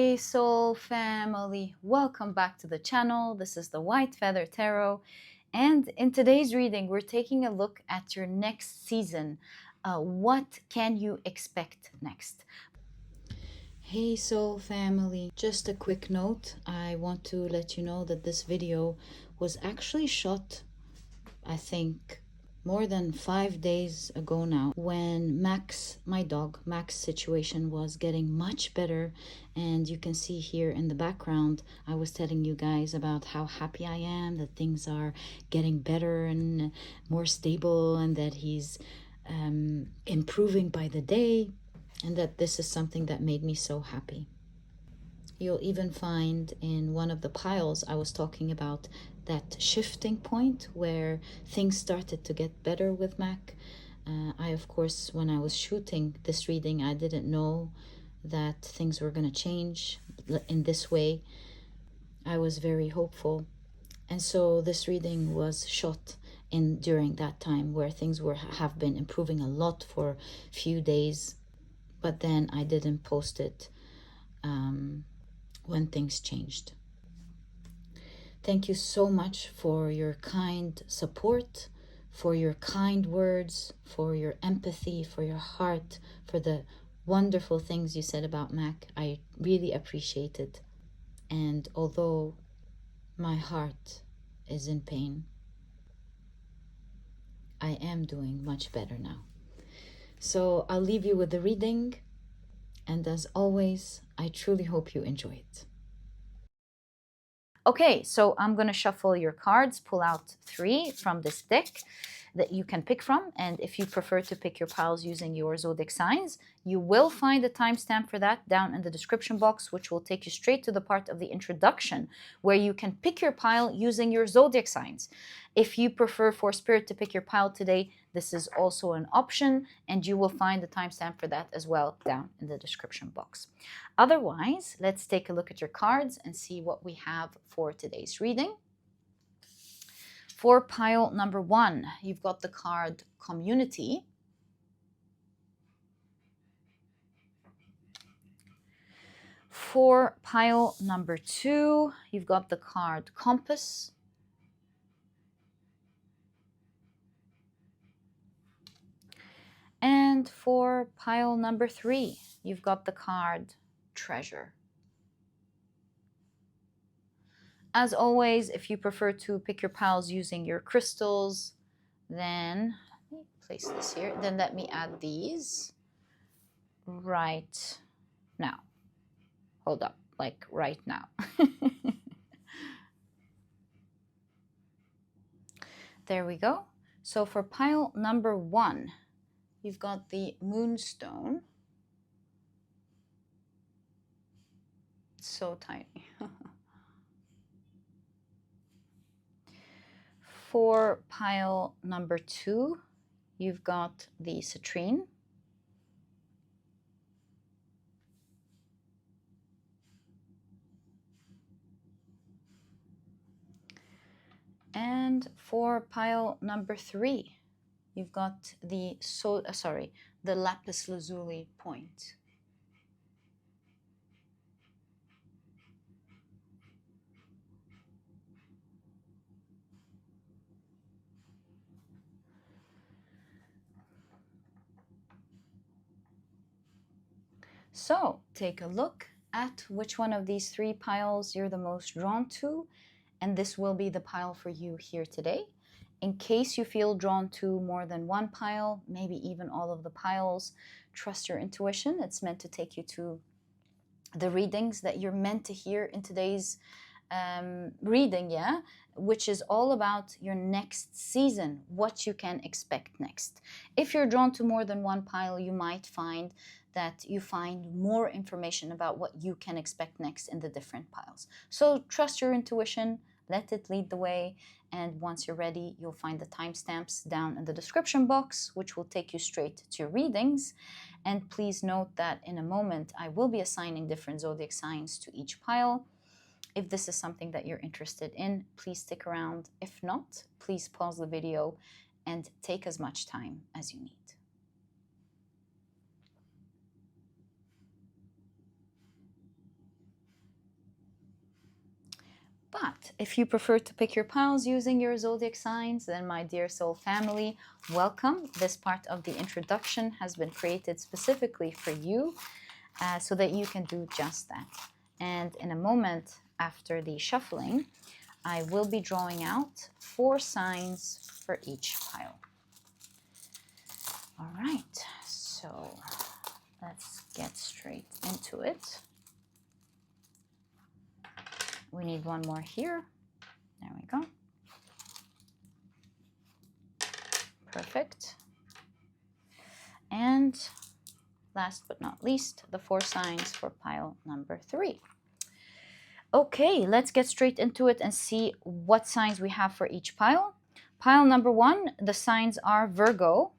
Hey Soul Family, welcome back to the channel. This is the White Feather Tarot, and in today's reading we're taking a look at your next season. What can you expect next? Hey Soul Family, just a quick note. I want to let you know that this video was actually shot, I think, more than 5 days ago now, when Max, my dog, Max's situation was getting much better. And you can see here in the background, I was telling you guys about how happy I am that things are getting better and more stable, and that he's improving by the day, and that this is something that made me so happy. You'll even find in one of the piles I was talking about that shifting point where things started to get better with Mac. I, of course, when I was shooting this reading, I didn't know that things were going to change in this way. I was very hopeful. And so this reading was shot during that time where things have been improving a lot for a few days. But then I didn't post it when things changed. Thank you so much for your kind support, for your kind words, for your empathy, for your heart, for the wonderful things you said about Mac. I really appreciate it. And although my heart is in pain, I am doing much better now. So I'll leave you with the reading. And as always, I truly hope you enjoy it. Okay, so I'm going to shuffle your cards, pull out 3 from this deck that you can pick from. And if you prefer to pick your piles using your zodiac signs, you will find a timestamp for that down in the description box, which will take you straight to the part of the introduction where you can pick your pile using your zodiac signs. If you prefer for Spirit to pick your pile today, this is also an option, and you will find the timestamp for that as well down in the description box. Otherwise, let's take a look at your cards and see what we have for today's reading. For pile number 1, you've got the card Community. For pile number 2, you've got the card Compass. And for pile number 3, you've got the card Treasure. As always, if you prefer to pick your piles using your crystals, then let me place this here. Then let me add these right now. Hold up, like right now. There we go. So for pile number 1, you've got the Moonstone. It's so tiny. For pile number 2, you've got the Citrine. And for pile number 3, you've got the the Lapis Lazuli point. So take a look at which one of these 3 piles you're the most drawn to, and this will be the pile for you here today. In case you feel drawn to more than one pile, maybe even all of the piles, trust your intuition. It's meant to take you to the readings that you're meant to hear in today's reading, which is all about your next season, what you can expect next. If you're drawn to more than one pile, you might find that you find more information about what you can expect next in the different piles. So trust your intuition, let it lead the way, and once you're ready, you'll find the timestamps down in the description box, which will take you straight to your readings. And please note that in a moment, I will be assigning different zodiac signs to each pile. If this is something that you're interested in, please stick around. If not, please pause the video and take as much time as you need. But if you prefer to pick your piles using your zodiac signs, then my dear soul family, welcome. This part of the introduction has been created specifically for you so that you can do just that. And in a moment after the shuffling, I will be drawing out 4 signs for each pile. All right, so let's get straight into it. We need one more here. There we go. Perfect. And last but not least, the 4 signs for pile number 3. Okay, let's get straight into it and see what signs we have for each pile. Pile number 1, the signs are Virgo,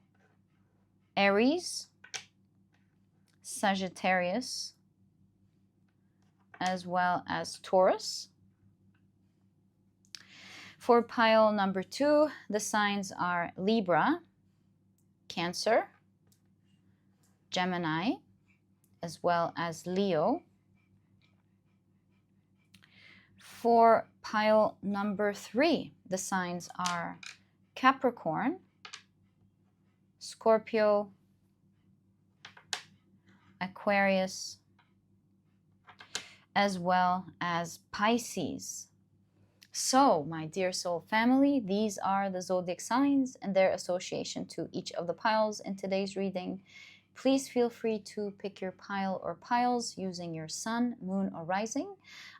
Aries, Sagittarius, as well as Taurus. For pile number 2, the signs are Libra, Cancer, Gemini, as well as Leo. For pile number 3, the signs are Capricorn, Scorpio, Aquarius, as well as Pisces. So, my dear soul family, these are the zodiac signs and their association to each of the piles in today's reading. Please feel free to pick your pile or piles using your sun, moon, or rising.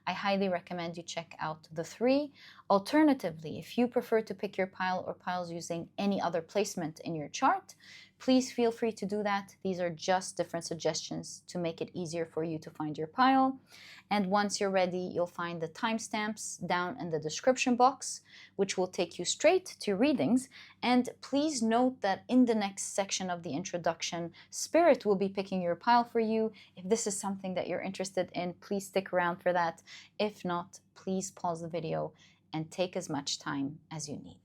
I highly recommend you check out the 3. Alternatively, if you prefer to pick your pile or piles using any other placement in your chart, please feel free to do that. These are just different suggestions to make it easier for you to find your pile. And once you're ready, you'll find the timestamps down in the description box, which will take you straight to readings. And please note that in the next section of the introduction, Spirit will be picking your pile for you. If this is something that you're interested in, please stick around for that. If not, please pause the video and take as much time as you need.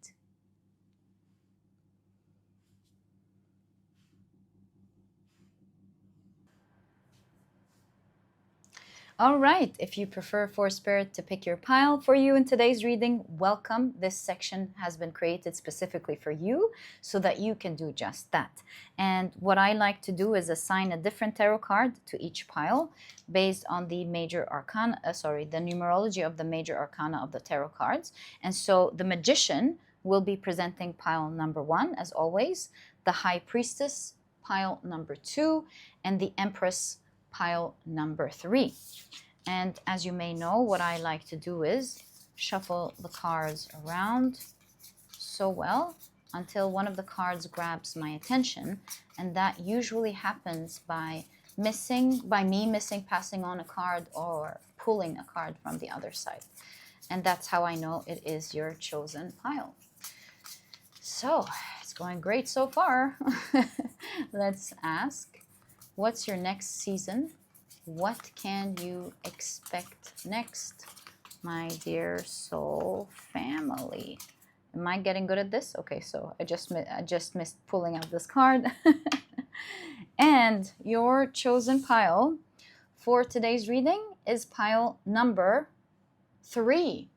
All right, if you prefer for Spirit to pick your pile for you in today's reading, welcome. This section has been created specifically for you so that you can do just that. And what I like to do is assign a different tarot card to each pile based on the major arcana, the numerology of the major arcana of the tarot cards. And so the Magician will be presenting pile number 1, as always, the High Priestess, pile number 2, and the Empress, pile number 3. And as you may know, what I like to do is shuffle the cards around so well until one of the cards grabs my attention, and that usually happens by me missing passing on a card or pulling a card from the other side. And that's how I know it is your chosen pile. So it's going great so far. Let's ask, what's your next season? What can you expect next, my dear soul family? Am I getting good at this? Okay, so I just missed pulling out this card. And your chosen pile for today's reading is pile number 3.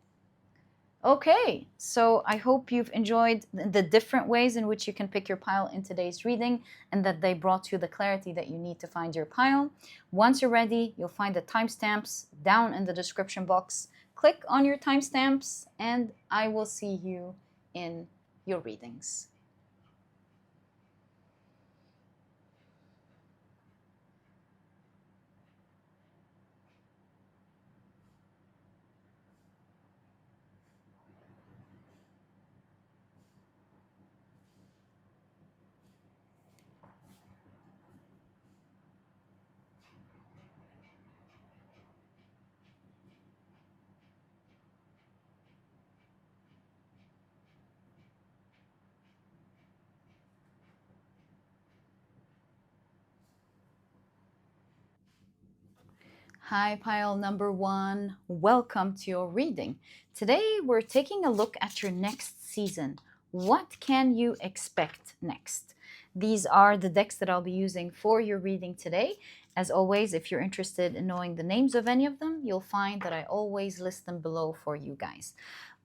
Okay, so I hope you've enjoyed the different ways in which you can pick your pile in today's reading and that they brought you the clarity that you need to find your pile. Once you're ready, you'll find the timestamps down in the description box. Click on your timestamps and I will see you in your readings. Hi, pile number 1. Welcome to your reading. Today, we're taking a look at your next season. What can you expect next? These are the decks that I'll be using for your reading today. As always, if you're interested in knowing the names of any of them, you'll find that I always list them below for you guys.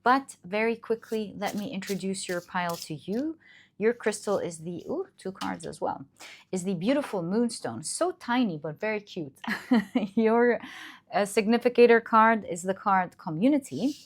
But very quickly, let me introduce your pile to you. Your crystal is the, ooh, 2 cards as well, is the beautiful Moonstone. So tiny, but very cute. Your significator card is the card Community.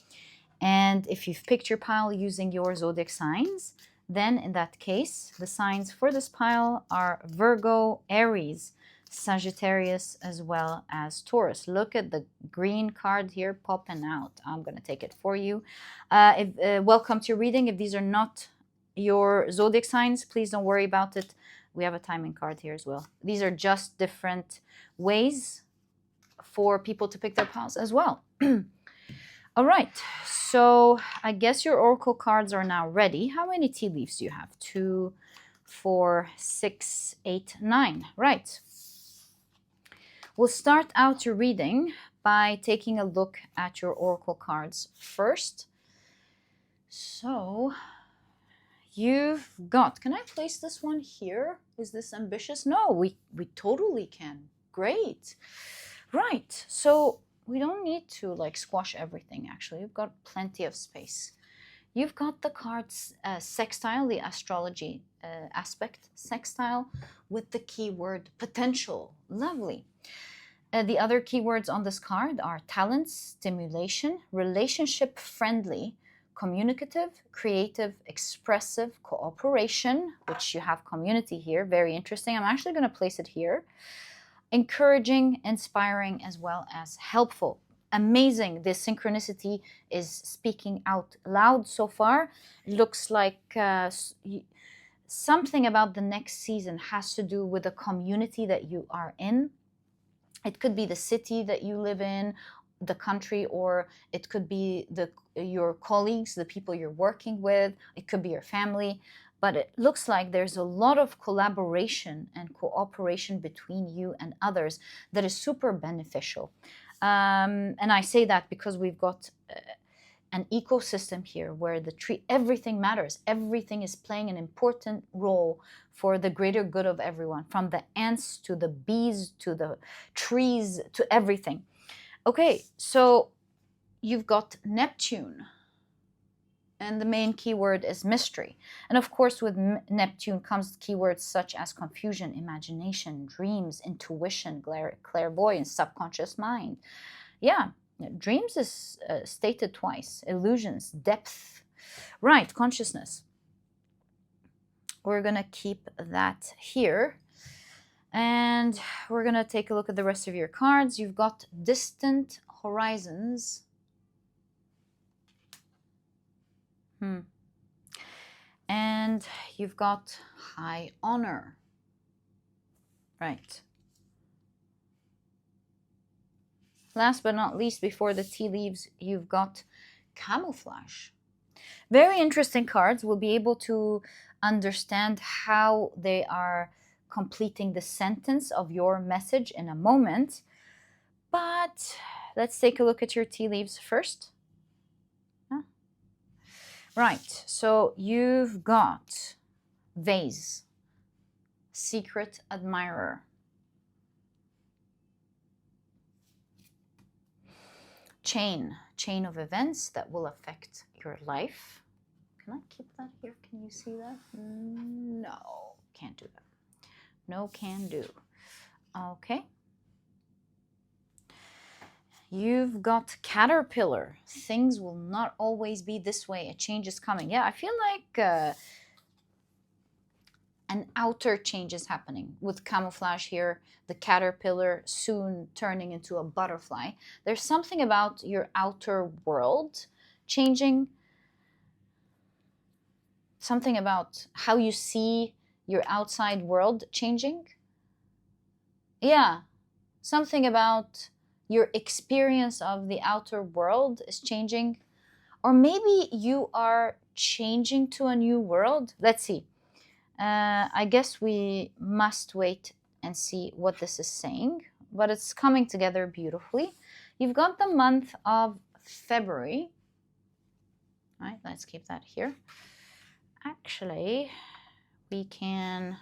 And if you've picked your pile using your zodiac signs, then in that case, the signs for this pile are Virgo, Aries, Sagittarius, as well as Taurus. Look at the green card here popping out. I'm going to take it for you. Welcome to your reading. If these are not your zodiac signs, please don't worry about it. We have a timing card here as well. These are just different ways for people to pick their piles as well. All right, so I guess your oracle cards are now ready. How many tea leaves do you have? 2, 4, 6, 8, 9. Right. We'll start out your reading by taking a look at your oracle cards first. So you've got, can I place this one here? Is this ambitious? No, we totally can. Great. Right, so we don't need to like squash everything actually. You've got plenty of space. You've got the cards sextile, the astrology aspect sextile with the keyword potential. Lovely. The other keywords on this card are talents, stimulation, relationship friendly, communicative, creative, expressive, cooperation, which you have community here. Very interesting. I'm actually going to place it here. Encouraging, inspiring, as well as helpful. Amazing. This synchronicity is speaking out loud so far. Looks like something about the next season has to do with the community that you are in. It could be the city that you live in, the country, or it could be your colleagues, the people you're working with. It could be your family. But it looks like there's a lot of collaboration and cooperation between you and others that is super beneficial. And I say that because we've got an ecosystem here where the tree, everything matters. Everything is playing an important role for the greater good of everyone, from the ants to the bees to the trees to everything. Okay, so you've got Neptune. And the main keyword is mystery. And of course, with Neptune comes keywords such as confusion, imagination, dreams, intuition, clairvoyance, subconscious mind. Yeah, dreams is stated twice. Illusions, depth. Right, consciousness. We're going to keep that here. And we're going to take a look at the rest of your cards. You've got distant horizons. And you've got high honor. Right. Last but not least, before the tea leaves, you've got camouflage. Very interesting cards. We'll be able to understand how they are completing the sentence of your message in a moment. But let's take a look at your tea leaves first. Right, so you've got vase, secret admirer, chain of events that will affect your life. Can I keep that here? Can you see that? No, can't do that. No can do. Okay. You've got caterpillar. Things will not always be this way. A change is coming. Yeah, I feel like an outer change is happening with camouflage here. The caterpillar soon turning into a butterfly. There's something about your outer world changing. Something about how you see your outside world changing. Yeah, something about your experience of the outer world is changing. Or maybe you are changing to a new world. Let's see. I guess we must wait and see what this is saying, but it's coming together beautifully. You've got the month of February. All right, let's keep that here. Actually, we can...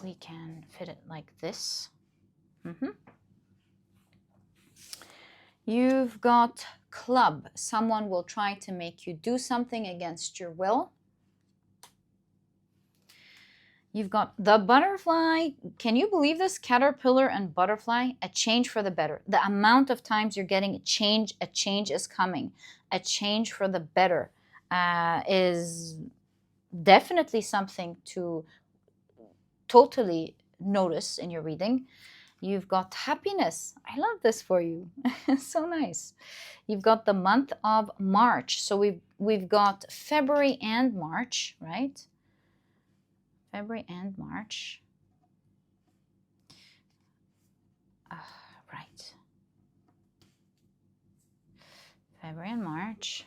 we can fit it like this. You've got club. Someone will try to make you do something against your will. You've got the butterfly. Can you believe this? Caterpillar and butterfly, a change for the better. The amount of times you're getting a change is coming. A change for the better is definitely something to totally notice in your reading. You've got happiness. I love this for you. So nice. You've got the month of March. So we've got February and March, right? February and March. Right. February and March.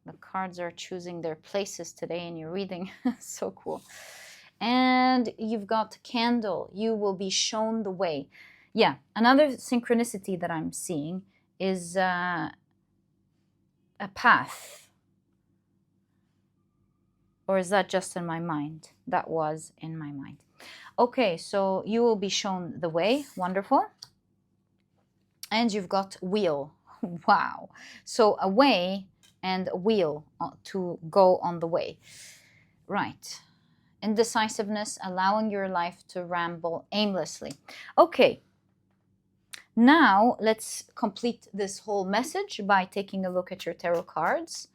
The cards are choosing their places today in your reading. So cool. And you've got candle. You will be shown the way. Yeah, another synchronicity that I'm seeing is a path. Or is that just in my mind? That was in my mind. Okay, so you will be shown the way. Wonderful. And you've got wheel. Wow. So a way and a wheel to go on the way. Right. Indecisiveness, allowing your life to ramble aimlessly. Okay. Now let's complete this whole message by taking a look at your tarot cards,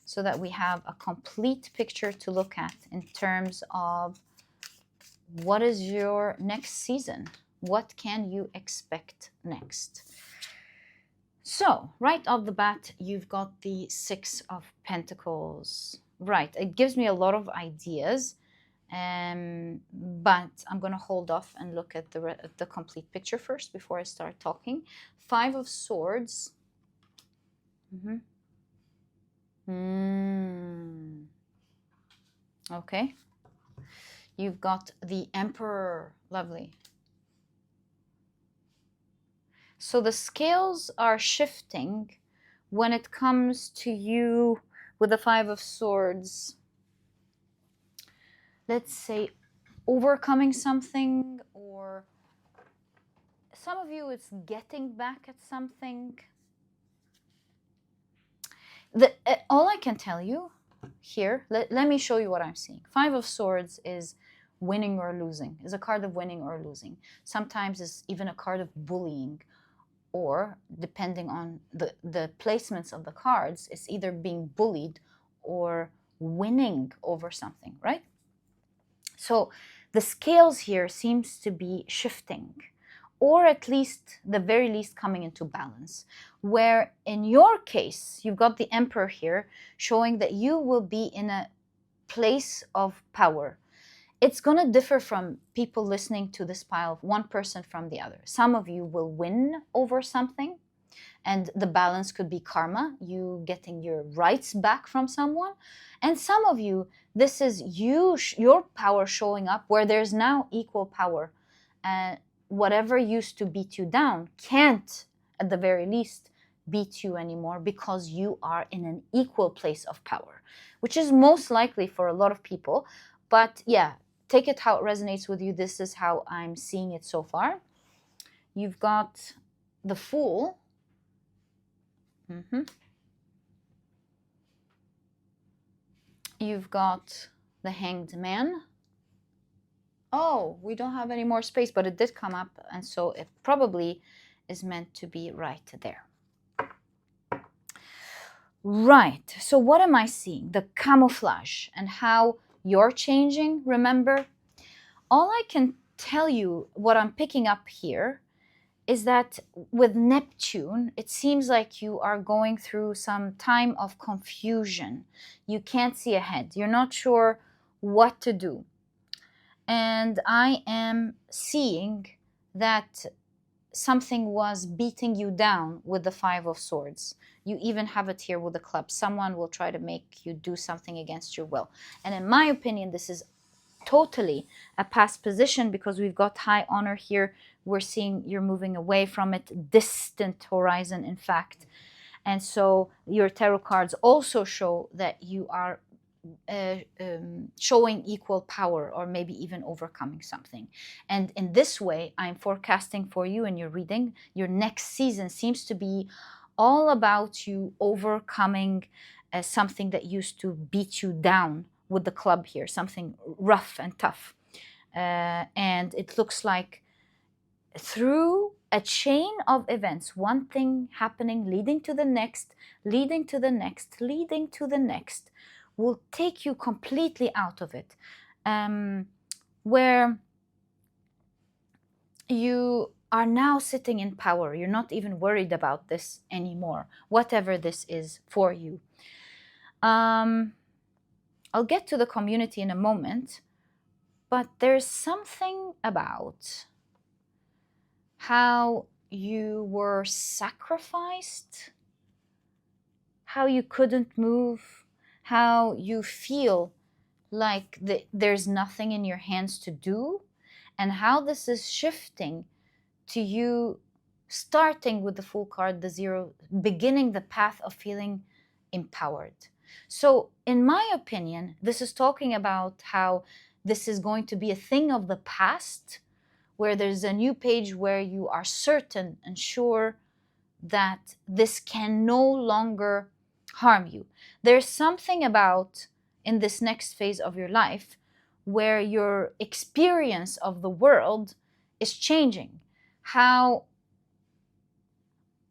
so that we have a complete picture to look at in terms of what is your next season? What can you expect next? So, right off the bat, you've got the Six of Pentacles. Right, it gives me a lot of ideas, but I'm going to hold off and look at the complete picture first before I start talking. Five of Swords. Okay. You've got the Emperor. Lovely. So the scales are shifting when it comes to you with the Five of Swords. Let's say overcoming something, or some of you it's getting back at something. All I can tell you here, let me show you what I'm seeing. Five of Swords is winning or losing, is a card of winning or losing. Sometimes it's even a card of bullying, or depending on the placements of the cards, it's either being bullied or winning over something, right? So the scales here seems to be shifting, or at least, the very least, coming into balance. Where in your case, you've got the Emperor here, showing that you will be in a place of power. It's going to differ from people listening to this pile, one person from the other. Some of you will win over something, and the balance could be karma, you getting your rights back from someone. And some of you, this is your power showing up, where there's now equal power. And whatever used to beat you down can't, at the very least, beat you anymore, because you are in an equal place of power, which is most likely for a lot of people. But yeah, take it how it resonates with you. This is how I'm seeing it so far. You've got the Fool. You've got the Hanged Man. Oh, we don't have any more space, but it did come up, and so it probably is meant to be right there. Right, so what am I seeing? The camouflage and how you're changing, remember? All I can tell you, what I'm picking up here, is that with Neptune, it seems like you are going through some time of confusion. You can't see ahead. You're not sure what to do. And I am seeing that something was beating you down with the Five of Swords. You even have it here with the club. Someone will try to make you do something against your will. And in my opinion, this is totally a past position, because we've got High Honor here. We're seeing you're moving away from it, distant horizon, in fact. And so your tarot cards also show that you are showing equal power, or maybe even overcoming something. And in this way, I'm forecasting for you in your reading, your next season seems to be all about you overcoming something that used to beat you down with the club here, something rough and tough. And it looks like through a chain of events, one thing happening, leading to the next, leading to the next, leading to the next, will take you completely out of it, where you are now sitting in power. You're not even worried about this anymore, whatever this is for you. I'll get to the community in a moment, but there's something about how you were sacrificed, how you couldn't move, how you feel like there's nothing in your hands to do, and how this is shifting to you starting with the Fool card, the Zero, beginning the path of feeling empowered. So in my opinion, this is talking about how this is going to be a thing of the past, where there's a new page where you are certain and sure that this can no longer harm you. There's something about in this next phase of your life where your experience of the world is changing. How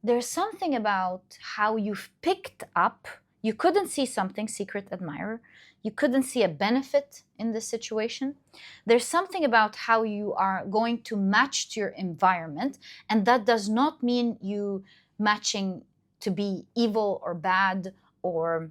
there's something about how you've picked up, you couldn't see something, secret admirer, you couldn't see a benefit in this situation. There's something about how you are going to match to your environment, and that does not mean you matching to be evil or bad, or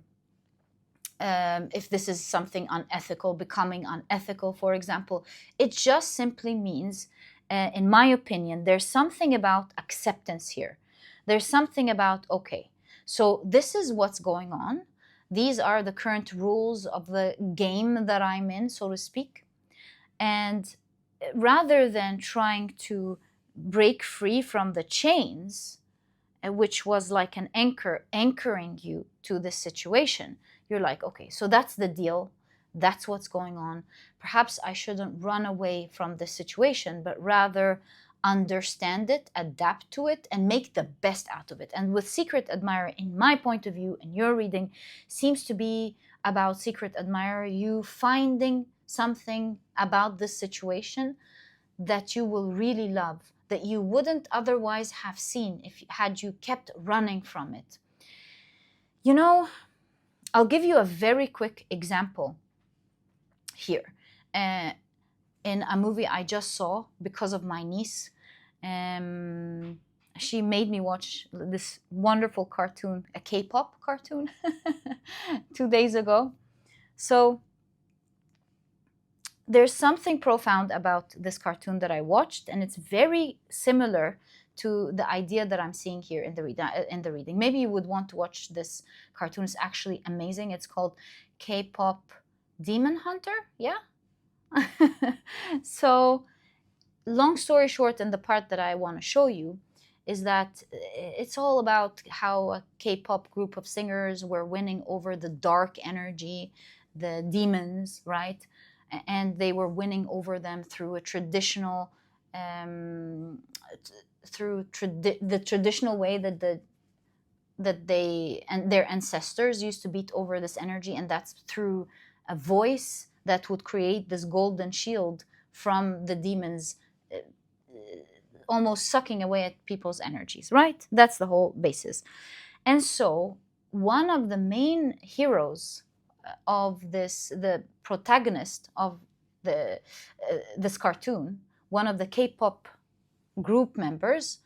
if this is something unethical, becoming unethical, for example. It just simply means, in my opinion, there's something about acceptance here. There's something about, okay, so this is what's going on. These are the current rules of the game that I'm in, so to speak. And rather than trying to break free from the chains, which was like an anchor anchoring you to this situation, you're like, okay, so that's the deal. That's what's going on. Perhaps I shouldn't run away from this situation, but rather understand it, adapt to it, and make the best out of it. And with Secret Admirer, in my point of view, in your reading, seems to be about Secret Admirer, you finding something about this situation that you will really love, that you wouldn't otherwise have seen if had you kept running from it. You know, I'll give you a very quick example here. In a movie I just saw because of my niece. She made me watch this wonderful cartoon, a K-pop cartoon, 2 days ago. So there's something profound about this cartoon that I watched, and it's very similar to the idea that I'm seeing here in the reading. Maybe you would want to watch this cartoon. It's actually amazing. It's called K-pop Demon Hunter. Yeah. So long story short, and the part that I want to show you is that it's all about how a K-pop group of singers were winning over the dark energy, the demons, right? And they were winning over them through a traditional, the traditional way that they and their ancestors used to beat over this energy, and that's through a voice that would create this golden shield from the demons, almost sucking away at people's energies, right? That's the whole basis. And so one of the main heroes of this, the protagonist of this cartoon, one of the K-pop group members,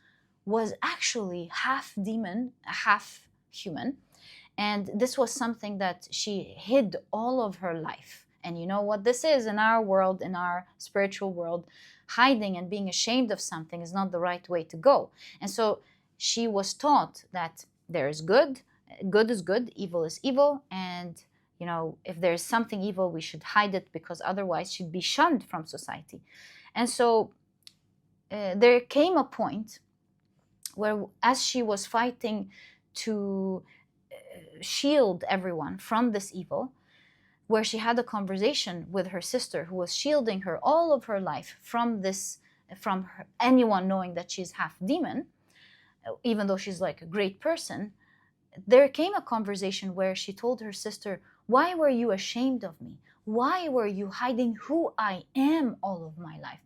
was actually half demon, half human. And this was something that she hid all of her life. And you know what this is in our world, in our spiritual world, hiding and being ashamed of something is not the right way to go. And so she was taught that there is good, good is good, evil is evil, and you know, if there's something evil, we should hide it, because otherwise she'd be shunned from society. And so there came a point where, as she was fighting to shield everyone from this evil, where she had a conversation with her sister, who was shielding her all of her life from anyone knowing that she's half demon, even though she's like a great person. There came a conversation where she told her sister, why were you ashamed of me? Why were you hiding who I am all of my life?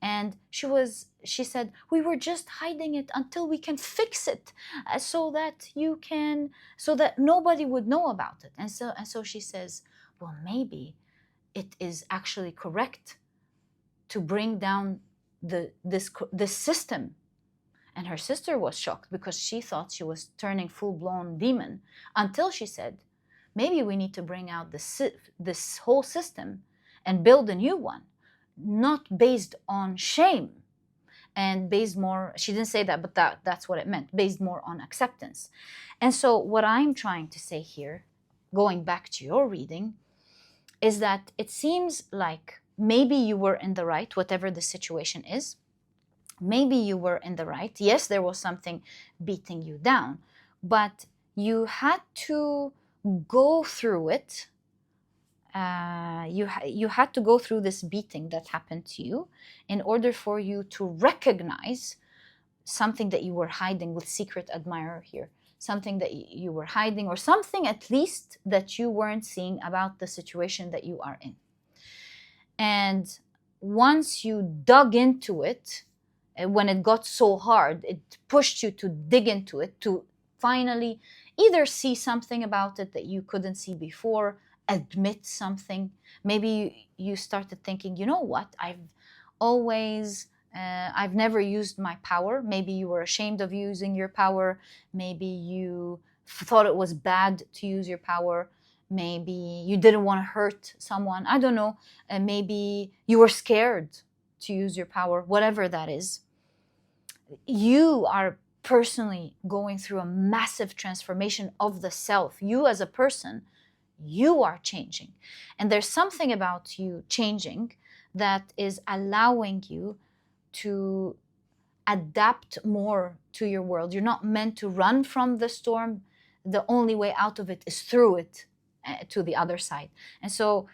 And she said, we were just hiding it until we can fix it, so that nobody would know about it. And so she says, well, maybe it is actually correct to bring down this system. And her sister was shocked because she thought she was turning full-blown demon, until she said, maybe we need to bring out this whole system and build a new one, not based on shame and based more, she didn't say that, but that's what it meant, based more on acceptance. And so what I'm trying to say here, going back to your reading, is that it seems like maybe you were in the right, whatever the situation is. Maybe you were in the right. Yes, there was something beating you down, but you had to go through it. You had to go through this beating that happened to you in order for you to recognize something that you were hiding, with secret admirer here, something that you were hiding, or something at least that you weren't seeing about the situation that you are in. And once you dug into it, when it got so hard, it pushed you to dig into it, to finally either see something about it that you couldn't see before, admit something. Maybe you started thinking, you know what, I've never used my power. Maybe you were ashamed of using your power. Maybe you thought it was bad to use your power. Maybe you didn't want to hurt someone. I don't know. Maybe you were scared to use your power, whatever that is. You are personally going through a massive transformation of the self. You as a person, you are changing. And there's something about you changing that is allowing you to adapt more to your world. You're not meant to run from the storm. The only way out of it is through it, to the other side. And so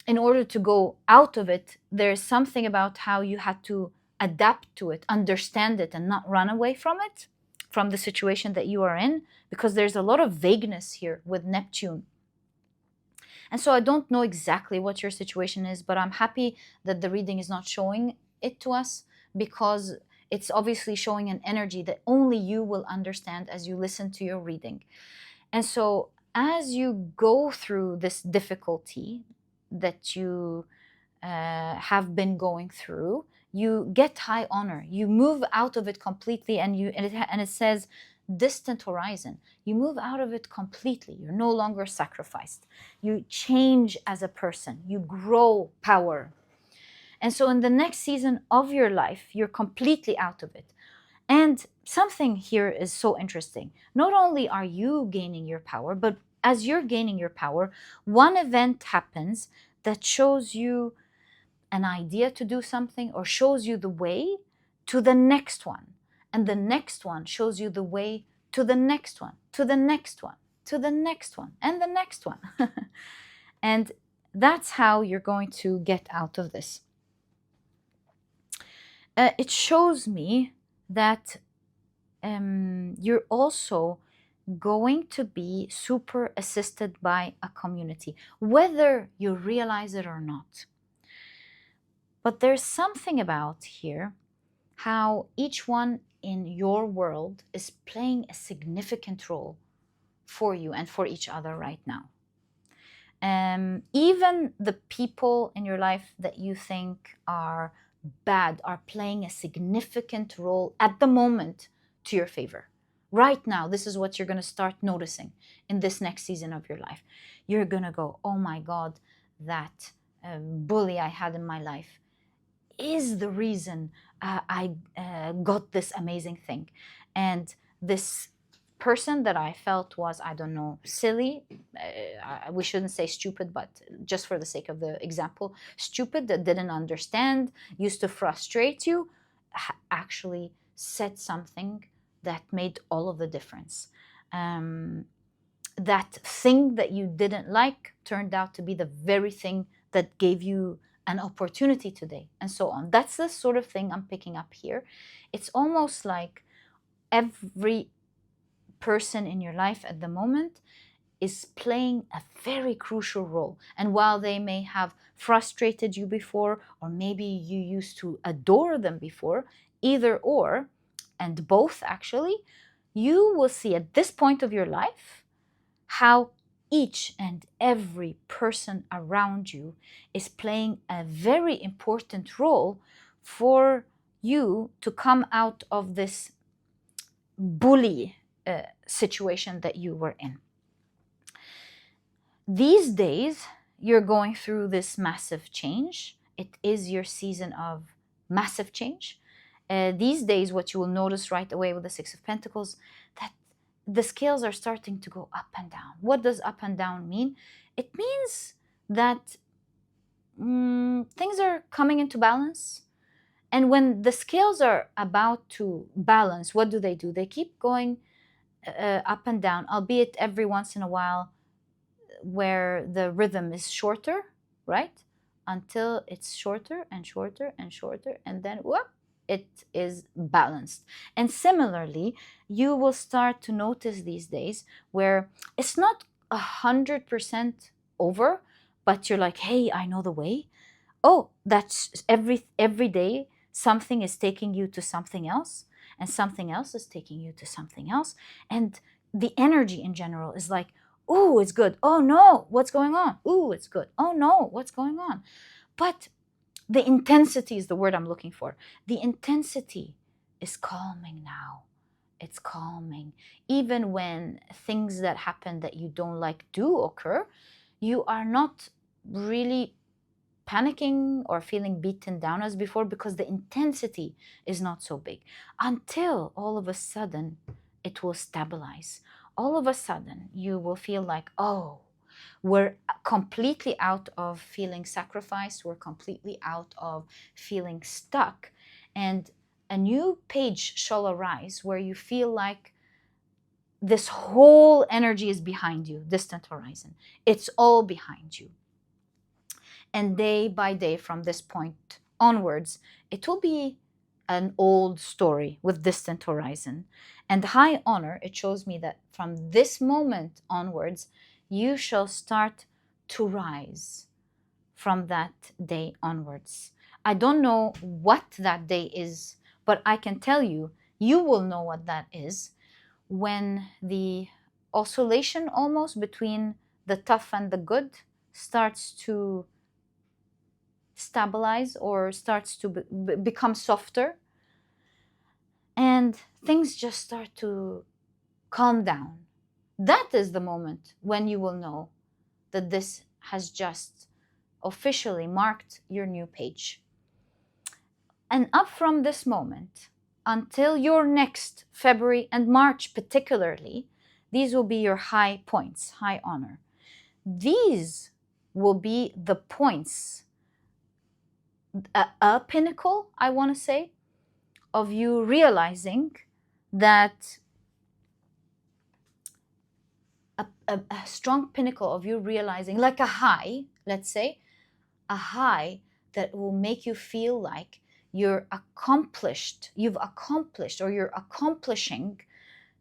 in order to go out of it, there's something about how you had to adapt to it, understand it, and not run away from it, from the situation that you are in, because there's a lot of vagueness here with Neptune. And so I don't know exactly what your situation is, but I'm happy that the reading is not showing it to us, because it's obviously showing an energy that only you will understand as you listen to your reading. And so as you go through this difficulty that you have been going through, you get high honor. You move out of it completely, and it says distant horizon. You move out of it completely. You're no longer sacrificed. You change as a person. You grow power. And so in the next season of your life, you're completely out of it. And something here is so interesting. Not only are you gaining your power, but as you're gaining your power, one event happens that shows you an idea to do something, or shows you the way to the next one. And the next one shows you the way to the next one, to the next one, to the next one, and the next one. And that's how you're going to get out of this. It shows me that you're also going to be super assisted by a community, whether you realize it or not. But there's something about here how each one in your world is playing a significant role for you and for each other right now. Even the people in your life that you think are bad are playing a significant role at the moment to your favor. Right now, this is what you're going to start noticing in this next season of your life. You're going to go, oh my God, that bully I had in my life is the reason I got this amazing thing. And this person that I felt was, I don't know, silly, we shouldn't say stupid, but just for the sake of the example, stupid, that didn't understand, used to frustrate you, actually said something that made all of the difference. that thing that you didn't like turned out to be the very thing that gave you an opportunity today, and so on. That's the sort of thing I'm picking up here. It's almost like every person in your life at the moment is playing a very crucial role. And while they may have frustrated you before, or maybe you used to adore them before, either or, and both actually, you will see at this point of your life how each and every person around you is playing a very important role for you to come out of this bully situation that you were in. These days, you're going through this massive change. It is your season of massive change. These days, what you will notice right away with the Six of Pentacles, that the scales are starting to go up and down. What does up and down mean? It means that things are coming into balance. And when the scales are about to balance, what do? They keep going up and down, albeit every once in a while where the rhythm is shorter, right? Until it's shorter and shorter and shorter, and then whoop, it is balanced. And similarly, you will start to notice these days where it's not 100% over, but you're like, hey, I know the way. Oh, that's every day something is taking you to something else, and something else is taking you to something else. And the energy in general is like, oh, it's good. Oh no, what's going on? Oh, it's good. Oh no, what's going on? But the intensity is the word I'm looking for. The intensity is calming now. It's calming. Even when things that happen that you don't like do occur, you are not really panicking or feeling beaten down as before, because the intensity is not so big, until all of a sudden it will stabilize. All of a sudden you will feel like, oh, we're completely out of feeling sacrificed, we're completely out of feeling stuck, and a new page shall arise where you feel like this whole energy is behind you. Distant horizon, it's all behind you. And day by day from this point onwards, it will be an old story with distant horizon. And high honor, it shows me that from this moment onwards, you shall start to rise from that day onwards. I don't know what that day is, but I can tell you, you will know what that is when the oscillation almost between the tough and the good starts to stabilize, or starts to become softer, and things just start to calm down. That is the moment when you will know that this has just officially marked your new page. And up from this moment until your next February and March particularly, these will be your high points, high honor. These will be the points, a pinnacle, I want to say, of you realizing that a strong pinnacle of you realizing, like a high, let's say, a high that will make you feel like you've accomplished, or you're accomplishing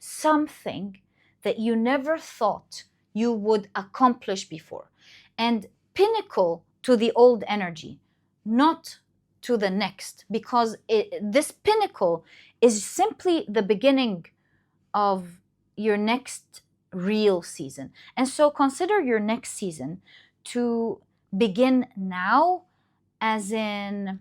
something that you never thought you would accomplish before. And pinnacle to the old energy, not to the next, because this pinnacle is simply the beginning of your next real season. And so consider your next season to begin now, as in,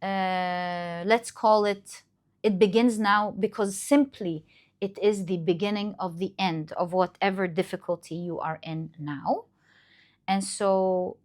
let's call it, it begins now because simply it is the beginning of the end of whatever difficulty you are in now. And so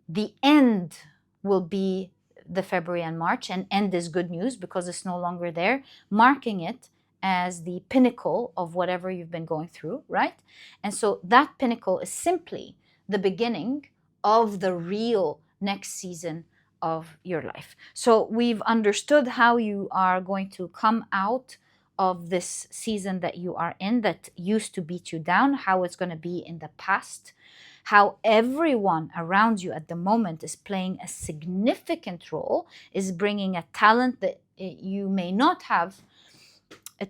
the end will be the February and March, and end is good news because it's no longer there, marking it as the pinnacle of whatever you've been going through, right? And so that pinnacle is simply the beginning of the real next season of your life. So we've understood how you are going to come out of this season that you are in that used to beat you down, how it's going to be in the past, how everyone around you at the moment is playing a significant role, is bringing a talent that you may not have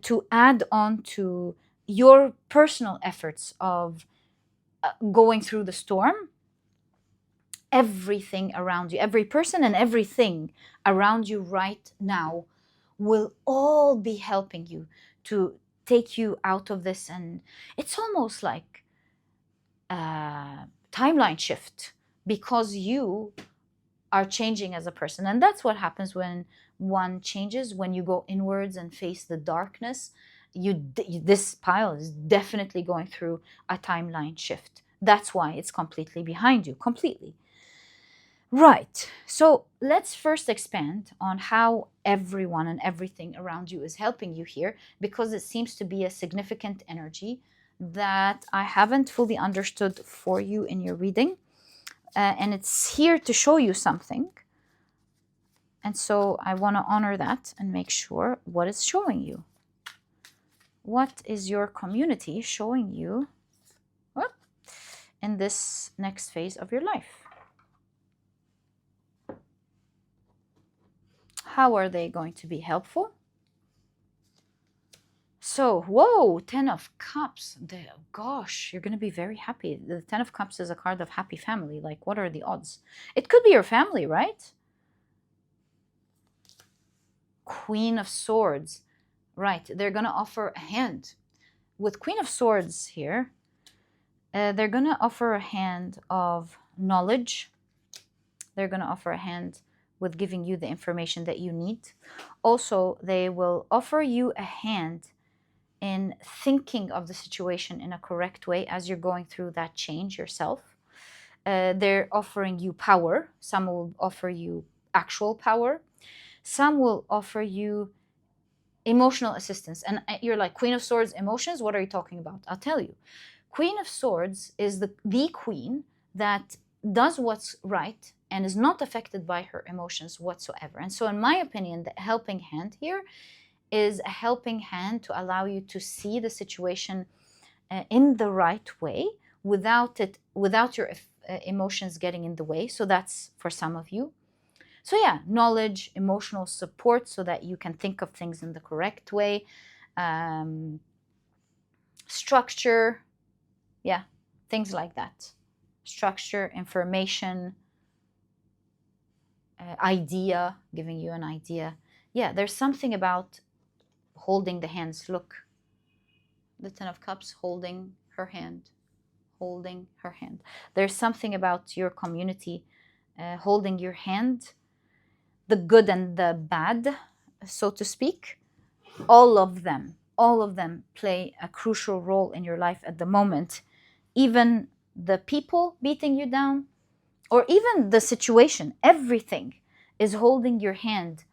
to add on to your personal efforts of going through the storm. Everything around you, every person and everything around you right now will all be helping you to take you out of this. And it's almost like a timeline shift, because you are changing as a person. And that's what happens when one changes, when you go inwards and face the darkness. This pile is definitely going through a timeline shift. That's why it's completely behind you, completely. Right. So let's first expand on how everyone and everything around you is helping you here, because it seems to be a significant energy that I haven't fully understood for you in your reading. And it's here to show you something. And so I want to honor that and make sure what it's showing you. What is your community showing you in this next phase of your life? How are they going to be helpful? So, whoa, 10 of Cups. Gosh, you're going to be very happy. The 10 of Cups is a card of happy family. Like, what are the odds? It could be your family, right? Queen of Swords. Right, they're going to offer a hand. With Queen of Swords here, they're going to offer a hand of knowledge. They're going to offer a hand with giving you the information that you need. Also, they will offer you a hand in thinking of the situation in a correct way as you're going through that change yourself. They're offering you power. Some will offer you actual power. Some will offer you emotional assistance. And you're like, Queen of Swords, emotions? What are you talking about? I'll tell you. Queen of Swords is the queen that does what's right and is not affected by her emotions whatsoever. And so in my opinion, the helping hand here is a helping hand to allow you to see the situation in the right way without your emotions getting in the way. So that's for some of you. So yeah, knowledge, emotional support so that you can think of things in the correct way. Structure, yeah, things like that. Structure, information, idea, giving you an idea. Yeah, there's something about holding the hands. Look, the 10 of Cups holding her hand, holding her hand. There's something about your community holding your hand, the good and the bad, so to speak. All of them play a crucial role in your life at the moment. Even the people beating you down, or even the situation, everything is holding your hand,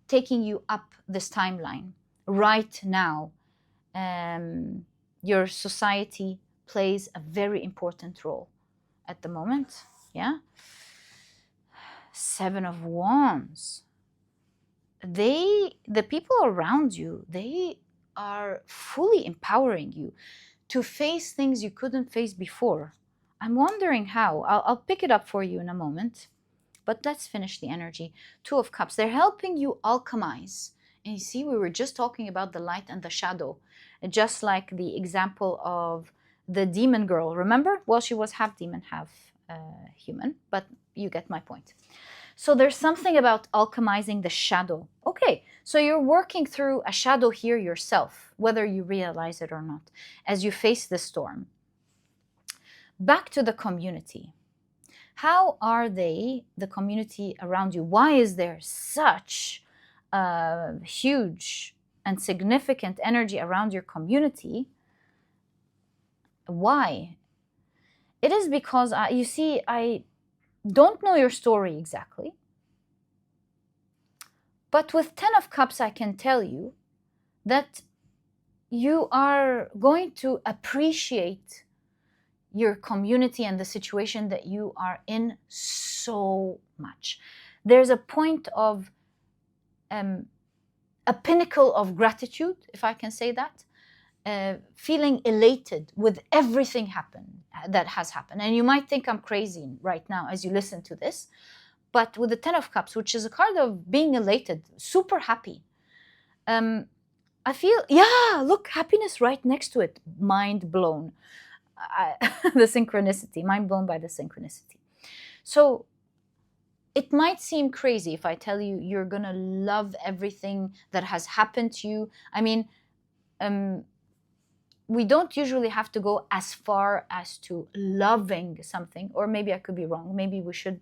taking you up this timeline right now. Your society plays a very important role at the moment. Yeah. 7 of Wands. The people around you, they are fully empowering you to face things you couldn't face before. I'm wondering how. I'll pick it up for you in a moment. But let's finish the energy. 2 of Cups. They're helping you alchemize. And you see, we were just talking about the light and the shadow. Just like the example of the demon girl. Remember? Well, she was half demon, half human. But you get my point. So there's something about alchemizing the shadow. Okay, so you're working through a shadow here yourself, whether you realize it or not, as you face the storm. Back to the community. How are they, the community around you? Why is there such a huge and significant energy around your community? Why? It is because, you see, I don't know your story exactly. But with 10 of Cups, I can tell you that you are going to appreciate your community and the situation that you are in so much. There's a point of a pinnacle of gratitude, if I can say that, feeling elated with everything that has happened. And you might think I'm crazy right now as you listen to this, but with the Ten of Cups, which is a card of being elated, super happy, I feel, yeah, look, happiness right next to it, mind blown. The synchronicity, mind blown by the synchronicity. So it might seem crazy if I tell you you're gonna love everything that has happened to you. I mean, we don't usually have to go as far as to loving something, or maybe I could be wrong. Maybe we should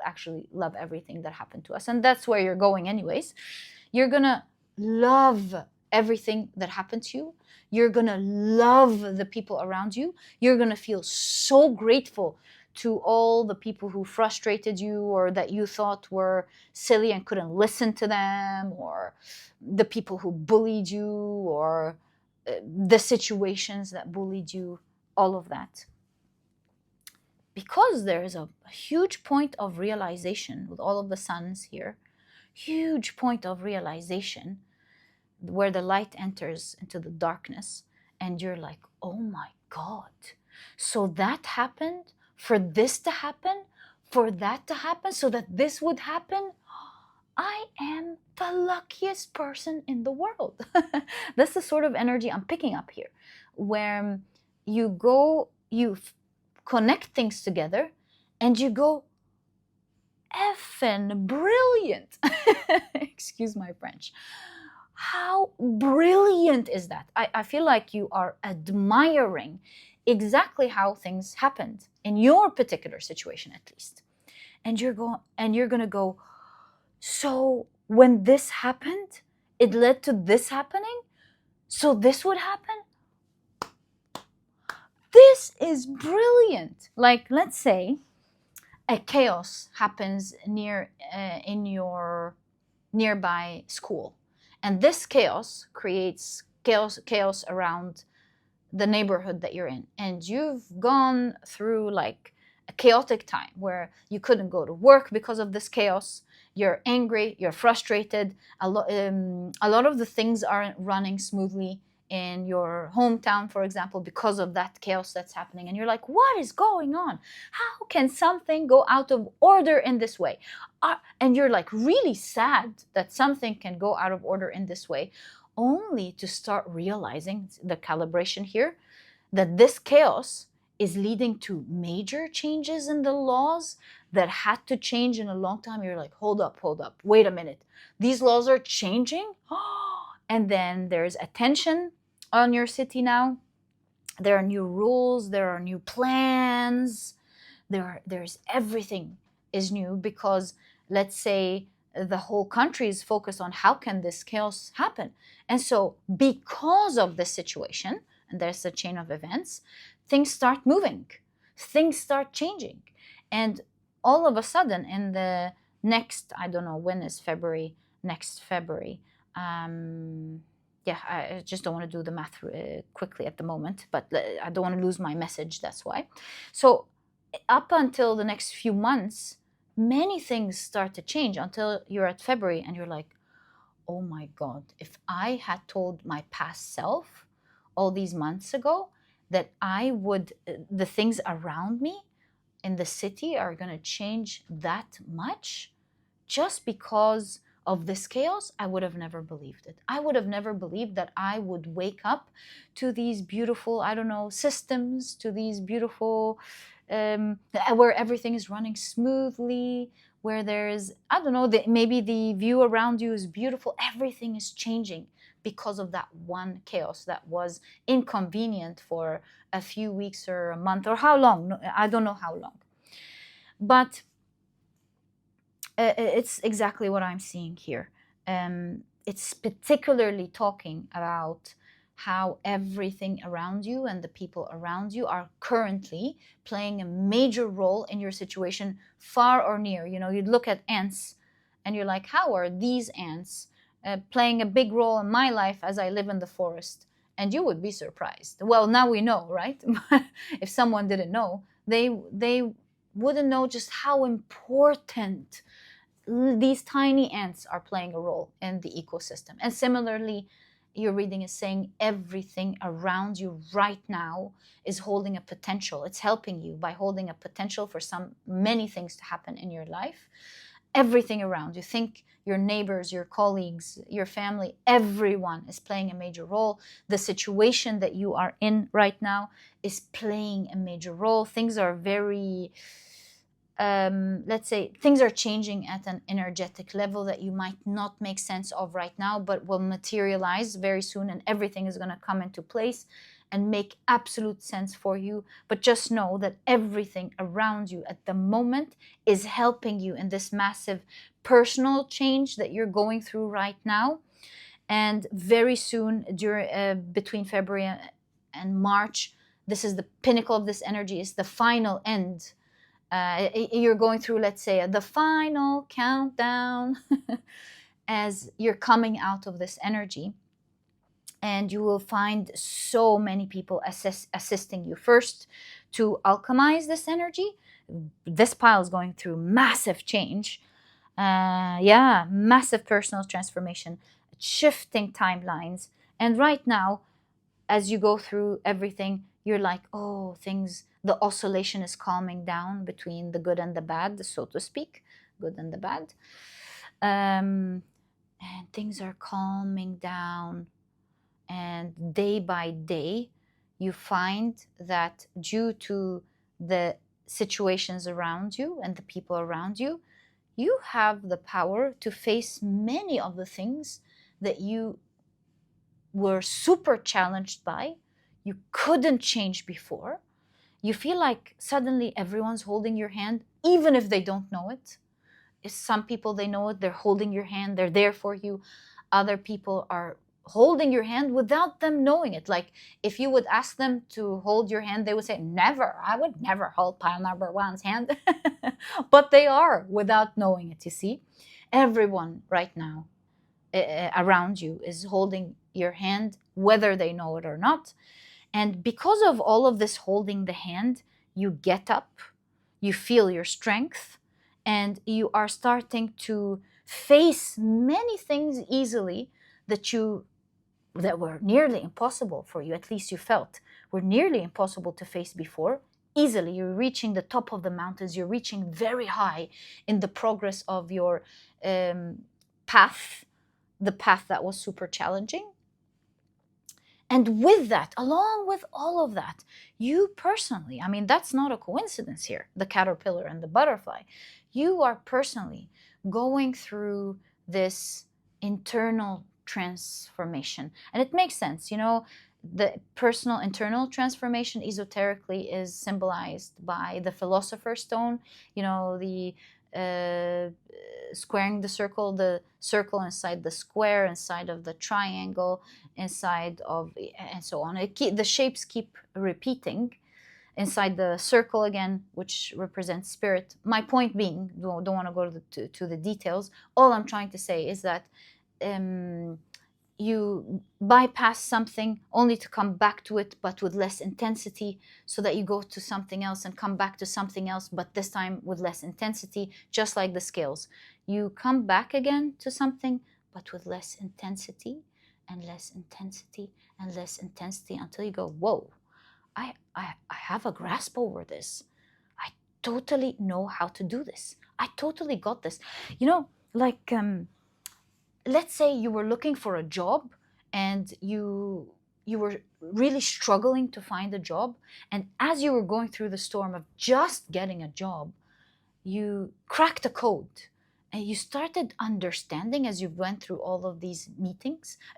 actually love everything that happened to us. And that's where you're going anyways. You're gonna love everything that happened to you. You're gonna love the people around you. You're gonna feel so grateful to all the people who frustrated you, or that you thought were silly and couldn't listen to them, or the people who bullied you, or the situations that bullied you, all of that. Because there is a huge point of realization with all of the suns here, huge point of realization where the light enters into the darkness, and you're like, oh my God, so that happened for this to happen, for that to happen, so that this would happen. I am the luckiest person in the world. That's the sort of energy I'm picking up here, where you connect things together and you go, effing brilliant. Excuse my French. How brilliant is that? I feel like you are admiring exactly how things happened in your particular situation, at least. And you're going to go, so when this happened, it led to this happening, so this would happen? This is brilliant. Like, let's say a chaos happens in your nearby school, and this chaos creates chaos around the neighborhood that you're in, and you've gone through like a chaotic time where you couldn't go to work because of this chaos. You're angry, you're frustrated, a lot of the things aren't running smoothly in your hometown, for example, because of that chaos that's happening. And you're like, what is going on? How can something go out of order in this way? And you're like really sad that something can go out of order in this way, only to start realizing the calibration here, that this chaos is leading to major changes in the laws that had to change in a long time. You're like, hold up, wait a minute. These laws are changing? And then there's attention on your city now. There are new rules, there are new plans, there's everything is new, because let's say the whole country is focused on how can this chaos happen. And so because of this situation, and there's a chain of events, things start moving, things start changing. And all of a sudden in the next, I don't know, when is February, next February, I just don't want to do the math quickly at the moment, but I don't want to lose my message, that's why. So up until the next few months, many things start to change until you're at February and you're like, oh my God, if I had told my past self all these months ago that the things around me in the city are going to change that much just because of this chaos, I would have never believed it. I would have never believed that I would wake up to these beautiful, I don't know, systems, to these beautiful, where everything is running smoothly, where there's, I don't know, maybe the view around you is beautiful. Everything is changing because of that one chaos that was inconvenient for a few weeks or a month or how long. I don't know how long. But it's exactly what I'm seeing here. It's particularly talking about how everything around you and the people around you are currently playing a major role in your situation, far or near. You know, you'd look at ants and you're like, how are these ants playing a big role in my life as I live in the forest? And you would be surprised. Well, now we know, right? If someone didn't know, they wouldn't know just how important these tiny ants are playing a role in the ecosystem. And similarly, your reading is saying everything around you right now is holding a potential. It's helping you by holding a potential for many things to happen in your life. Everything around you. Think your neighbors, your colleagues, your family, everyone is playing a major role. The situation that you are in right now is playing a major role. Things are very, let's say, things are changing at an energetic level that you might not make sense of right now, but will materialize very soon, and everything is going to come into place and make absolute sense for you. But just know that everything around you at the moment is helping you in this massive personal change that you're going through right now. And very soon, between February and March, this is the pinnacle of this energy, is the final end. You're going through, let's say, the final countdown as you're coming out of this energy. And you will find so many people assisting you first to alchemize this energy. This pile is going through massive change. Yeah, massive personal transformation, shifting timelines. And right now, as you go through everything, you're like, oh, the oscillation is calming down between the good and the bad, so to speak, good and the bad. And things are calming down. And day by day, you find that due to the situations around you and the people around you, you have the power to face many of the things that you were super challenged by, you couldn't change before. You feel like suddenly everyone's holding your hand, even if they don't know it. Some people, they know it, they're holding your hand, they're there for you. Other people are holding your hand without them knowing it. Like if you would ask them to hold your hand, they would say, never, I would never hold pile number one's hand. But they are without knowing it, you see. Everyone right now around you is holding your hand, whether they know it or not. And because of all of this holding the hand, you get up, you feel your strength, and you are starting to face many things easily that were nearly impossible for you, at least you felt, were nearly impossible to face before. Easily, you're reaching the top of the mountains, you're reaching very high in the progress of your path, the path that was super challenging. And with that, along with all of that, you personally, I mean, that's not a coincidence here, the caterpillar and the butterfly. You are personally going through this internal transformation. And it makes sense, you know, the personal internal transformation esoterically is symbolized by the philosopher's stone, you know, the squaring the circle inside the square, inside of the triangle, inside of, and so on. The shapes keep repeating inside the circle again, which represents spirit. My point being, don't want to go to the details. All I'm trying to say is that you bypass something only to come back to it, but with less intensity, so that you go to something else and come back to something else, but this time with less intensity, just like the scales. You come back again to something, but with less intensity and less intensity and less intensity, until you go, whoa, I have a grasp over this. I totally know how to do this. I totally got this. You know, like, let's say you were looking for a job and you were really struggling to find a job. And as you were going through the storm of just getting a job, you cracked a code. And you started understanding, as you went through all of these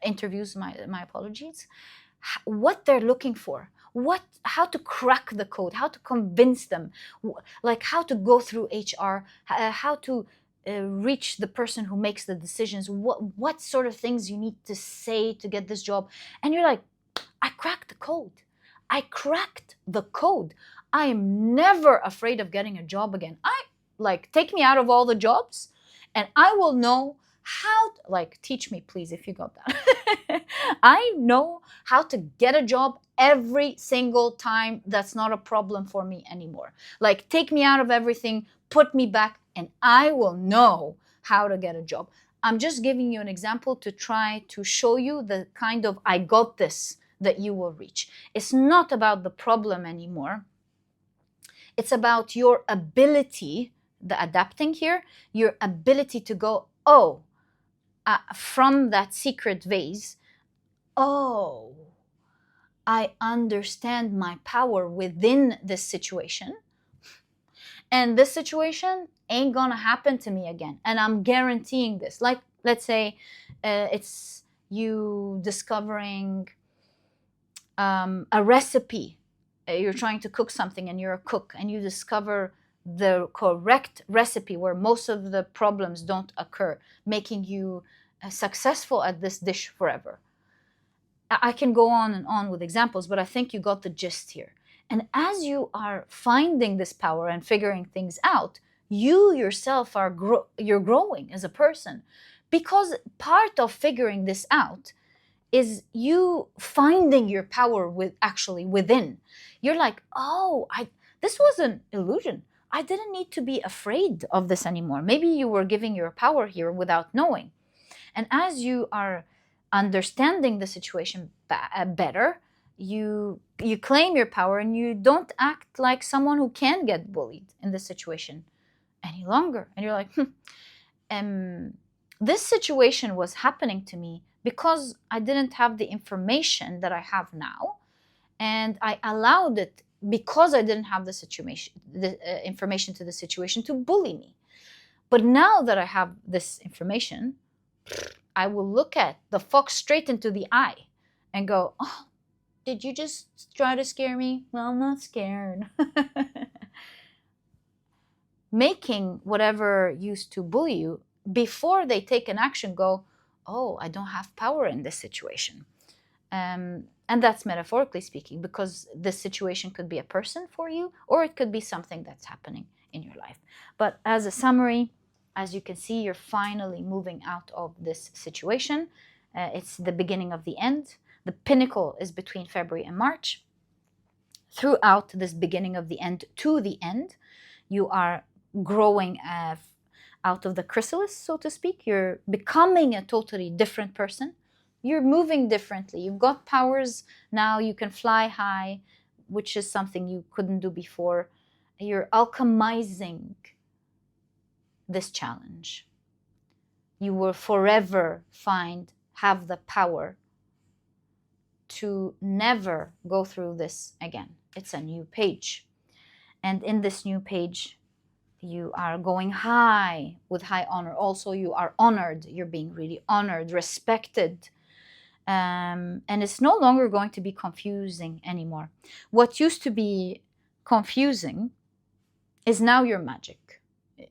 interviews, my apologies, what they're looking for, how to crack the code, how to convince them, like how to go through HR, how to reach the person who makes the decisions, what sort of things you need to say to get this job. And you're like, I cracked the code. I cracked the code. I am never afraid of getting a job again. Take me out of all the jobs and I will know how, teach me please if you got that. I know how to get a job every single time. That's not a problem for me anymore. Take me out of everything, put me back, and I will know how to get a job. I'm just giving you an example to try to show you the kind of I got this that you will reach. It's not about the problem anymore. It's about your ability, the adapting here, your ability to go, oh, from that secret vase, oh, I understand my power within this situation. And this situation ain't gonna happen to me again. And I'm guaranteeing this. Like, let's say it's you discovering a recipe. You're trying to cook something and you're a cook and you discover the correct recipe where most of the problems don't occur, making you successful at this dish forever. I can go on and on with examples, but I think you got the gist here. And as you are finding this power and figuring things out, you yourself are you're growing as a person, because part of figuring this out is you finding your power actually within. You're like, oh, this was an illusion. I didn't need to be afraid of this anymore. Maybe you were giving your power here without knowing. And as you are understanding the situation better, you claim your power and you don't act like someone who can get bullied in this situation any longer. And you're like, this situation was happening to me because I didn't have the information that I have now, and I allowed it because I didn't have the information to the situation to bully me. But now that I have this information, I will look at the fox straight into the eye and go, oh, did you just try to scare me? Well, I'm not scared. Making whatever used to bully you, before they take an action, go, oh, I don't have power in this situation. And that's metaphorically speaking, because this situation could be a person for you, or it could be something that's happening in your life. But as a summary, as you can see, you're finally moving out of this situation. It's the beginning of the end. The pinnacle is between February and March. Throughout this beginning of the end to the end, you are growing out of the chrysalis, so to speak. You're becoming a totally different person. You're moving differently. You've got powers now. You can fly high, which is something you couldn't do before. You're alchemizing this challenge. You will forever have the power to never go through this again. It's a new page. And in this new page, you are going high with high honor. Also, you are honored. You're being really honored, respected. And it's no longer going to be confusing anymore. What used to be confusing is now your magic.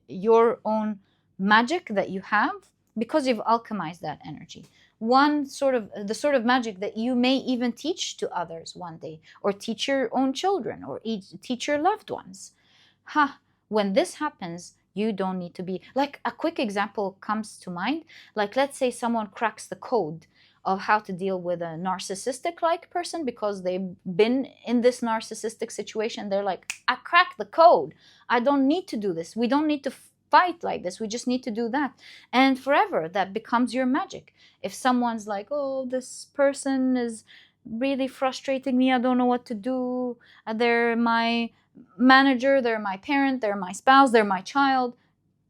Your own magic that you have, because you've alchemized that energy. The sort of magic that you may even teach to others one day, or teach your own children, or teach your loved ones. When this happens, you don't need to be, like, a quick example comes to mind. Like, let's say someone cracks the code of how to deal with a narcissistic-like person because they've been in this narcissistic situation. They're like, I cracked the code. I don't need to do this. We don't need to fight like this. We just need to do that. And forever, that becomes your magic. If someone's like, oh, this person is really frustrating me, I don't know what to do. They're my manager, they're my parent, they're my spouse, they're my child.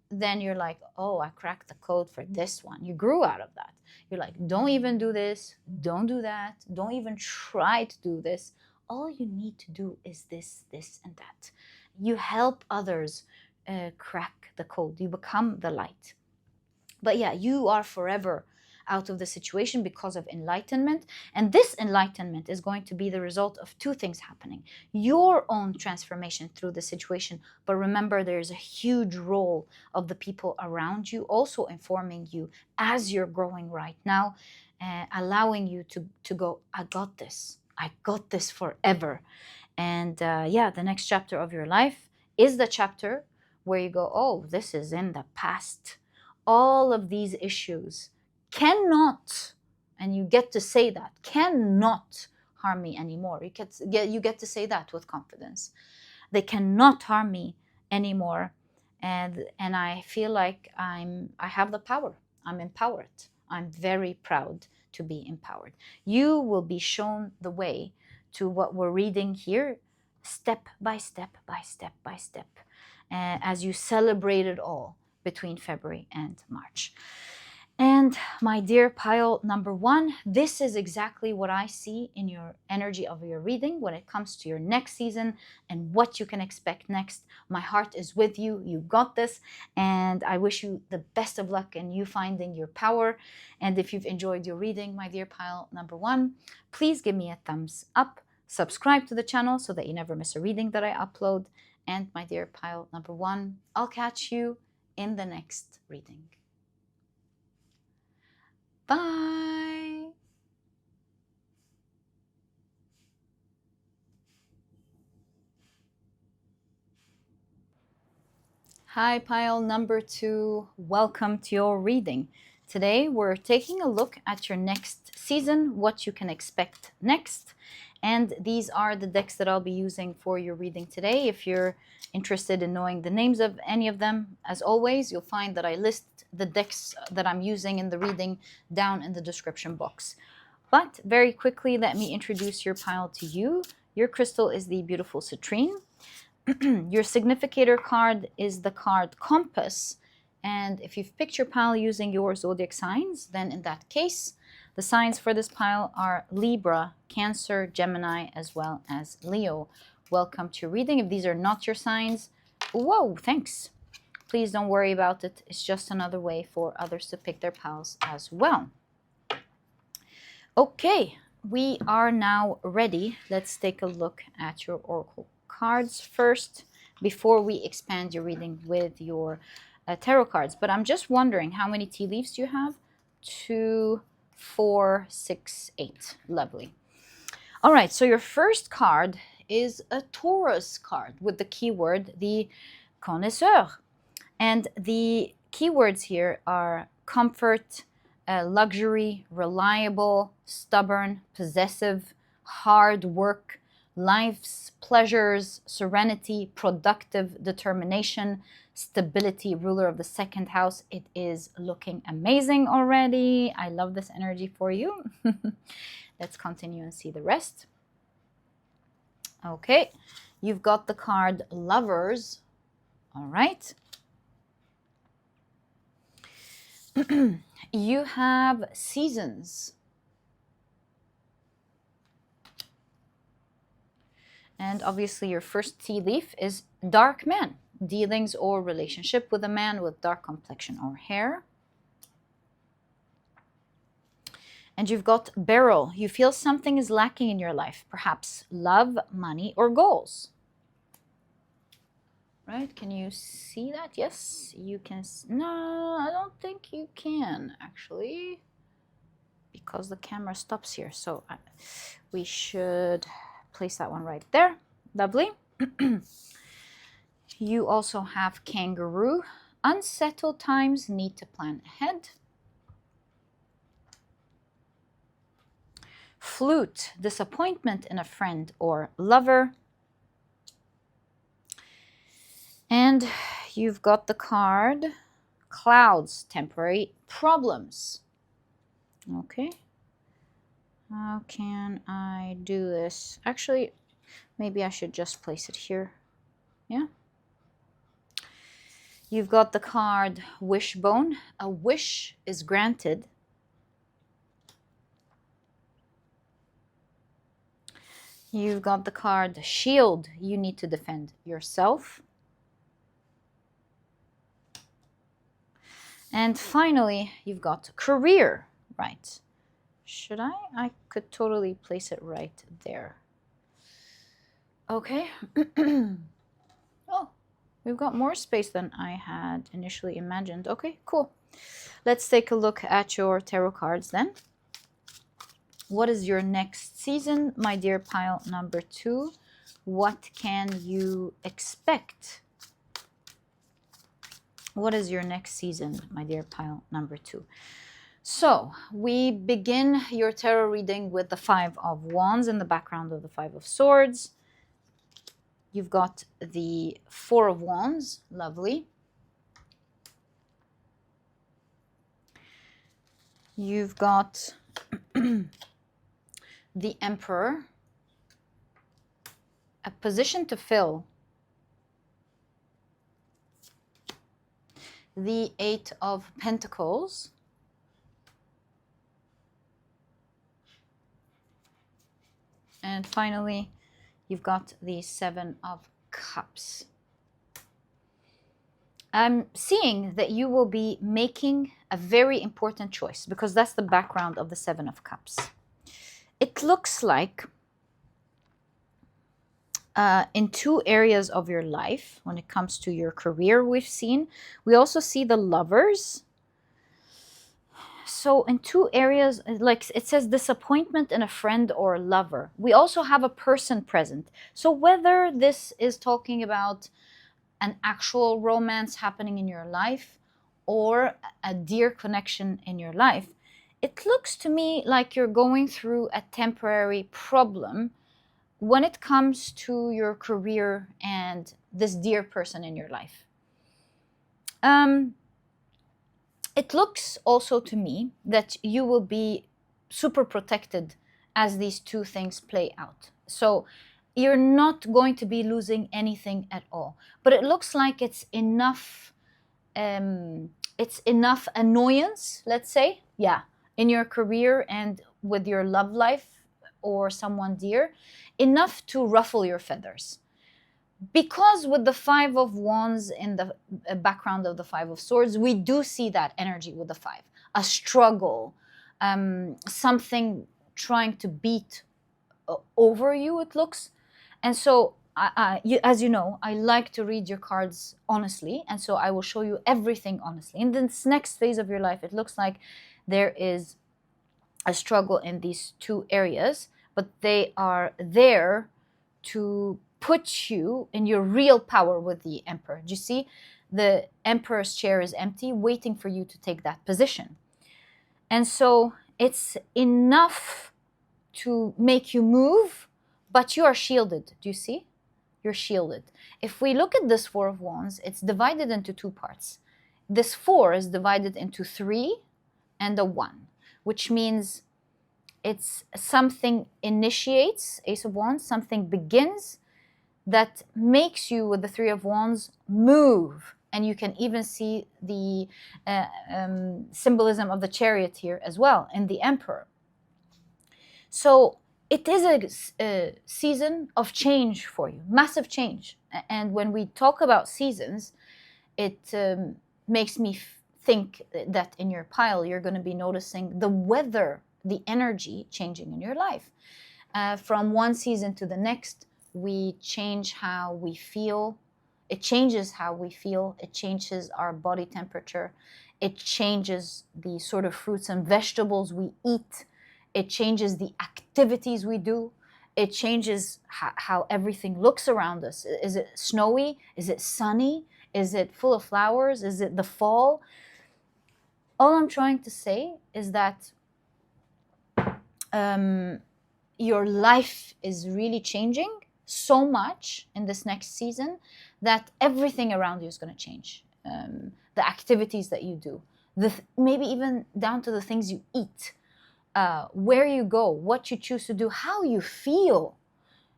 Then you're like, oh, I cracked the code for this one. You grew out of that. You're like, don't even do this. Don't do that. Don't even try to do this. All you need to do is this, this, and that. You help others crack the code. You become the light. But yeah, you are forever out of the situation because of enlightenment. And this enlightenment is going to be the result of two things happening. Your own transformation through the situation. But remember, there's a huge role of the people around you also informing you as you're growing right now, allowing you to go, I got this. I got this forever. And the next chapter of your life is the chapter where you go, oh, this is in the past. All of these issues cannot, and you get to say that, cannot harm me anymore. You get to say that with confidence. They cannot harm me anymore. and I feel like I have the power. I'm empowered. I'm very proud to be empowered. You will be shown the way to what we're reading here, step by step by step by step, as you celebrate it all between February and March. And my dear pile number 1, this is exactly what I see in your energy of your reading when it comes to your next season and what you can expect next. My heart is with you. You got this. And I wish you the best of luck in you finding your power. And if you've enjoyed your reading, my dear pile number 1, please give me a thumbs up. Subscribe to the channel so that you never miss a reading that I upload. And my dear pile number 1, I'll catch you in the next reading. Bye. Hi, pile number 2. Welcome to your reading. Today, we're taking a look at your next season, what you can expect next. And these are the decks that I'll be using for your reading today. If you're interested in knowing the names of any of them, as always, you'll find that I list the decks that I'm using in the reading down in the description box. But very quickly, let me introduce your pile to you. Your crystal is the beautiful Citrine. Your significator card is the card Compass. And if you've picked your pile using your zodiac signs, then in that case, the signs for this pile are Libra, Cancer, Gemini, as well as Leo. Welcome to your reading. If these are not your signs, whoa, thanks. Please don't worry about it. It's just another way for others to pick their piles as well. Okay, we are now ready. Let's take a look at your oracle cards first before we expand your reading with your tarot cards. But I'm just wondering, how many tea leaves do you have? 2, 4, 6, 8. Lovely. All right, so your first card is a Taurus card with the keyword, the connoisseur. And the keywords here are comfort, luxury, reliable, stubborn, possessive, hard work, life's pleasures, serenity, productive, determination, stability, ruler of the second house. It is looking amazing already. I love this energy for you. Let's continue and see the rest. Okay, you've got the card Lovers. All right. You have Seasons. And obviously your first tea leaf is Dark Man, dealings or relationship with a man with dark complexion or hair. And you've got Beryl. You feel something is lacking in your life, perhaps love, money, or goals. Right? Can you see that? Yes, you can. No, I don't think you can, actually, because the camera stops here. So we should place that one right there. Lovely. You also have Kangaroo. Unsettled times, need to plan ahead. Flute. Disappointment in a friend or lover. And you've got the card Clouds. Temporary problems. Okay. How can I do this? Actually, maybe I should just place it here. Yeah. You've got the card Wishbone. A wish is granted. You've got the card Shield. You need to defend yourself. And finally, you've got Career. Right. Should I? I could totally place it right there. Okay. Oh, we've got more space than I had initially imagined. Okay, cool. Let's take a look at your tarot cards then. What is your next season, my dear pile number 2? What can you expect? What is your next season, my dear pile number 2? So we begin your tarot reading with the 5 of Wands in the background of the 5 of Swords. You've got the 4 of Wands, lovely. You've got the Emperor, a position to fill, the Eight of Pentacles, and finally, you've got the Seven of Cups. I'm seeing that you will be making a very important choice because that's the background of the Seven of Cups. It looks like in two areas of your life, when it comes to your career, we've seen. We also see the Lovers. So in two areas, like it says disappointment in a friend or a lover. We also have a person present. So whether this is talking about an actual romance happening in your life or a dear connection in your life, it looks to me like you're going through a temporary problem when it comes to your career and this dear person in your life. It looks also to me that you will be super protected as these two things play out. So you're not going to be losing anything at all. But it looks like it's enough annoyance, let's say, in your career and with your love life or someone dear, enough to ruffle your feathers. Because with the Five of Wands in the background of the Five of Swords, we do see that energy with the five. A struggle, something trying to beat over you, it looks. And so, as you know, I like to read your cards honestly. And so I will show you everything honestly. In this next phase of your life, it looks like there is a struggle in these two areas, but they are there to put you in your real power with the Emperor. Do you see? The Emperor's chair is empty, waiting for you to take that position. And so it's enough to make you move, but you are shielded. Do you see? You're shielded. If we look at this Four of Wands, it's divided into two parts. This four is divided into three and a one, which means it's something initiates, Ace of Wands, something begins that makes you, with the Three of Wands, move. And you can even see the symbolism of the Chariot here as well in the Emperor. So it is a season of change for you, massive change. And when we talk about seasons, it makes me think that in your pile, you're going to be noticing the weather, the energy changing in your life. From one season to the next, we change how we feel. It changes how we feel. It changes our body temperature. It changes the sort of fruits and vegetables we eat. It changes the activities we do. It changes how everything looks around us. Is it snowy? Is it sunny? Is it full of flowers? Is it the fall? All I'm trying to say is that your life is really changing so much in this next season that everything around you is going to change. The activities that you do, maybe even down to the things you eat, where you go, what you choose to do, how you feel,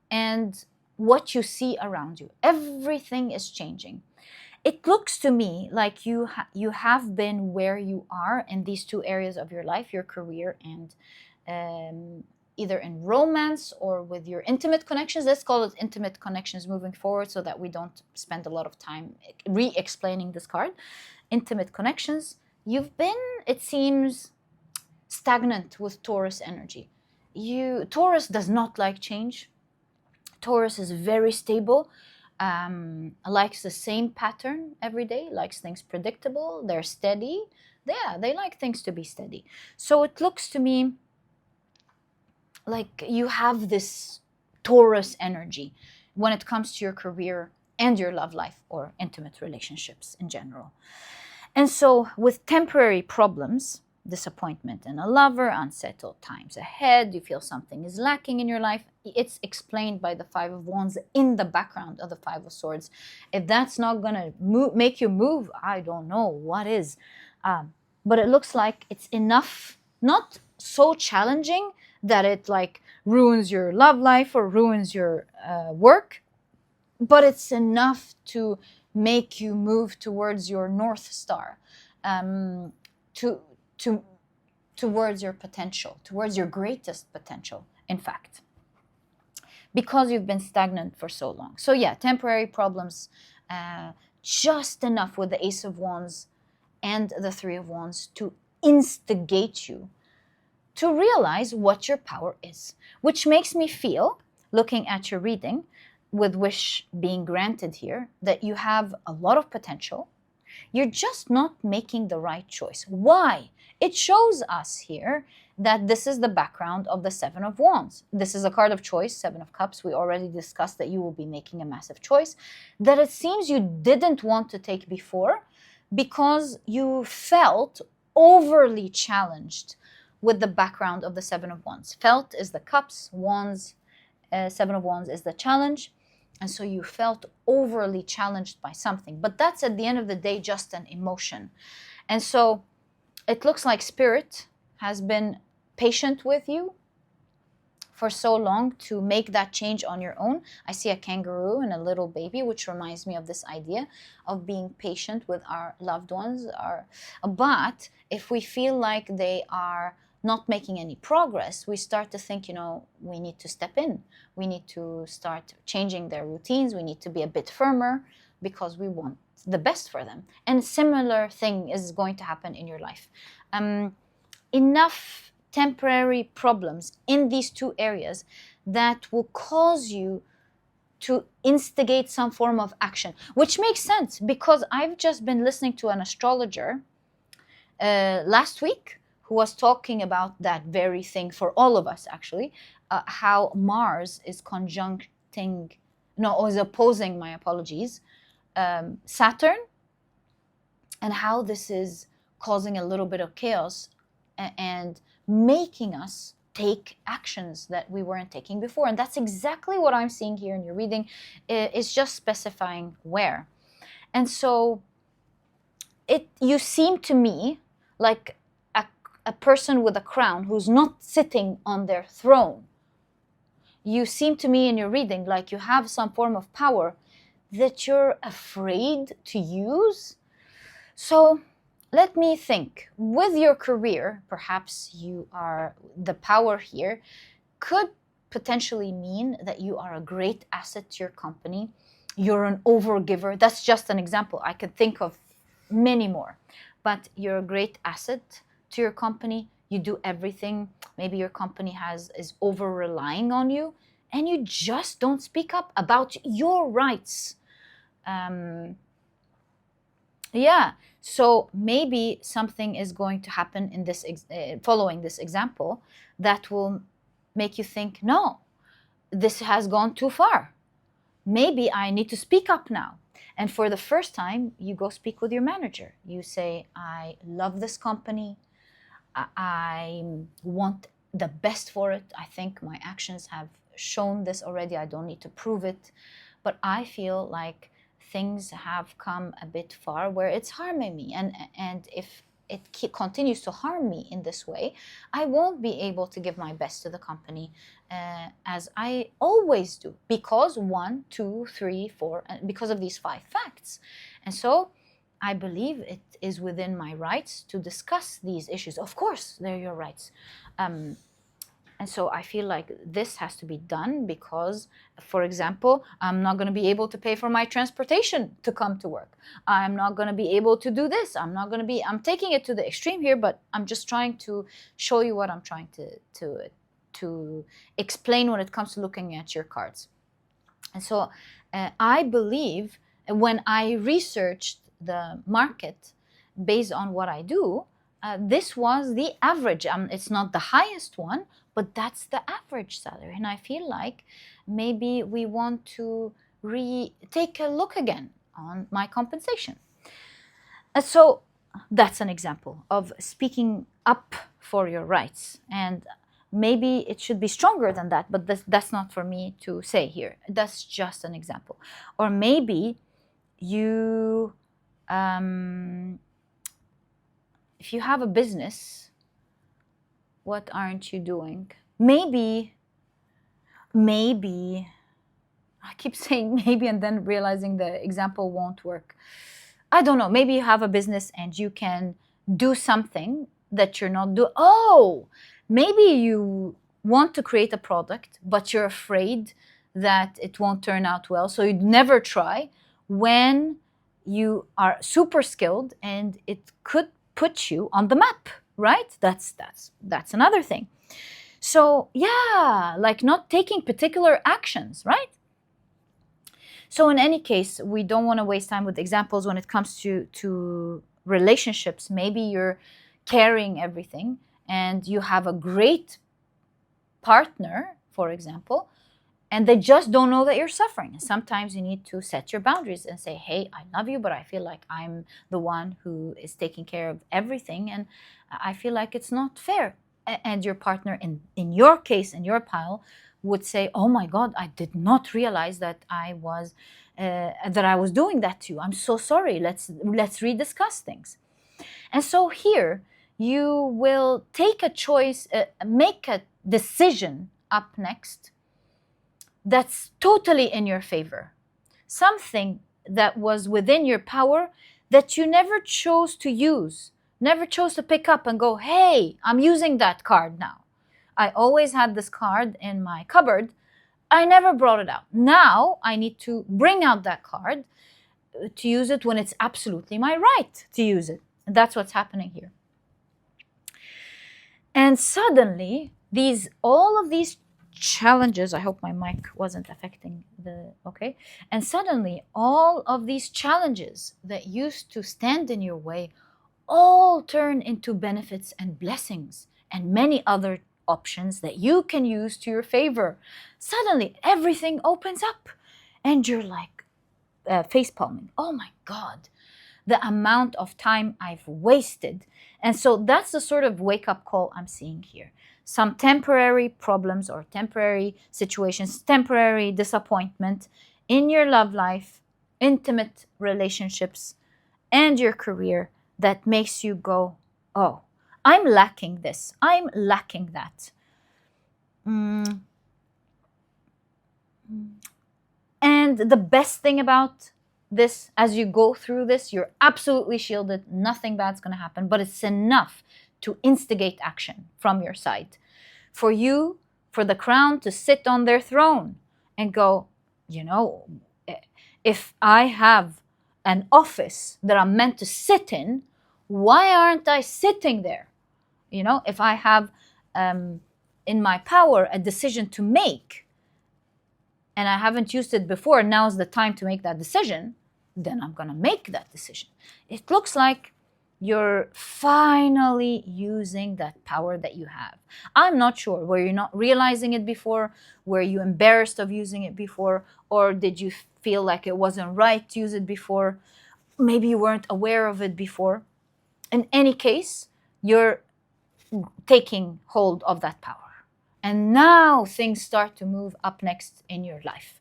and what you see around you. Everything is changing. It looks to me like you have been where you are in these two areas of your life, your career and either in romance or with your intimate connections. Let's call it intimate connections moving forward so that we don't spend a lot of time re-explaining this card. Intimate connections. You've been, it seems, stagnant with Taurus energy. Taurus does not like change. Taurus is very stable, likes the same pattern every day, likes things predictable, they're steady. Yeah, they like things to be steady. So it looks to me like you have this Taurus energy when it comes to your career and your love life or intimate relationships in general. And so with temporary problems, disappointment in a lover, unsettled times ahead, you feel something is lacking in your life, it's explained by the Five of Wands in the background of the Five of Swords. If that's not going to make you move, I don't know what is. But it looks like it's enough Not so challenging that it like ruins your love life or ruins your work, but it's enough to make you move towards your North Star, um, to, to, towards your potential, towards your greatest potential, in fact, because you've been stagnant for so long. So yeah, temporary problems, just enough with the Ace of Wands and the Three of Wands to instigate you to realize what your power is, which makes me feel, looking at your reading, with wish being granted here, that you have a lot of potential. You're just not making the right choice. Why? It shows us here that this is the background of the Seven of Wands. This is a card of choice, Seven of Cups. We already discussed that you will be making a massive choice that it seems you didn't want to take before because you felt overly challenged with the background of the Seven of Wands. Felt is the cups, wands, Seven of Wands is the challenge. And so you felt overly challenged by something. But that's at the end of the day just an emotion. And so it looks like Spirit has been patient with you for so long to make that change on your own. I see a kangaroo and a little baby, which reminds me of this idea of being patient with our loved ones. But if we feel like they are not making any progress, we start to think, we need to step in. We need to start changing their routines. We need to be a bit firmer because we want the best for them. And a similar thing is going to happen in your life. Enough temporary problems in these two areas that will cause you to instigate some form of action, which makes sense because I've just been listening to an astrologer last week who was talking about that very thing for all of us, actually, how Mars is opposing, my apologies, Saturn, and how this is causing a little bit of chaos and making us take actions that we weren't taking before. And that's exactly what I'm seeing here in your reading. It's just specifying where. And so you seem to me like a person with a crown who's not sitting on their throne. You seem to me in your reading like you have some form of power that you're afraid to use. So let me think. With your career, perhaps the power here could potentially mean that you are a great asset to your company. You're an overgiver. That's just an example. I could think of many more. But you're a great asset to your company. You do everything. Maybe your company is over relying on you, and you just don't speak up about your rights. So maybe something is going to happen in this following this example that will make you think, no, this has gone too far. Maybe I need to speak up now. And for the first time, you go speak with your manager. You say, I love this company. I want the best for it. I think my actions have shown this already. I don't need to prove it. But I feel like things have come a bit far where it's harming me. And if it continues to harm me in this way, I won't be able to give my best to the company as I always do, because 1, 2, 3, 4, because of these 5 facts. And so I believe it is within my rights to discuss these issues. Of course, they're your rights. And so I feel like this has to be done because, for example, I'm not going to be able to pay for my transportation to come to work. I'm not going to be able to do this. I'm taking it to the extreme here, but I'm just trying to show you what I'm trying to explain when it comes to looking at your cards. And so I believe when I researched the market based on what I do, this was the average. It's not the highest one, but that's the average salary. And I feel like maybe we want to take a look again on my compensation. So that's an example of speaking up for your rights. And maybe it should be stronger than that, but that's not for me to say here. That's just an example. Or maybe you, if you have a business What aren't you doing? Maybe, I keep saying maybe and then realizing the example won't work. I don't know. Maybe you have a business and you can do something that you're not doing. Oh, maybe you want to create a product, but you're afraid that it won't turn out well. So you'd never try when you are super skilled and it could put you on the map, right? That's another thing. So yeah, like not taking particular actions, right? So in any case, we don't want to waste time with examples when it comes to relationships. Maybe you're carrying everything and you have a great partner, for example, and they just don't know that you're suffering. And sometimes you need to set your boundaries and say, hey, I love you, but I feel like I'm the one who is taking care of everything, and I feel like it's not fair. And your partner, in your case, in your pile, would say, oh my God, I did not realize that I was doing that to you. I'm so sorry. Let's rediscuss things. And so here you will take a choice, make a decision up next that's totally in your favor. Something that was within your power that you never chose to use, never chose to pick up and go, hey, I'm using that card now. I always had this card in my cupboard. I never brought it out. Now I need to bring out that card to use it when it's absolutely my right to use it. And that's what's happening here. And suddenly, all of these challenges, I hope my mic wasn't affecting okay. And suddenly, all of these challenges that used to stand in your way all turn into benefits and blessings and many other options that you can use to your favor. Suddenly, everything opens up and you're like face palming. Oh my God, the amount of time I've wasted. And so that's the sort of wake-up call I'm seeing here. Some temporary problems or temporary situations, temporary disappointment in your love life, intimate relationships, and your career that makes you go, oh, I'm lacking this, I'm lacking that. And the best thing about this, as you go through this, you're absolutely shielded. Nothing bad's going to happen, but it's enough to instigate action from your side. For you, for the crown to sit on their throne and go, you know, if I have an office that I'm meant to sit in, why aren't I sitting there? You know, if I have in my power a decision to make, and I haven't used it before, now's the time to make that decision, then I'm going to make that decision. It looks like you're finally using that power that you have. I'm not sure. Were you not realizing it before? Were you embarrassed of using it before? Or did you feel like it wasn't right to use it before? Maybe you weren't aware of it before. In any case, you're taking hold of that power. And now things start to move up next in your life.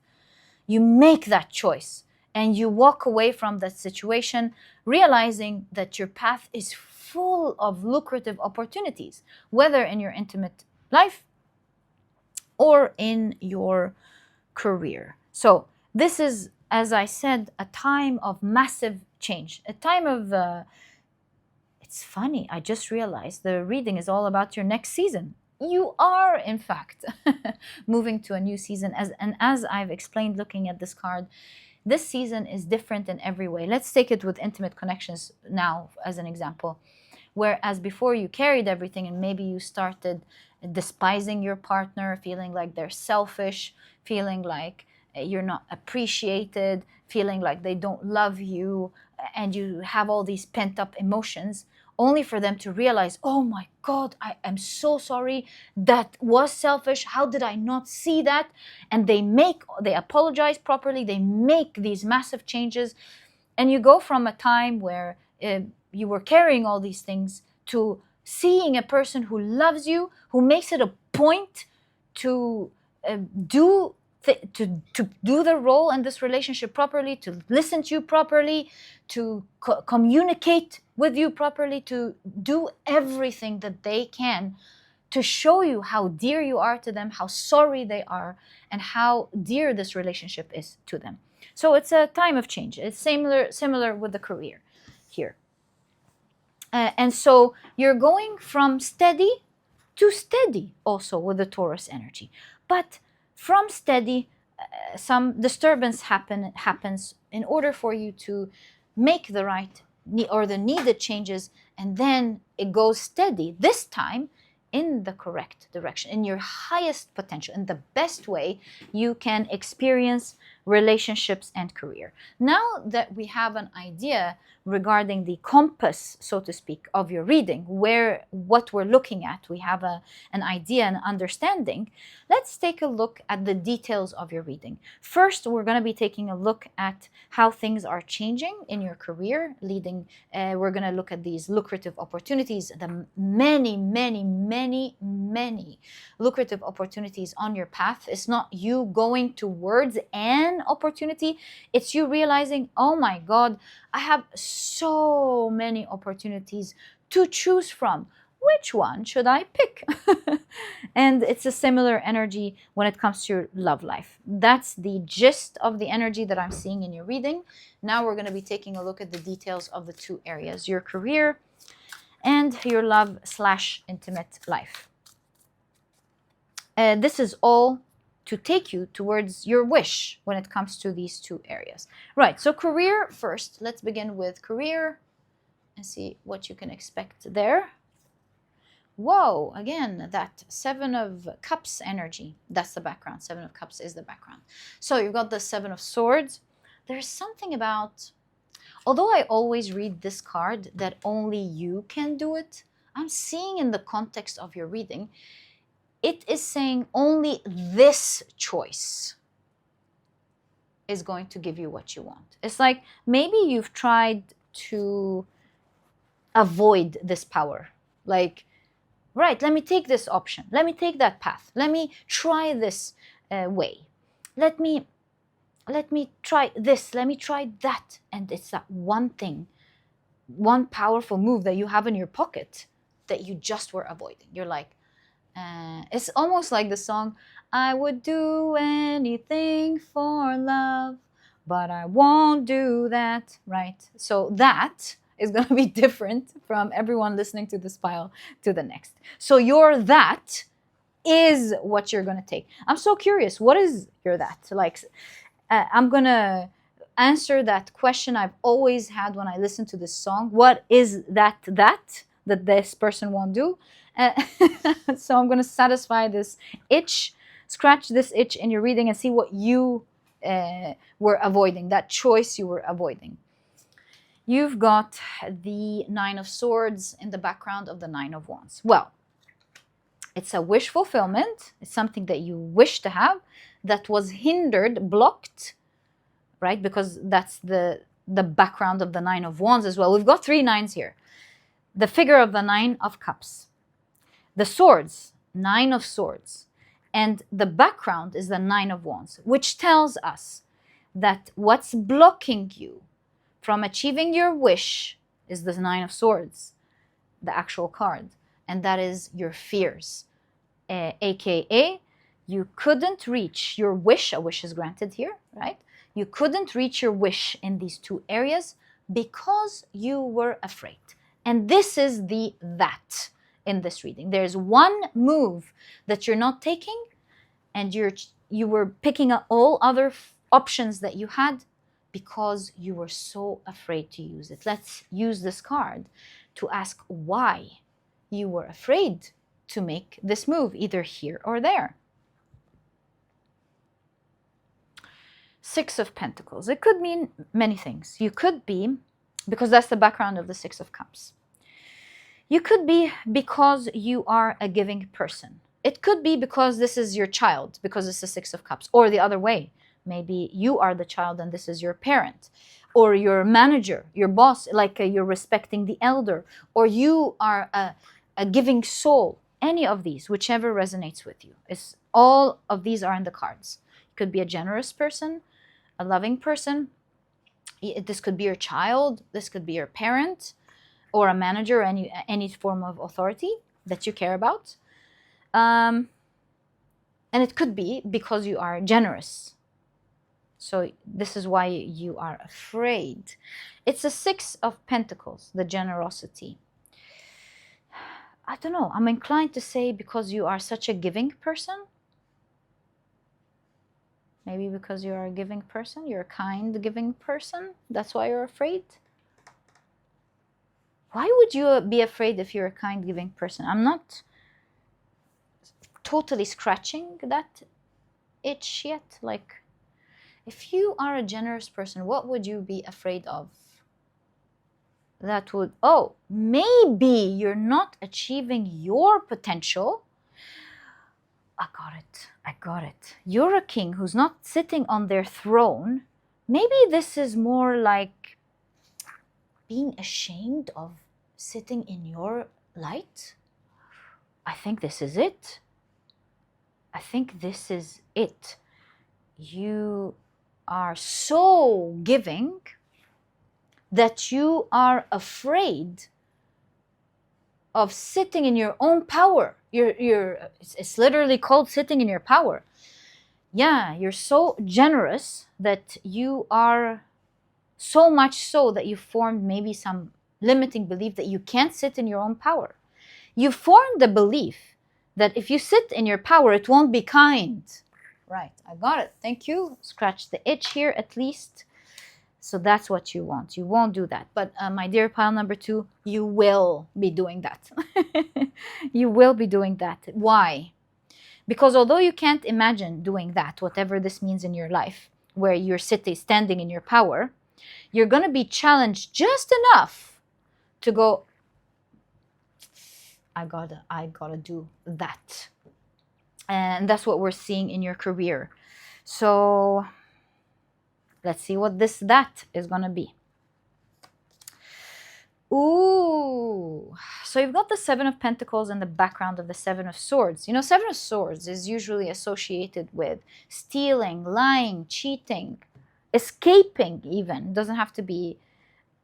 You make that choice and you walk away from that situation, realizing that your path is full of lucrative opportunities, whether in your intimate life or in your career. So this is, as I said, a time of massive change, a time of it's funny, I just realized the reading is all about your next season. You are, in fact, moving to a new season. As I've explained, looking at this card, this season is different in every way. Let's take it with intimate connections now as an example. Whereas before you carried everything and maybe you started despising your partner, feeling like they're selfish, feeling like you're not appreciated, feeling like they don't love you, and you have all these pent-up emotions, only for them to realize, oh my God, I am so sorry, that was selfish, how did I not see that? And they apologize properly, they make these massive changes, and you go from a time where you were carrying all these things to seeing a person who loves you, who makes it a point to do the role in this relationship properly, to listen to you properly, to communicate with you properly, to do everything that they can to show you how dear you are to them, how sorry they are, and how dear this relationship is to them. So it's a time of change. It's similar with the career here. And so you're going from steady to steady also with the Taurus energy. But from steady, some disturbance happens in order for you to make the right or the needed changes, and then it goes steady, this time in the correct direction, in your highest potential, in the best way you can experience relationships and career. Now that we have an idea regarding the compass, so to speak, of your reading, what we're looking at, we have an idea and understanding. Let's take a look at the details of your reading. First, we're going to be taking a look at how things are changing in your career, we're going to look at these lucrative opportunities, the many lucrative opportunities on your path. It's not you going towards an opportunity, it's you realizing, oh my God, I have so many opportunities to choose from. Which one should I pick? And it's a similar energy when it comes to your love life. That's the gist of the energy that I'm seeing in your reading. Now we're going to be taking a look at the details of the two areas, your career and your love/intimate life. This is all to take you towards your wish when it comes to these two areas. Right, so career first. Let's begin with career and see what you can expect there. Whoa, again, that Seven of Cups energy. That's the background. Seven of Cups is the background. So you've got the Seven of Swords. There's something about, although I always read this card that only you can do it, I'm seeing in the context of your reading, it is saying only this choice is going to give you what you want. It's like maybe you've tried to avoid this power. Like, right, let me take this option. Let me take that path. Let me try this way. Let me try this. Let me try that. And it's that one thing, one powerful move that you have in your pocket that you just were avoiding. You're like, it's almost like the song, I would do anything for love, but I won't do that, right? So that is going to be different from everyone listening to this file to the next. So your that is what you're going to take. I'm so curious, what is your that? Like, I'm going to answer that question I've always had when I listen to this song. What is that this person won't do? So I'm going to satisfy this itch, scratch this itch in your reading and see what you were avoiding, that choice you were avoiding. You've got the Nine of Swords in the background of the Nine of Wands. Well, it's a wish fulfillment. It's something that you wish to have that was hindered, blocked, right? Because that's the background of the Nine of Wands as well. We've got three nines here. The figure of the Nine of Cups. The swords, Nine of Swords. And the background is the Nine of Wands, which tells us that what's blocking you from achieving your wish is the Nine of Swords, the actual card. And that is your fears. AKA, you couldn't reach your wish. A wish is granted here, right? You couldn't reach your wish in these two areas because you were afraid. And this is the that in this reading. There's one move that you're not taking, and you were picking up all other options that you had because you were so afraid to use it. Let's use this card to ask why you were afraid to make this move, either here or there. Six of Pentacles. It could mean many things. You could be, because that's the background of the Six of Cups. You could be because you are a giving person. It could be because this is your child, because it's the Six of Cups, or the other way. Maybe you are the child and this is your parent, or your manager, your boss, like you're respecting the elder, or you are a giving soul. Any of these, whichever resonates with you. All of these are in the cards. You could be a generous person, a loving person. This could be your child. This could be your parent, or a manager, any form of authority that you care about. And it could be because you are generous. So this is why you are afraid. It's a 6 of Pentacles, the generosity. I don't know. I'm inclined to say because you are such a giving person. Maybe because you're a giving person, you're a kind giving person. That's why you're afraid. Why would you be afraid if you're a kind giving person? I'm not totally scratching that itch yet. Like, if you are a generous person, what would you be afraid of? That would, oh, maybe you're not achieving your potential. I got it. You're a king who's not sitting on their throne. Maybe this is more like being ashamed of sitting in your light. I think this is it. I think this is it. You are so giving that you are afraid of sitting in your own power. It's literally called sitting in your power. Yeah, you're so generous that you are so much so that you formed maybe some limiting belief that you can't sit in your own power. You formed the belief that if you sit in your power, it won't be kind. Right, I got it. Thank you. Scratch the itch here at least. So that's what you want. You won't do that. But my dear pile number 2, you will be doing that. You will be doing that. Why? Because although you can't imagine doing that, whatever this means in your life, where you're standing in your power, you're going to be challenged just enough to go, I gotta do that. And that's what we're seeing in your career. So let's see what that is going to be. Ooh, so you've got the 7 of Pentacles in the background of the 7 of Swords. You know, 7 of Swords is usually associated with stealing, lying, cheating, escaping even. It doesn't have to be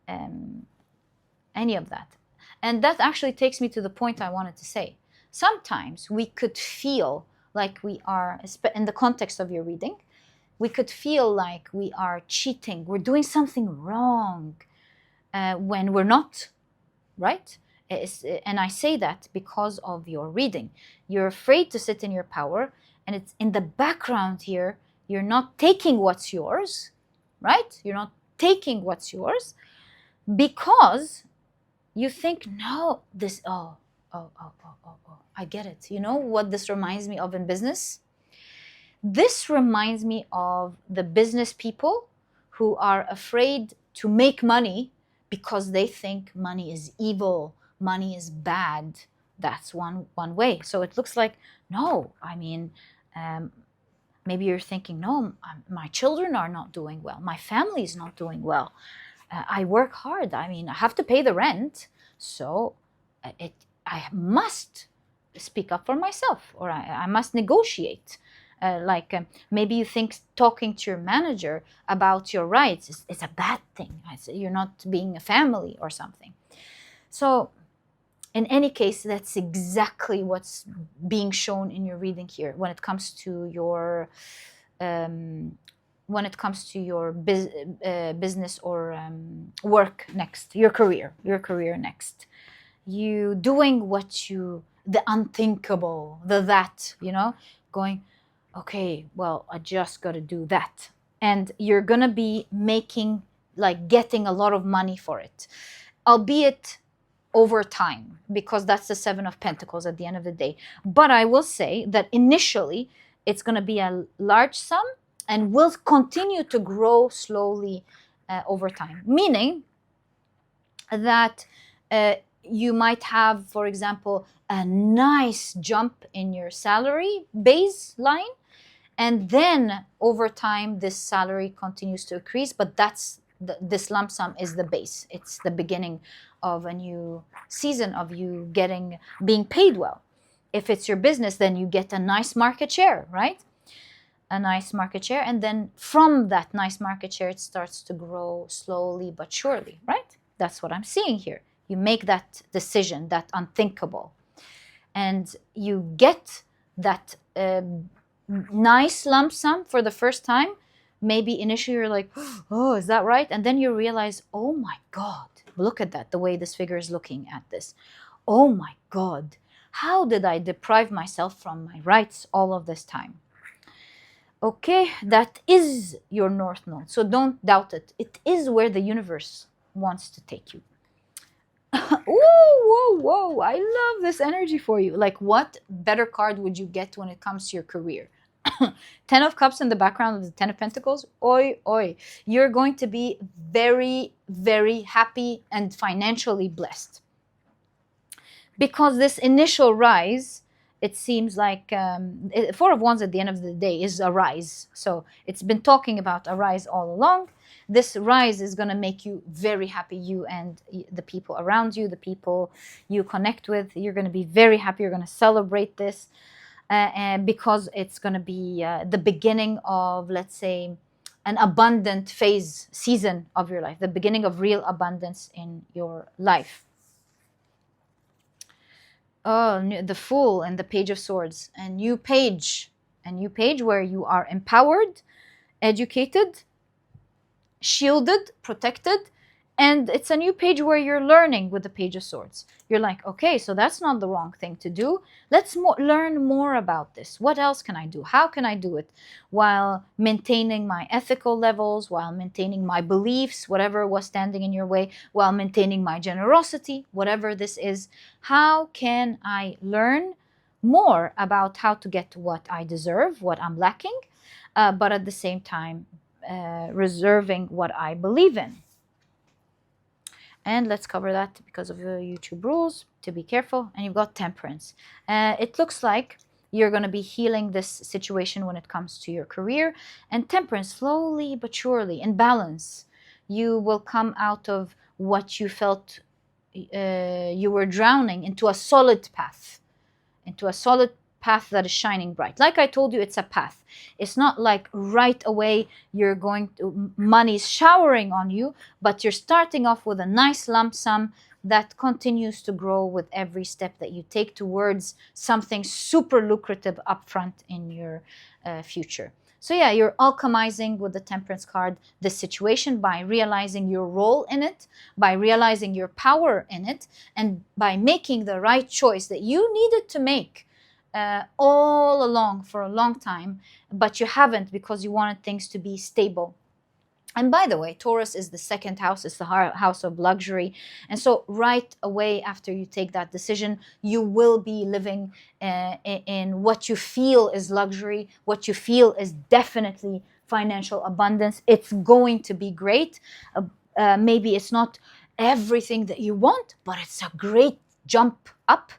any of that. And that actually takes me to the point I wanted to say. Sometimes we could feel like we are, in the context of your reading, we could feel like we are cheating. We're doing something wrong when we're not, right? And I say that because of your reading. You're afraid to sit in your power, and it's in the background here. You're not taking what's yours, right? You're not taking what's yours because you think, no, this, oh, I get it. You know what this reminds me of in business? This reminds me of the business people who are afraid to make money because they think money is evil, money is bad. That's one way. So it looks like, no, I mean, maybe you're thinking, no, my children are not doing well. My family is not doing well. I work hard. I mean, I have to pay the rent. So I must speak up for myself, or I must negotiate. Maybe you think talking to your manager about your rights is a bad thing. You're not being a family or something. So in any case, that's exactly what's being shown in your reading here when it comes to your business or work next, your career next. You doing the unthinkable, going, okay, well, I just got to do that. And you're going to be getting a lot of money for it, albeit over time, because that's the 7 of Pentacles at the end of the day. But I will say that initially, it's going to be a large sum and will continue to grow slowly over time. Meaning that you might have, for example, a nice jump in your salary baseline, and then over time this salary continues to increase, but this lump sum is the base. It's the beginning of a new season of you being paid well. If it's your business, then you get a nice market share, right? A nice market share, and then from that nice market share it starts to grow slowly but surely, right? That's what I'm seeing here. You make that decision, that unthinkable. and you get that nice lump sum for the first time, maybe initially you're like, oh, is that right? And then you realize, oh my God, look at that, the way this figure is looking at this. Oh my God, how did I deprive myself from my rights all of this time? Okay, that is your North Node. So don't doubt it. It is where the universe wants to take you. Whoa, whoa. I love this energy for you. Like, what better card would you get when it comes to your career? 10 of Cups in the background of the 10 of Pentacles. Oi, oi. You're going to be very, very happy and financially blessed. Because this initial rise, it seems like Four of Wands at the end of the day is a rise. So it's been talking about a rise all along. This rise is going to make you very happy, you and the people around you, the people you connect with. You're going to be very happy. You're going to celebrate this and because it's going to be the beginning of, let's say, an abundant season of your life, the beginning of real abundance in your life. Oh, the Fool and the Page of Swords. A new page where you are empowered, educated, shielded, protected, and it's a new page where you're learning with the Page of Swords. You're like, okay, so that's not the wrong thing to do. Let's learn more about this. What else can I do? How can I do it while maintaining my ethical levels, while maintaining my beliefs, whatever was standing in your way, while maintaining my generosity, whatever this is? How can I learn more about how to get what I deserve, what I'm lacking, but at the same time, reserving what I believe in? And let's cover that because of the YouTube rules, to be careful. And you've got Temperance. It looks like you're going to be healing this situation when it comes to your career. And Temperance, slowly but surely, in balance, you will come out of what you felt you were drowning into a solid path, that is shining bright. Like I told you, it's a path. It's not like right away you're going to, money's showering on you, but you're starting off with a nice lump sum that continues to grow with every step that you take towards something super lucrative upfront in your future. So yeah, you're alchemizing with the Temperance card this situation by realizing your role in it, by realizing your power in it, and by making the right choice that you needed to make all along for a long time, but you haven't because you wanted things to be stable. And by the way, Taurus is the second house. It's the house of luxury. And so right away after you take that decision, you will be living in what you feel is luxury, what you feel is definitely financial abundance. It's going to be great. Maybe it's not everything that you want, but it's a great jump up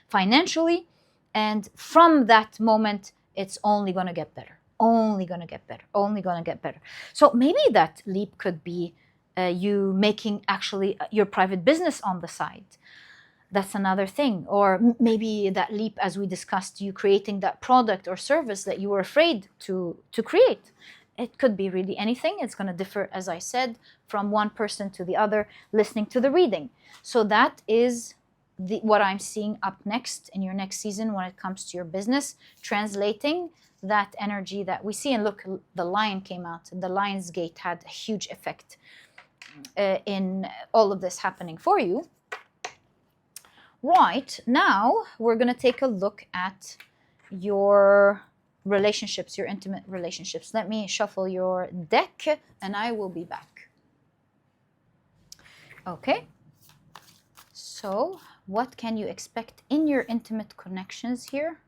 financially. And from that moment, it's only going to get better. Only going to get better. Only going to get better. So maybe that leap could be you making actually your private business on the side. That's another thing. Or maybe that leap, as we discussed, you creating that product or service that you were afraid to create. It could be really anything. It's going to differ, as I said, from one person to the other, listening to the reading. So that is what I'm seeing up next in your next season when it comes to your business, translating that energy that we see. And look, the lion came out. The lion's gate had a huge effect in all of this happening for you. Right, now we're going to take a look at your relationships, your intimate relationships. Let me shuffle your deck and I will be back. Okay, so what can you expect in your intimate connections here?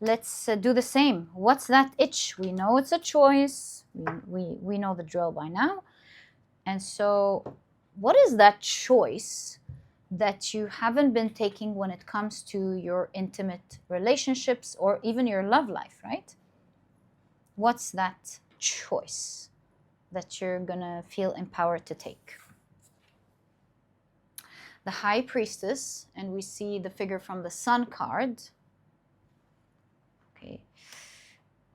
Let's do the same. What's that itch? We know it's a choice. We know the drill by now. And so what is that choice that you haven't been taking when it comes to your intimate relationships or even your love life, right? What's that choice that you're gonna feel empowered to take? The High Priestess, and we see the figure from the Sun card. Okay.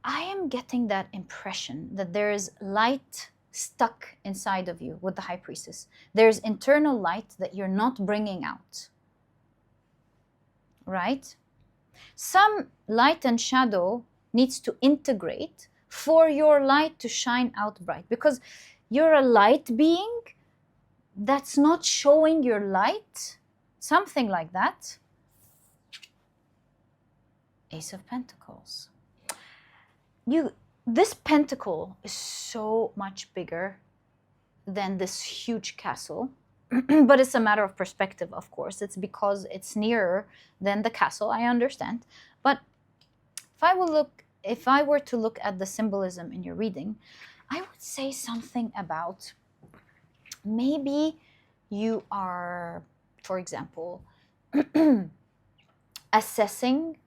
I am getting that impression that there is light stuck inside of you with the High Priestess. There's internal light that you're not bringing out. right? Some light and shadow needs to integrate for your light to shine out bright, because you're a light being that's not showing your light, something like that. Ace of Pentacles. This pentacle is so much bigger than this huge castle. But it's a matter of perspective, of course. It's because it's nearer than the castle, I understand. But if I were to look at the symbolism in your reading, I would say something about maybe you are, for example, assessing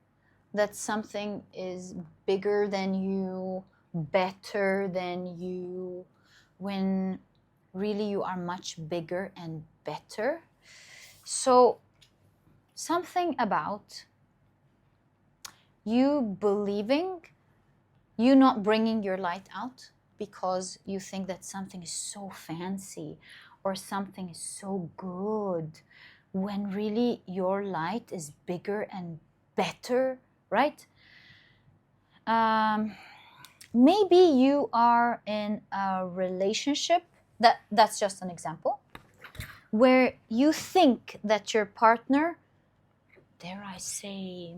that something is bigger than you, better than you, when really you are much bigger and better. So something about you believing, you not bringing your light out because you think that something is so fancy or something is so good, when really your light is bigger and better, right? Maybe you are in a relationship, that's just an example, where you think that your partner, dare I say,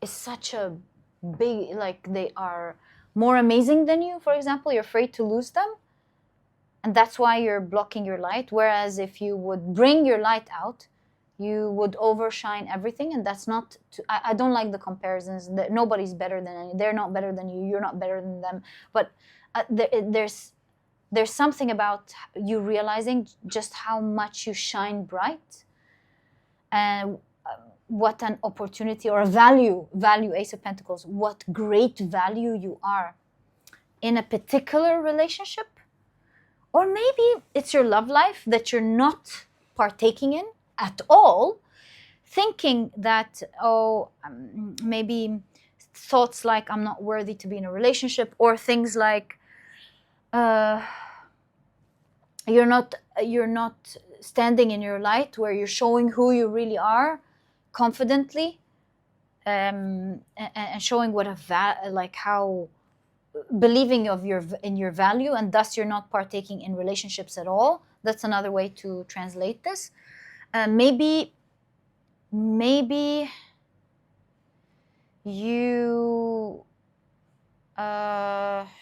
is such a big, like they are more amazing than you, for example, you're afraid to lose them, and that's why you're blocking your light. Whereas if you would bring your light out, you would overshine everything. And that's not I don't like the comparisons, that nobody's better than any, they're not better than you, you're not better than them. But there's something about you realizing just how much you shine bright, and what an opportunity or a value, Ace of Pentacles, what great value you are in a particular relationship. Or maybe it's your love life that you're not partaking in at all, thinking that, maybe thoughts like I'm not worthy to be in a relationship, or things like you're not standing in your light, where you're showing who you really are confidently, and showing what like how believing in your value, and thus you're not partaking in relationships at all. That's another way to translate this. Maybe you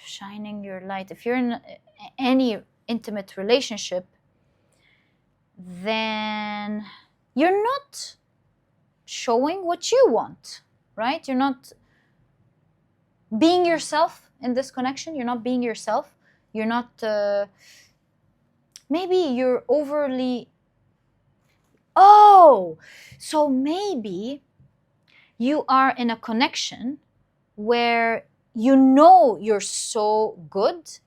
shining your light. If you're in any intimate relationship, then you're not showing what you want, right? You're not being yourself in this connection. You're not being yourself. You're not, maybe you're overly, so maybe you are in a connection where you know you're so good,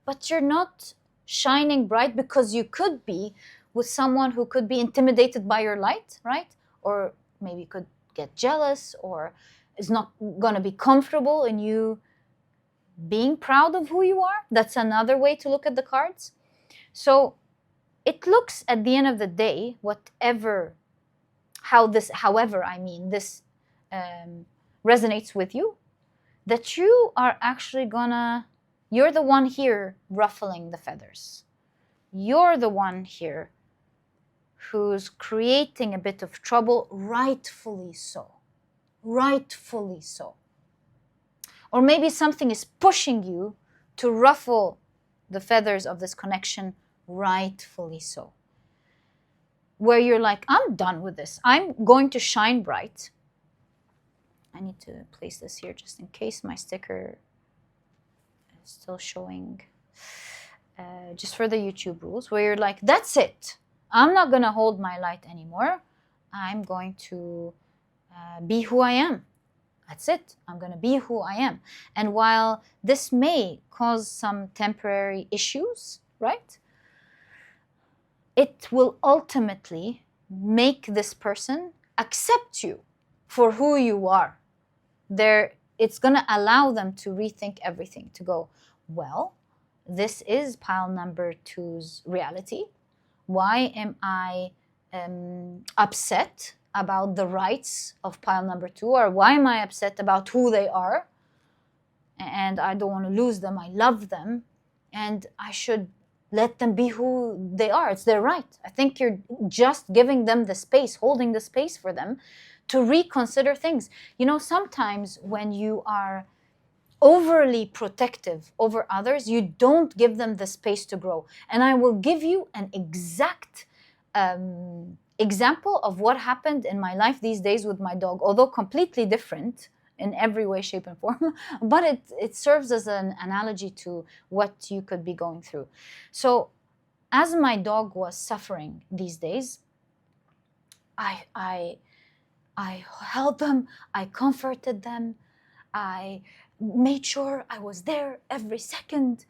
but you're not shining bright, because you could be with someone who could be intimidated by your light, right? Or maybe could get jealous, or is not going to be comfortable in you being proud of who you are. That's another way to look at the cards. So it looks, at the end of the day, however this resonates with you, that you are actually you're the one here ruffling the feathers. You're the one here who's creating a bit of trouble, rightfully so. Rightfully so. Or maybe something is pushing you to ruffle the feathers of this connection, rightfully so. Where you're like, I'm done with this. I'm going to shine bright. I need to place this here just in case my sticker is still showing. Just for the YouTube rules, where you're like, that's it. I'm not going to hold my light anymore. I'm going to be who I am. That's it. I'm going to be who I am. And while this may cause some temporary issues, right? It will ultimately make this person accept you for who you are. It's going to allow them to rethink everything, to go, well, this is pile number 2's reality. Why am I upset about the rights of pile number 2, or why am I upset about who they are? And I don't want to lose them. I love them, and I should let them be who they are. It's their right. I think you're just giving them the space, holding the space for them to reconsider things. You know, sometimes when you are overly protective over others, you don't give them the space to grow. And I will give you an exact example of what happened in my life these days with my dog, although completely different in every way, shape, and form, but it serves as an analogy to what you could be going through. So as my dog was suffering these days, I held them, I comforted them, I made sure I was there every second,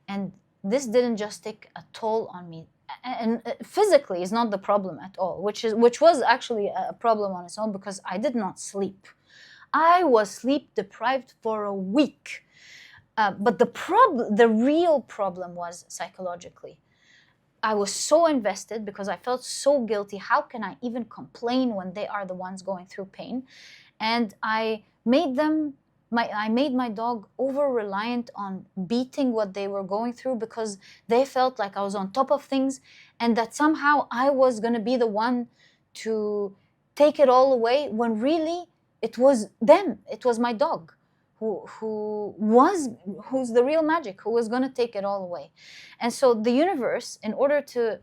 and this didn't just take a toll on me. And physically is not the problem at all, which was actually a problem on its own, because I did not sleep. I was sleep deprived for a week. But the real problem was psychologically. I was so invested because I felt so guilty. How can I even complain when they are the ones going through pain? And I made my dog over-reliant on beating what they were going through, because they felt like I was on top of things, and that somehow I was going to be the one to take it all away, when really it was them. It was my dog who's the real magic, who was going to take it all away. And so the universe, in order to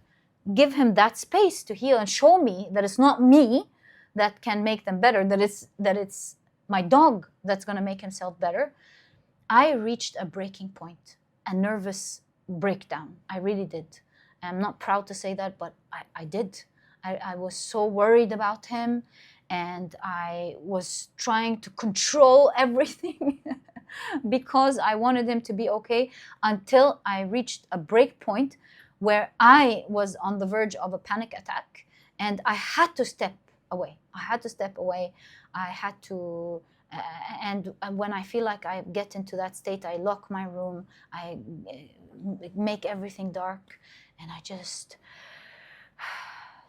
give him that space to heal and show me that it's not me that can make them better, that it's my dog that's going to make himself better, I reached a breaking point, a nervous breakdown. I really did. I'm not proud to say that, but I did. I was so worried about him, and I was trying to control everything because I wanted him to be okay, until I reached a break point where I was on the verge of a panic attack, and I had to step away. I had to, and when I feel like I get into that state, I lock my room, I make everything dark, and I just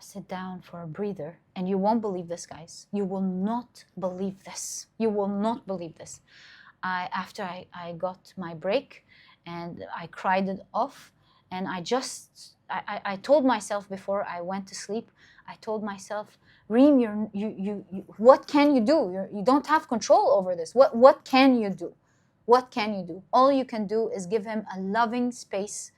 sit down for a breather. And you won't believe this, guys. You will not believe this. You will not believe this. After I got my break, and I cried it off, and I told myself before I went to sleep, I told myself, Reem, you what can you do? You don't have control over this. What can you do? What can you do? All you can do is give him a loving space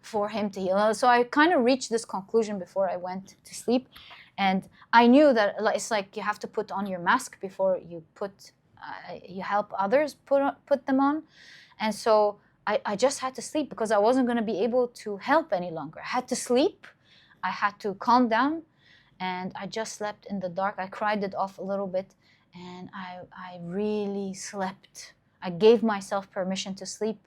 for him to heal. So I kind of reached this conclusion before I went to sleep, and I knew that it's like you have to put on your mask before you you help others put them on. And so I just had to sleep, because I wasn't going to be able to help any longer. I had to sleep. I had to calm down, and I just slept in the dark. I cried it off a little bit, and I really slept. I gave myself permission to sleep.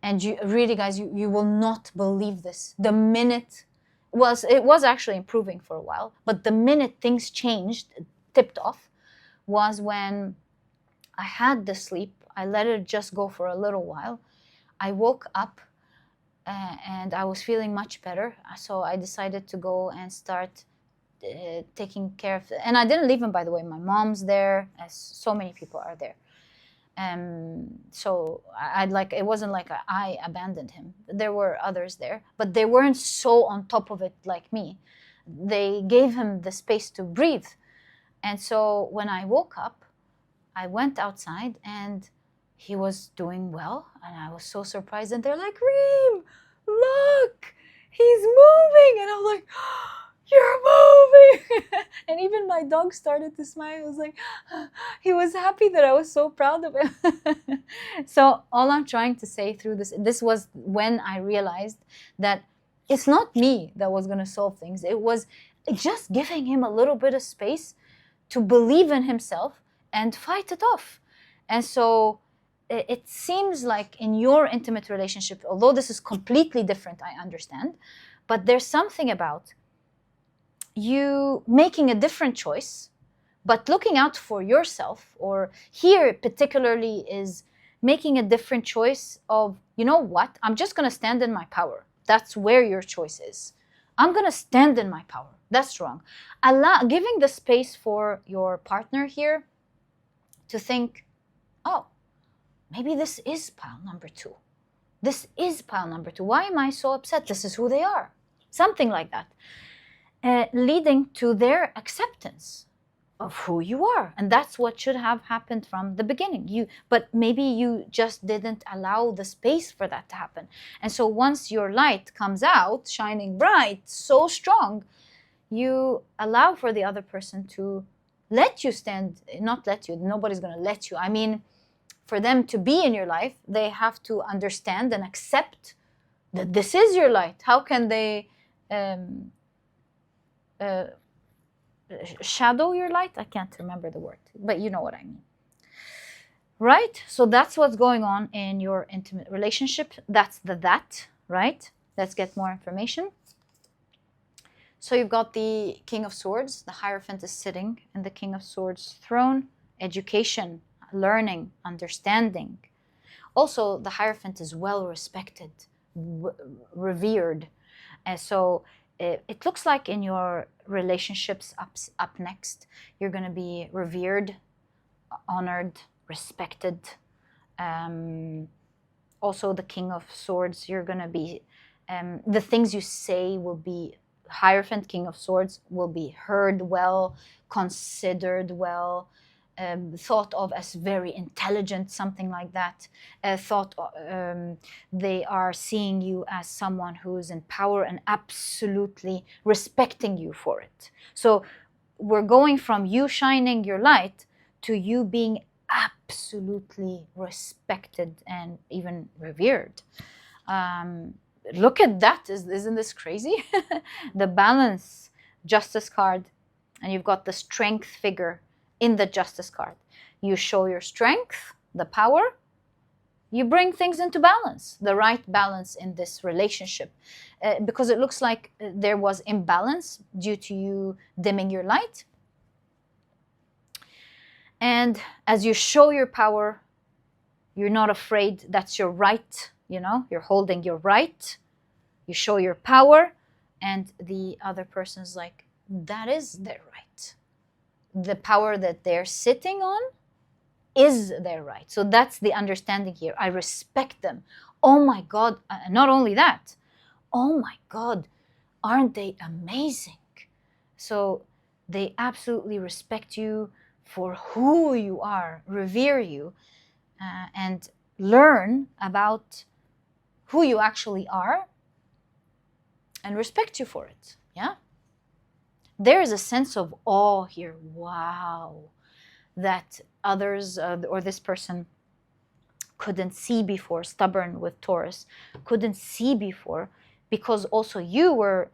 And you really, guys, you will not believe this. The minute, it was actually improving for a while, but the minute things changed, tipped off, was when I had the sleep. I let it just go for a little while. I woke up, and I was feeling much better. So I decided to go and start taking care of it. And I didn't leave him, by the way. My mom's there, as so many people are there. So it wasn't like I abandoned him. There were others there, but they weren't so on top of it like me. They gave him the space to breathe. And so when I woke up, I went outside, and he was doing well, and I was so surprised. And they're like, Reem, look, he's moving. And I'm like, you're moving. And even my dog started to smile. I was like, he was happy that I was so proud of him. So all I'm trying to say through this was when I realized that it's not me that was going to solve things. It was just giving him a little bit of space to believe in himself and fight it off. And so it seems like in your intimate relationship, although this is completely different, I understand, but there's something about you making a different choice, but looking out for yourself, or here particularly is making a different choice of, you know what, I'm just going to stand in my power. That's where your choice is. I'm going to stand in my power. That's wrong. Giving the space for your partner here to think, oh, maybe this is pile number 2. This is pile number 2. Why am I so upset? This is who they are. Something like that. Leading to their acceptance of who you are. And that's what should have happened from the beginning. But maybe you just didn't allow the space for that to happen. And so once your light comes out, shining bright, so strong, you allow for the other person to let you stand, not let you, nobody's going to let you. I mean, for them to be in your life, they have to understand and accept that this is your light. How can they shadow your light? I can't remember the word, but you know what I mean. Right? So that's what's going on in your intimate relationship. That's that, right? Let's get more information. So you've got the King of Swords. The Hierophant is sitting in the King of Swords throne. Education, learning, understanding. Also, the Hierophant is well respected, revered. And so it looks like in your relationships up next, you're going to be revered, honored, respected. Also, the King of Swords, you're going to be, the things you say will be, Hierophant, King of Swords, will be heard well, considered well, thought of as very intelligent, something like that. They are seeing you as someone who is in power and absolutely respecting you for it. So we're going from you shining your light to you being absolutely respected and even revered. Look at that. Isn't this crazy? The Balance Justice card, and you've got the Strength figure in the Justice card. You show your strength, the power. You bring things into balance, the right balance in this relationship. Because it looks like there was imbalance due to you dimming your light. And as you show your power, you're not afraid. That's your right. You're holding your right. You show your power, and the other person's like, that is their right. The power that they're sitting on is their right. So that's the understanding here. I respect them. Oh my God. Not only that. Oh my God. Aren't they amazing? So they absolutely respect you for who you are, revere you, and learn about who you actually are and respect you for it. Yeah? There is a sense of awe here. Wow. That others or this person couldn't see before, stubborn with Taurus, couldn't see before, because also you were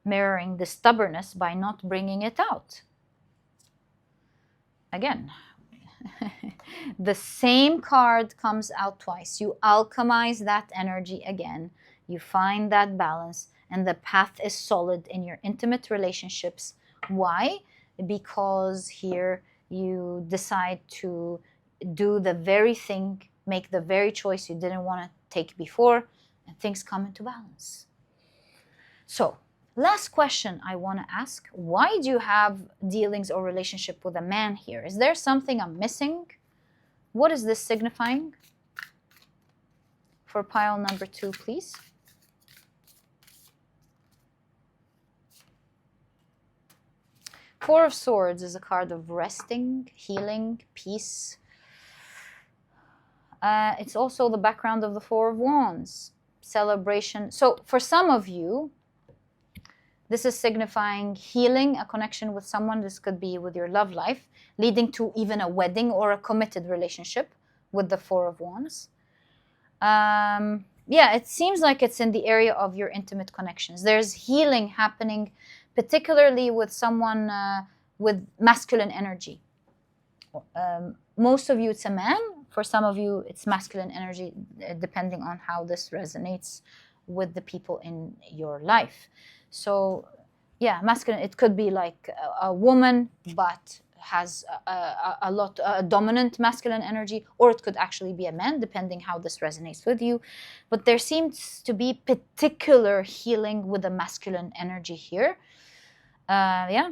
mirroring the stubbornness by not bringing it out. Again, the same card comes out twice. You alchemize that energy again. You find that balance, and the path is solid in your intimate relationships. Why? Because here you decide to do the very thing, make the very choice you didn't want to take before, and things come into balance. So, last question I want to ask. Why do you have dealings or relationship with a man here? Is there something I'm missing? What is this signifying? For pile number 2, please. Four of Swords is a card of resting, healing, peace. It's also the background of the Four of Wands, celebration. So for some of you, this is signifying healing, a connection with someone. This could be with your love life, leading to even a wedding or a committed relationship with the Four of Wands. Yeah, it seems like it's in the area of your intimate connections. There's healing happening, particularly with someone with masculine energy. Most of you, it's a man. For some of you, it's masculine energy, depending on how this resonates with the people in your life. So, yeah, masculine, it could be like a woman, but has a lot dominant masculine energy, or it could actually be a man, depending how this resonates with you. But there seems to be particular healing with the masculine energy here. Yeah,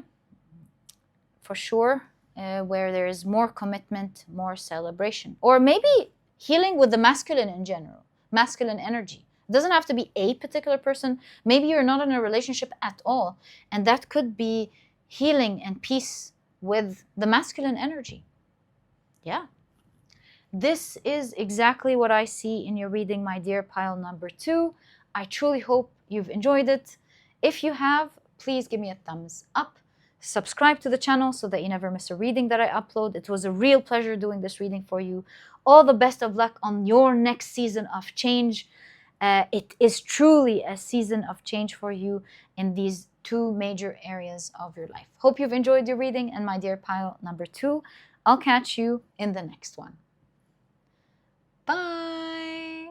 for sure, where there is more commitment, more celebration, or maybe healing with the masculine in general, masculine energy. It doesn't have to be a particular person. Maybe you're not in a relationship at all, and that could be healing and peace with the masculine energy. Yeah. This is exactly what I see in your reading, my dear pile number 2. I truly hope you've enjoyed it. If you have, please give me a thumbs up. Subscribe to the channel so that you never miss a reading that I upload. It was a real pleasure doing this reading for you. All the best of luck on your next season of change. It is truly a season of change for you in these 2 major areas of your life. Hope you've enjoyed your reading, and my dear pile number 2, I'll catch you in the next one. Bye!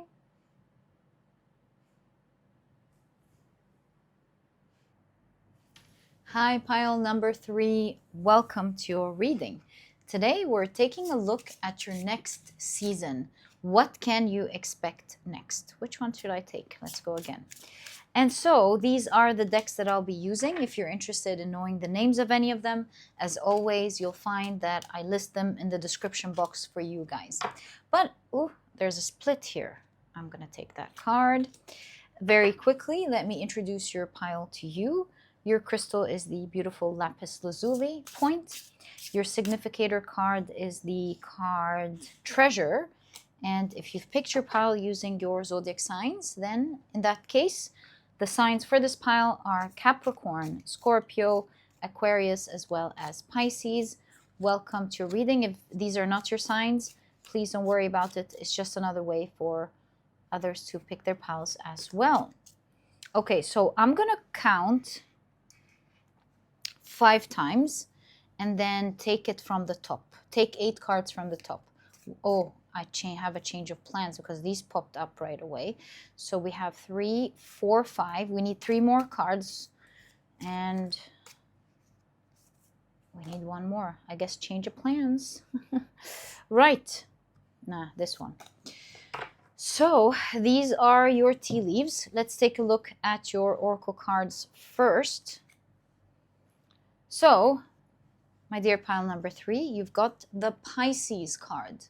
Hi, pile number 3. Welcome to your reading. Today, we're taking a look at your next season. What can you expect next? Which one should I take? Let's go again. And so these are the decks that I'll be using. If you're interested in knowing the names of any of them, as always, you'll find that I list them in the description box for you guys. But, ooh, there's a split here. I'm going to take that card. Very quickly, let me introduce your pile to you. Your crystal is the beautiful Lapis Lazuli point. Your significator card is the card Treasure. And if you've picked your pile using your zodiac signs, then in that case, the signs for this pile are Capricorn, Scorpio, Aquarius, as well as Pisces. Welcome to your reading. If these are not your signs, please don't worry about it. It's just another way for others to pick their piles as well. Okay, so I'm going to count 5 times and then take it from the top. Take 8 cards from the top. Oh, I have a change of plans because these popped up right away. So we have 3, 4, 5. We need 3 more cards. And we need 1 more. I guess change of plans. Right. Nah, this one. So these are your tea leaves. Let's take a look at your oracle cards first. So, my dear pile number 3, you've got the Pisces card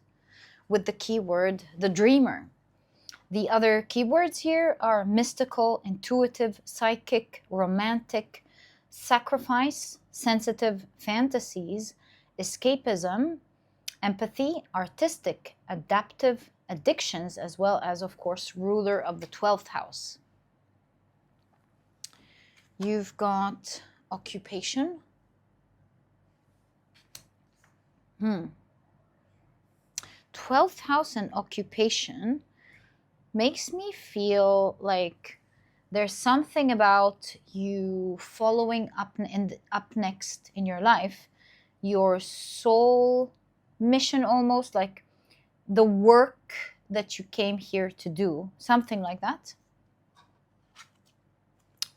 with the keyword, the dreamer. The other keywords here are mystical, intuitive, psychic, romantic, sacrifice, sensitive, fantasies, escapism, empathy, artistic, adaptive, addictions, as well as, of course, ruler of the 12th house. You've got occupation. 12th house and occupation makes me feel like there's something about you following up next in your life, your soul mission, almost like the work that you came here to do, something like that.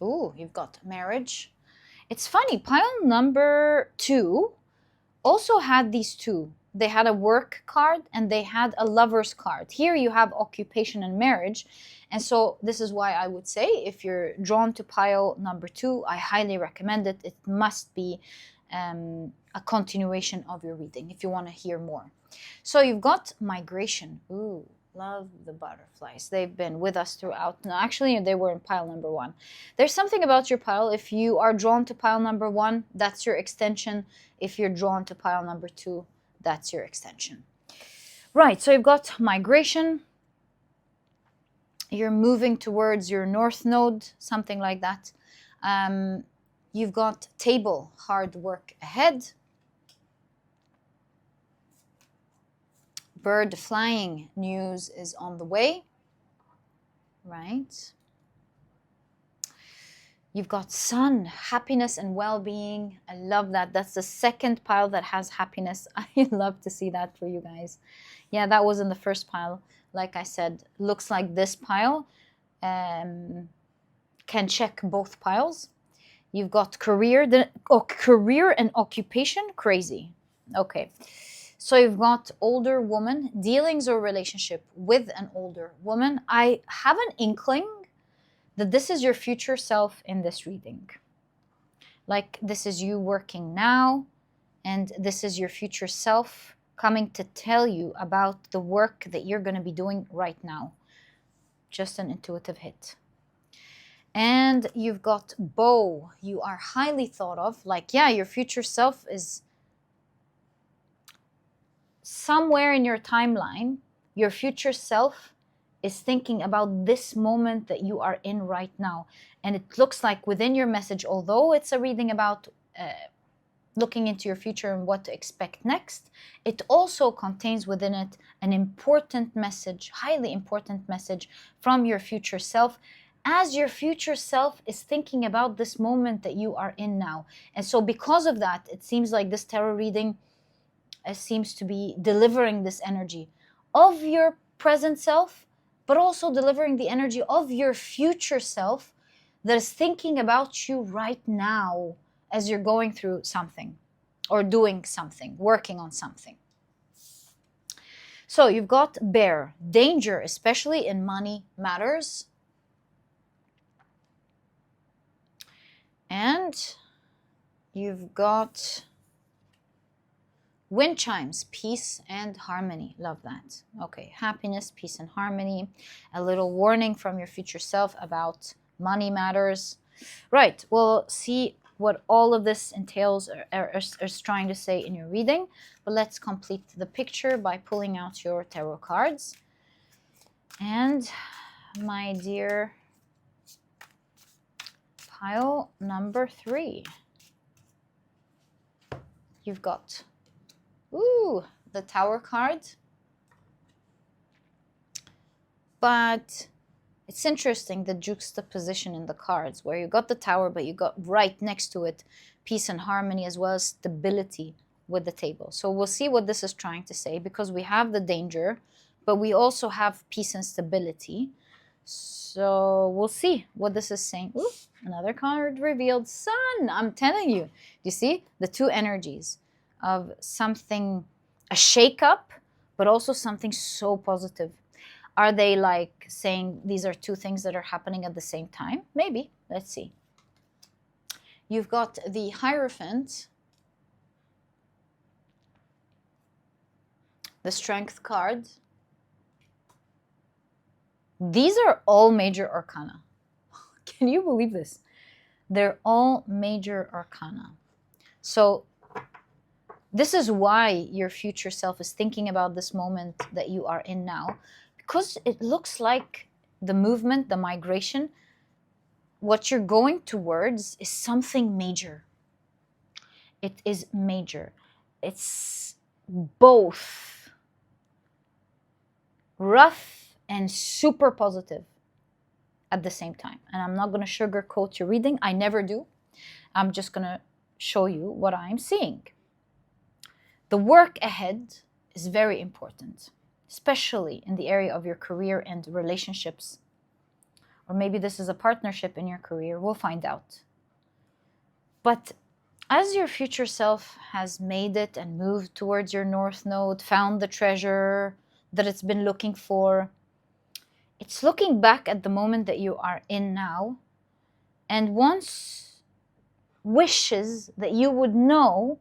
Ooh, you've got marriage. It's funny, pile number 2 also had these 2. They had a work card and they had a lover's card. Here you have occupation and marriage. And so this is why I would say if you're drawn to pile number 2, I highly recommend it. It must be a continuation of your reading if you want to hear more. So you've got migration. Ooh, love the butterflies. They've been with us throughout. No, actually, they were in pile number 1. There's something about your pile. If you are drawn to pile number 1, that's your extension. If you're drawn to pile number 2, that's your extension. Right, so you've got migration. You're moving towards your north node, something like that. You've got table, hard work ahead. Bird flying, news is on the way. Right. You've got sun, happiness and well-being. I love that. That's the second pile that has happiness. I love to see that for you guys. Yeah, that was in the first pile. Like I said, looks like this pile can check both piles. You've got career and occupation, crazy. Okay. So you've got older woman, dealings or relationship with an older woman. I have an inkling that this is your future self in this reading. Like this is you working now, and this is your future self coming to tell you about the work that you're going to be doing right now. Just an intuitive hit. And you've got bow. You are highly thought of. Like, yeah, your future self is somewhere in your timeline. Your future self is thinking about this moment that you are in right now. And it looks like within your message, although it's a reading about looking into your future and what to expect next, it also contains within it an important message, highly important message from your future self, as your future self is thinking about this moment that you are in now. And so because of that, it seems like this tarot reading seems to be delivering this energy of your present self, but also delivering the energy of your future self that is thinking about you right now as you're going through something or doing something, working on something. So you've got bear, danger, especially in money matters. And you've got wind chimes, peace and harmony. Love that. Okay, happiness, peace and harmony. A little warning from your future self about money matters. Right, we'll see what all of this entails or is trying to say in your reading. But let's complete the picture by pulling out your tarot cards. And my dear pile number 3, you've got the Tower card. But it's interesting, the juxtaposition in the cards, where you got the Tower, but you got right next to it peace and harmony, as well as stability with the table. So we'll see what this is trying to say, because we have the danger, but we also have peace and stability. So we'll see what this is saying. Ooh, another card revealed. Sun, I'm telling you. You see the two energies of something, a shake-up, but also something so positive. Are they like saying these are two things that are happening at the same time? Maybe. Let's see. You've got the Hierophant, the Strength card. These are all major arcana. Can you believe this? They're all major arcana. So this is why your future self is thinking about this moment that you are in now, because it looks like the movement, the migration, what you're going towards is something major. It is major. It's both rough and super positive at the same time. And I'm not going to sugarcoat your reading. I never do. I'm just going to show you what I'm seeing. The work ahead is very important, especially in the area of your career and relationships. Or maybe this is a partnership in your career. We'll find out. But as your future self has made it and moved towards your North Node, found the treasure that it's been looking for, it's looking back at the moment that you are in now and wants, wishes that you would know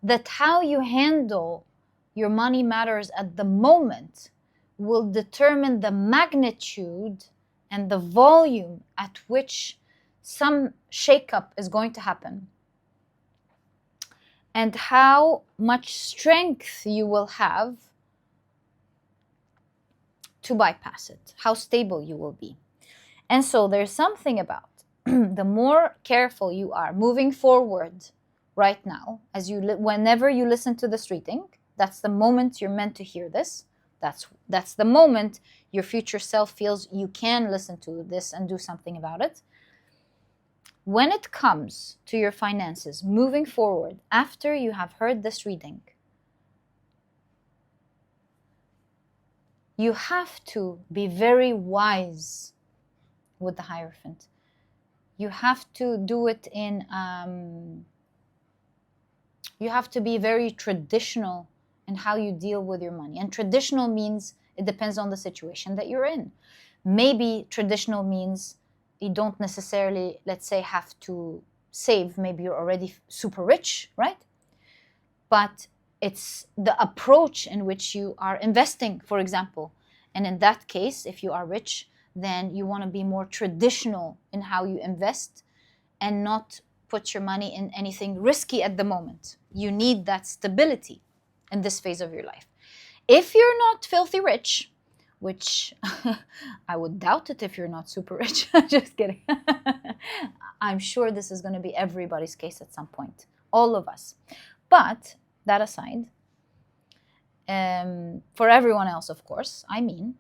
that how you handle your money matters at the moment will determine the magnitude and the volume at which some shakeup is going to happen, and how much strength you will have to bypass it, how stable you will be. And so there's something about the more careful you are moving forward right now, as you whenever you listen to this reading, that's the moment you're meant to hear this. That's the moment your future self feels you can listen to this and do something about it. When it comes to your finances, moving forward, after you have heard this reading, you have to be very wise with the Hierophant. You have to do it in You have to be very traditional in how you deal with your money. And traditional means it depends on the situation that you're in. Maybe traditional means you don't necessarily, let's say, have to save. Maybe you're already super rich, right? But it's the approach in which you are investing, for example. And in that case, if you are rich, then you want to be more traditional in how you invest and not put your money in anything risky at the moment. You need that stability in this phase of your life. If you're not filthy rich, which I would doubt it if you're not super rich, just kidding. I'm sure this is going to be everybody's case at some point, all of us. But that aside, for everyone else, of course, I mean,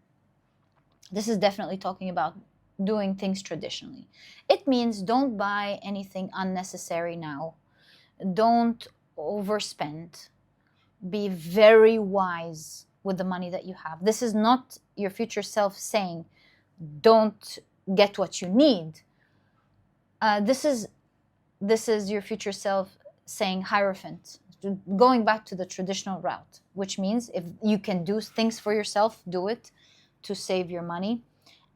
this is definitely talking about doing things traditionally. It means don't buy anything unnecessary now. Don't overspend. Be very wise with the money that you have. This is not your future self saying, don't get what you need. This is your future self saying, Hierophant, going back to the traditional route, which means if you can do things for yourself, do it to save your money.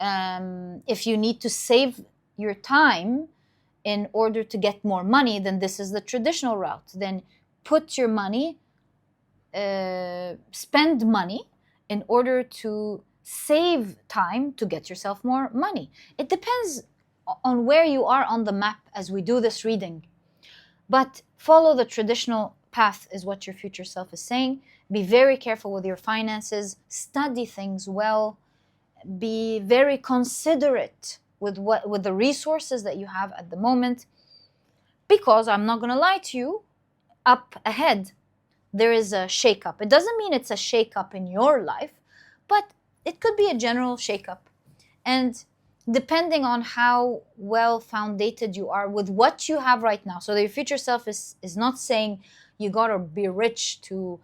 If you need to save your time in order to get more money, then this is the traditional route. Then put your money, spend money in order to save time to get yourself more money. It depends on where you are on the map as we do this reading. But follow the traditional path is what your future self is saying. Be very careful with your finances. Study things well. Be very considerate with the resources that you have at the moment, because I'm not going to lie to you, up ahead there is a shakeup. It doesn't mean it's a shakeup in your life, but it could be a general shakeup. And depending on how well founded you are with what you have right now, so your future self is not saying you gotta be rich to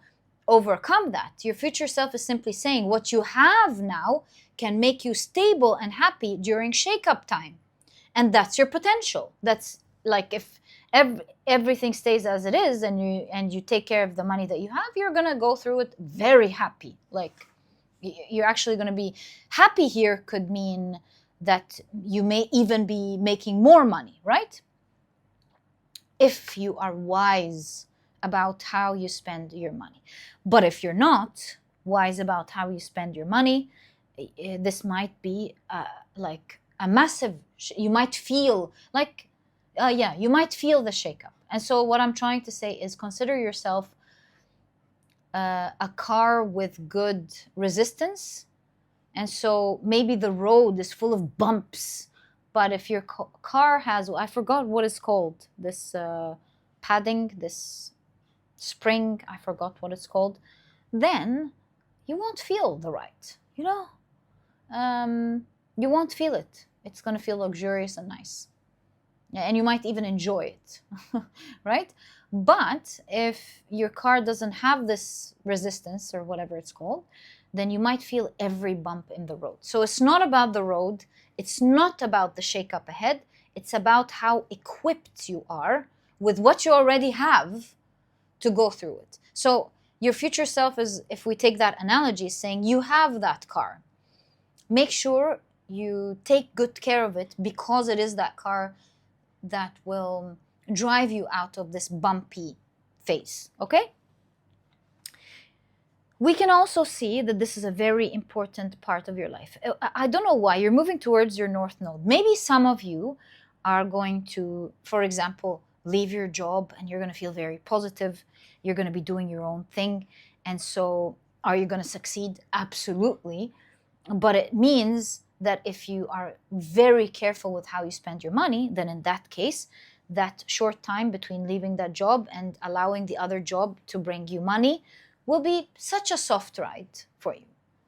overcome that. Your future self is simply saying what you have now can make you stable and happy during shake-up time. And that's your potential. That's like if everything stays as it is and you take care of the money that you have, you're going to go through it very happy. Like you're actually going to be happy here could mean that you may even be making more money, right? If you are wise about how you spend your money. But if you're not wise about how you spend your money, this might be like a massive, you might feel like, you might feel the shakeup. And so what I'm trying to say is consider yourself a car with good resistance. And so maybe the road is full of bumps, but if your car has, I forgot what it's called, this padding, this spring, I forgot what it's called, then you won't feel the ride, you know? You won't feel it. It's going to feel luxurious and nice. And you might even enjoy it, right? But if your car doesn't have this resistance or whatever it's called, then you might feel every bump in the road. So it's not about the road. It's not about the shake-up ahead. It's about how equipped you are with what you already have to go through it. So your future self is, if we take that analogy, saying you have that car. Make sure you take good care of it, because it is that car that will drive you out of this bumpy phase, okay? We can also see that this is a very important part of your life. I don't know why. You're moving towards your North Node. Maybe some of you are going to, for example, leave your job and you're going to feel very positive. You're going to be doing your own thing. And so are you going to succeed? Absolutely. But it means that if you are very careful with how you spend your money, then in that case, that short time between leaving that job and allowing the other job to bring you money will be such a soft ride for you,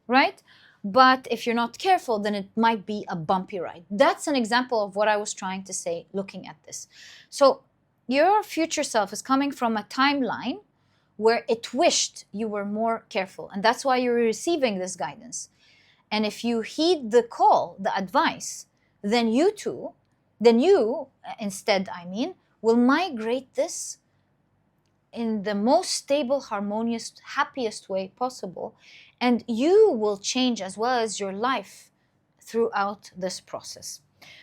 right? But if you're not careful, then it might be a bumpy ride. That's an example of what I was trying to say looking at this. So your future self is coming from a timeline where it wished you were more careful. And that's why you're receiving this guidance. And if you heed the call, the advice, then you instead, will migrate this in the most stable, harmonious, happiest way possible. And you will change as well as your life throughout this process.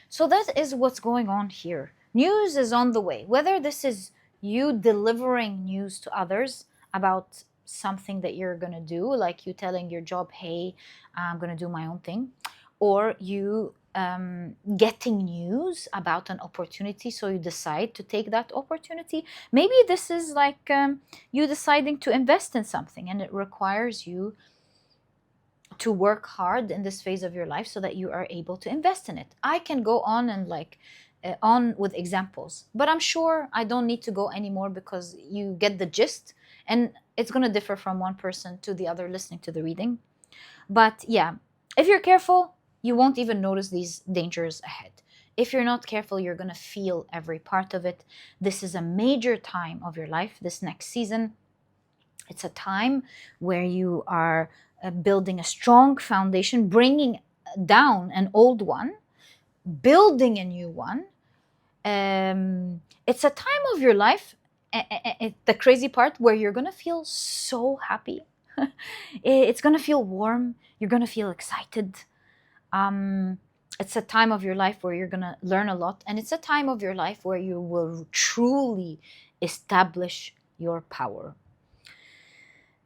So that is what's going on here. News is on the way. Whether this is you delivering news to others about something that you're going to do, like you telling your job, hey, I'm going to do my own thing, or you getting news about an opportunity, so you decide to take that opportunity. Maybe this is like you deciding to invest in something, and it requires you to work hard in this phase of your life so that you are able to invest in it. I can go on and on with examples, but I'm sure I don't need to go anymore because you get the gist, and it's going to differ from one person to the other listening to the reading. But yeah, if you're careful, you won't even notice these dangers ahead. If you're not careful, you're going to feel every part of it. This is a major time of your life, this next season. It's a time where you are building a strong foundation, bringing down an old one, building a new one. It's a time of your life, the crazy part, where you're going to feel so happy. It's going to feel warm. You're going to feel excited. It's a time of your life where you're going to learn a lot. And it's a time of your life where you will truly establish your power.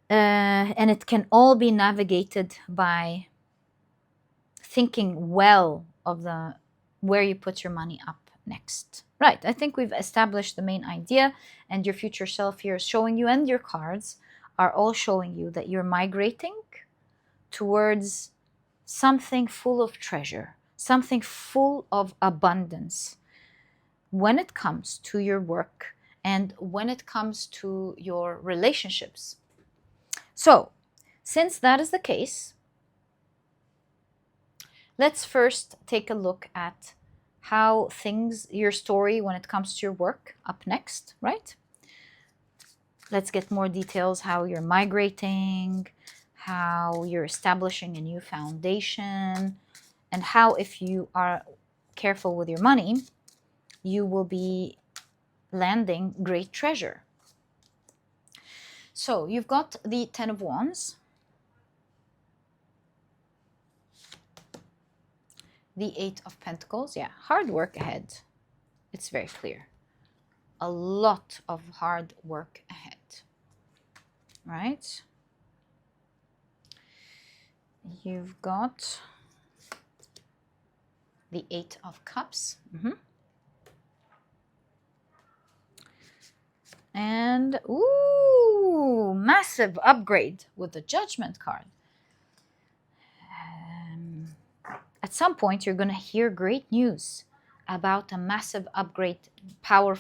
And it can all be navigated by thinking well of where you put your money up next. Right, I think we've established the main idea, and your future self here is showing you, and your cards are all showing you that you're migrating towards something full of treasure, something full of abundance when it comes to your work and when it comes to your relationships. So, since that is the case, let's first take a look at how your story when it comes to your work up next, right? Let's get more details, how you're migrating, how you're establishing a new foundation, and how, if you are careful with your money, you will be landing great treasure. So you've got the Ten of Wands, the Eight of Pentacles. Yeah, hard work ahead. It's very clear. A lot of hard work ahead, right? You've got the Eight of Cups. And, ooh, massive upgrade with the Judgment card. At some point, you're going to hear great news about a massive upgrade, power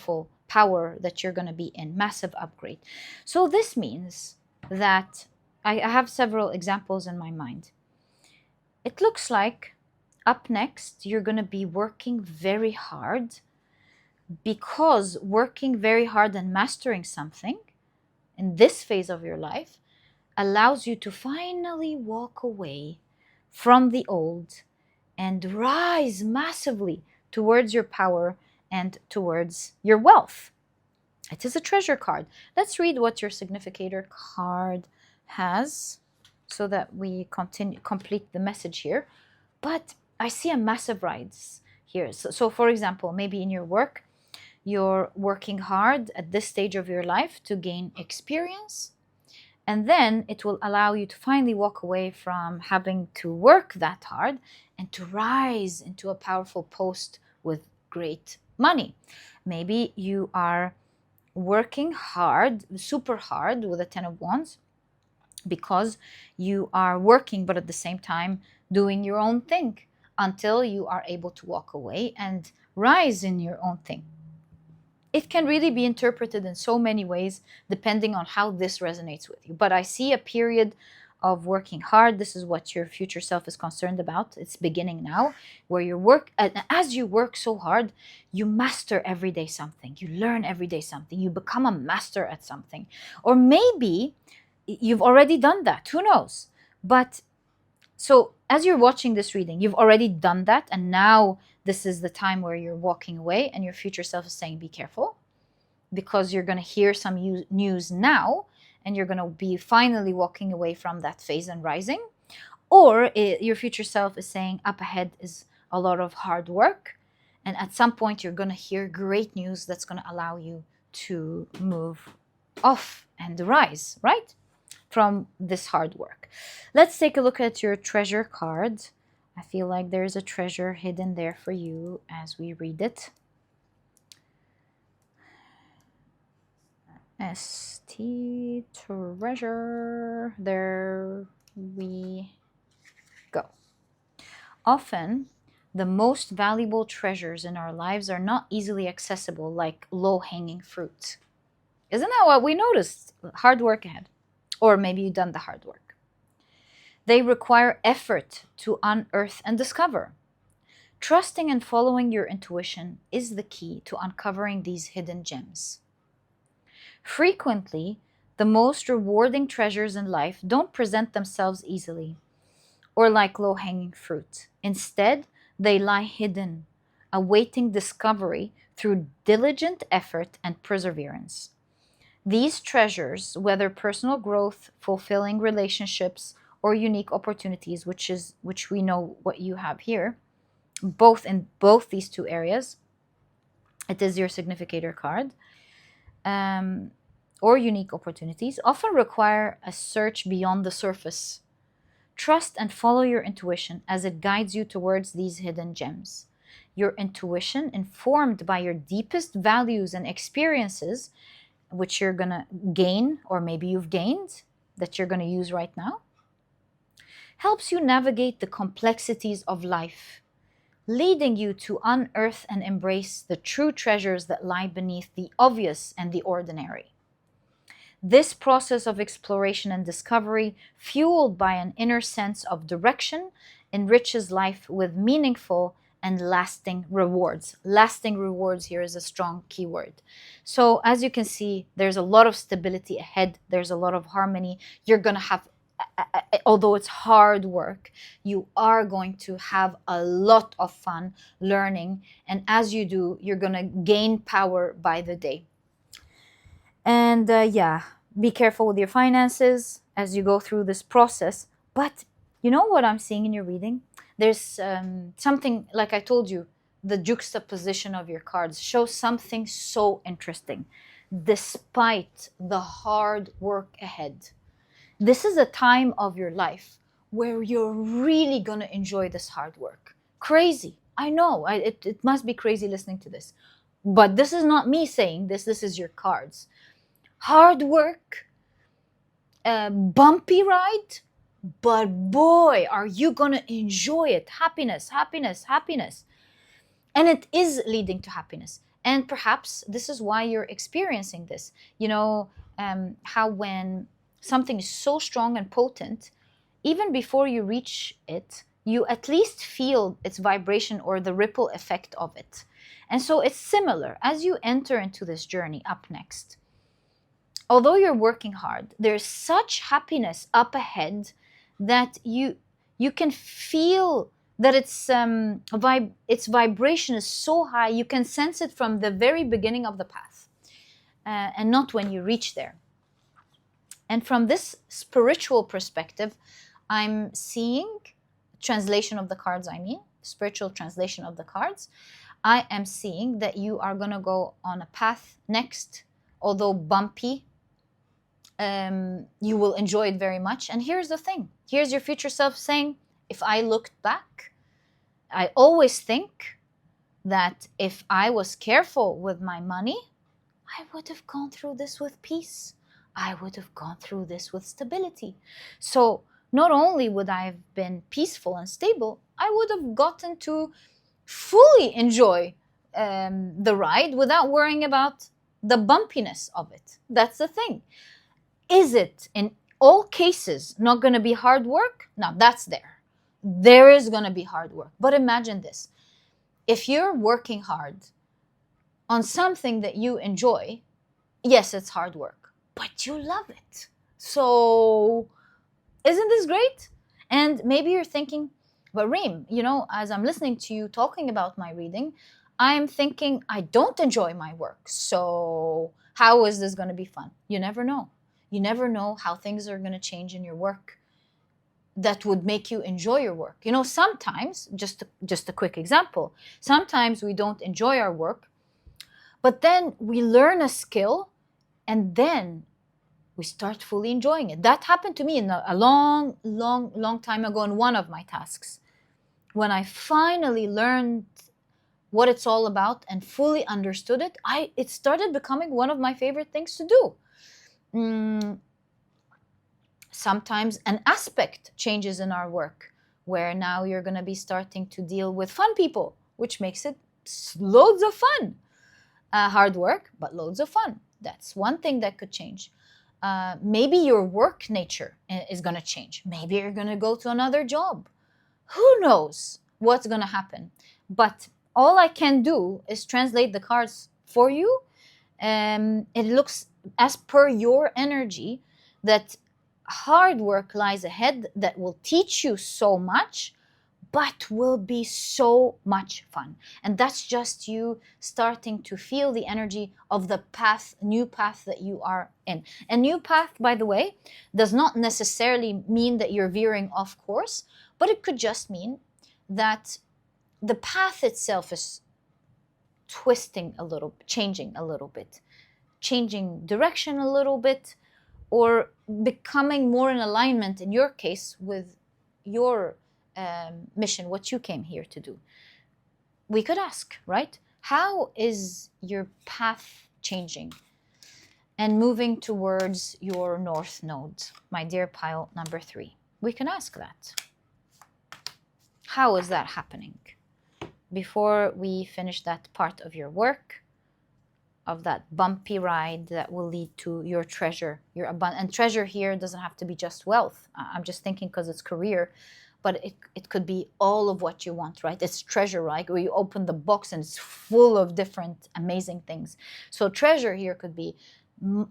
that you're going to be in, massive upgrade. So this means that I have several examples in my mind. It looks like up next, you're going to be working very hard, because working very hard and mastering something in this phase of your life allows you to finally walk away from the old and rise massively towards your power and towards your wealth. It is a treasure card. Let's read what your significator card has so that we complete the message here. But I see a massive rise here. So for example, maybe in your work, you're working hard at this stage of your life to gain experience, and then it will allow you to finally walk away from having to work that hard and to rise into a powerful post with great money. Maybe you are working hard, super hard, with a Ten of Wands, because you are working but at the same time doing your own thing until you are able to walk away and rise in your own thing. It can really be interpreted in so many ways depending on how this resonates with you. But I see a period of working hard. This is what your future self is concerned about. It's beginning now, where as you work so hard, you master every day something. You learn every day something. You become a master at something. Or maybe you've already done that. Who knows? But so as you're watching this reading, you've already done that, and now this is the time where you're walking away and your future self is saying, be careful. because you're going to hear some news now and you're going to be finally walking away from that phase and rising. Or your future self is saying up ahead is a lot of hard work. And at some point, you're going to hear great news that's going to allow you to move off and rise, right? From this hard work. Let's take a look at your treasure card. I feel like there's a treasure hidden there for you as we read it. ST treasure. There we go. Often, the most valuable treasures in our lives are not easily accessible, like low-hanging fruit. Isn't that what we noticed? Hard work ahead. Or maybe you've done the hard work. They require effort to unearth and discover. Trusting and following your intuition is the key to uncovering these hidden gems. Frequently, the most rewarding treasures in life don't present themselves easily or like low-hanging fruit. Instead, they lie hidden, awaiting discovery through diligent effort and perseverance. These treasures, whether personal growth, fulfilling relationships, or unique opportunities, which we know what you have here, in both these two areas, it is your significator card, or unique opportunities, often require a search beyond the surface. Trust and follow your intuition as it guides you towards these hidden gems. Your intuition, informed by your deepest values and experiences, which you're going to gain, or maybe you've gained, that you're going to use right now, helps you navigate the complexities of life, leading you to unearth and embrace the true treasures that lie beneath the obvious and the ordinary. This process of exploration and discovery, fueled by an inner sense of direction, enriches life with meaningful and lasting rewards. Lasting rewards here is a strong keyword. So as you can see, there's a lot of stability ahead. There's a lot of harmony. You're going to have, although it's hard work, you are going to have a lot of fun learning. And as you do, you're going to gain power by the day. And be careful with your finances as you go through this process. But you know what I'm seeing in your reading? There's something, like I told you, the juxtaposition of your cards shows something so interesting. Despite the hard work ahead, this is a time of your life where you're really going to enjoy this hard work. Crazy. I know. It must be crazy listening to this. But this is not me saying this. This is your cards. Hard work, bumpy ride, but boy, are you going to enjoy it. Happiness, happiness, happiness. And it is leading to happiness. And perhaps this is why you're experiencing this. You know, how when something is so strong and potent, even before you reach it, you at least feel its vibration or the ripple effect of it. And so it's similar as you enter into this journey up next. Although you're working hard, there's such happiness up ahead that you can feel that its vibration is so high, you can sense it from the very beginning of the path, and not when you reach there. And from this spiritual perspective, I'm seeing translation of the cards, spiritual translation of the cards. I am seeing that you are going to go on a path next, although bumpy. You will enjoy it very much. And here's the thing. Here's your future self saying, if I looked back, I always think that if I was careful with my money, I would have gone through this with peace. I would have gone through this with stability. So not only would I have been peaceful and stable, I would have gotten to fully enjoy the ride without worrying about the bumpiness of it. That's the thing. Is it in all cases not going to be hard work? Now that's there. There is going to be hard work. But imagine this. If you're working hard on something that you enjoy, yes, it's hard work, but you love it. So isn't this great? And maybe you're thinking, but Reem, you know, as I'm listening to you talking about my reading, I'm thinking I don't enjoy my work. So How is this going to be fun? You never know. You never know how things are going to change in your work that would make you enjoy your work. You know, sometimes, just a quick example, sometimes we don't enjoy our work, but then we learn a skill and then we start fully enjoying it. That happened to me in a long time ago in one of my tasks. When I finally learned what it's all about and fully understood it, it started becoming one of my favorite things to do. Sometimes an aspect changes in our work, where now you're going to be starting to deal with fun people, which makes it loads of fun. Hard work, but loads of fun. That's one thing that could change. Maybe your work nature is going to change. Maybe you're going to go to another job. Who knows what's going to happen? But all I can do is translate the cards for you. It looks, as per your energy, that hard work lies ahead that will teach you so much, but will be so much fun. And that's just you starting to feel the energy of the new path that you are in. A new path, by the way, does not necessarily mean that you're veering off course, but it could just mean that the path itself is twisting a little, changing a little bit, changing direction a little bit, or becoming more in alignment, in your case, with your mission, what you came here to do. We could ask, right? How is your path changing and moving towards your north node, my dear pile number 3? We can ask that. How is that happening? Before we finish that part of your work, of that bumpy ride that will lead to your treasure, your abundance. And treasure here doesn't have to be just wealth. I'm just thinking because it's career, but it could be all of what you want, right? It's treasure, right? Where you open the box and it's full of different amazing things. So treasure here could be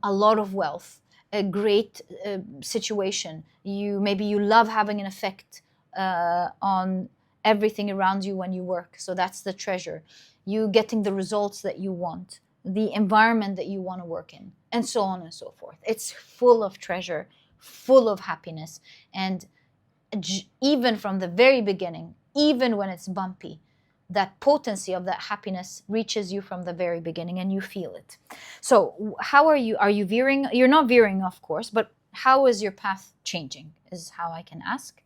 a lot of wealth, a great situation. Maybe you love having an effect on everything around you when you work. So that's the treasure. You getting the results that you want, the environment that you want to work in, and so on and so forth. It's full of treasure, full of happiness. And even from the very beginning, even when it's bumpy, that potency of that happiness reaches you from the very beginning and you feel it. So how are you veering? You're not veering, of course, but how is your path changing is how I can ask.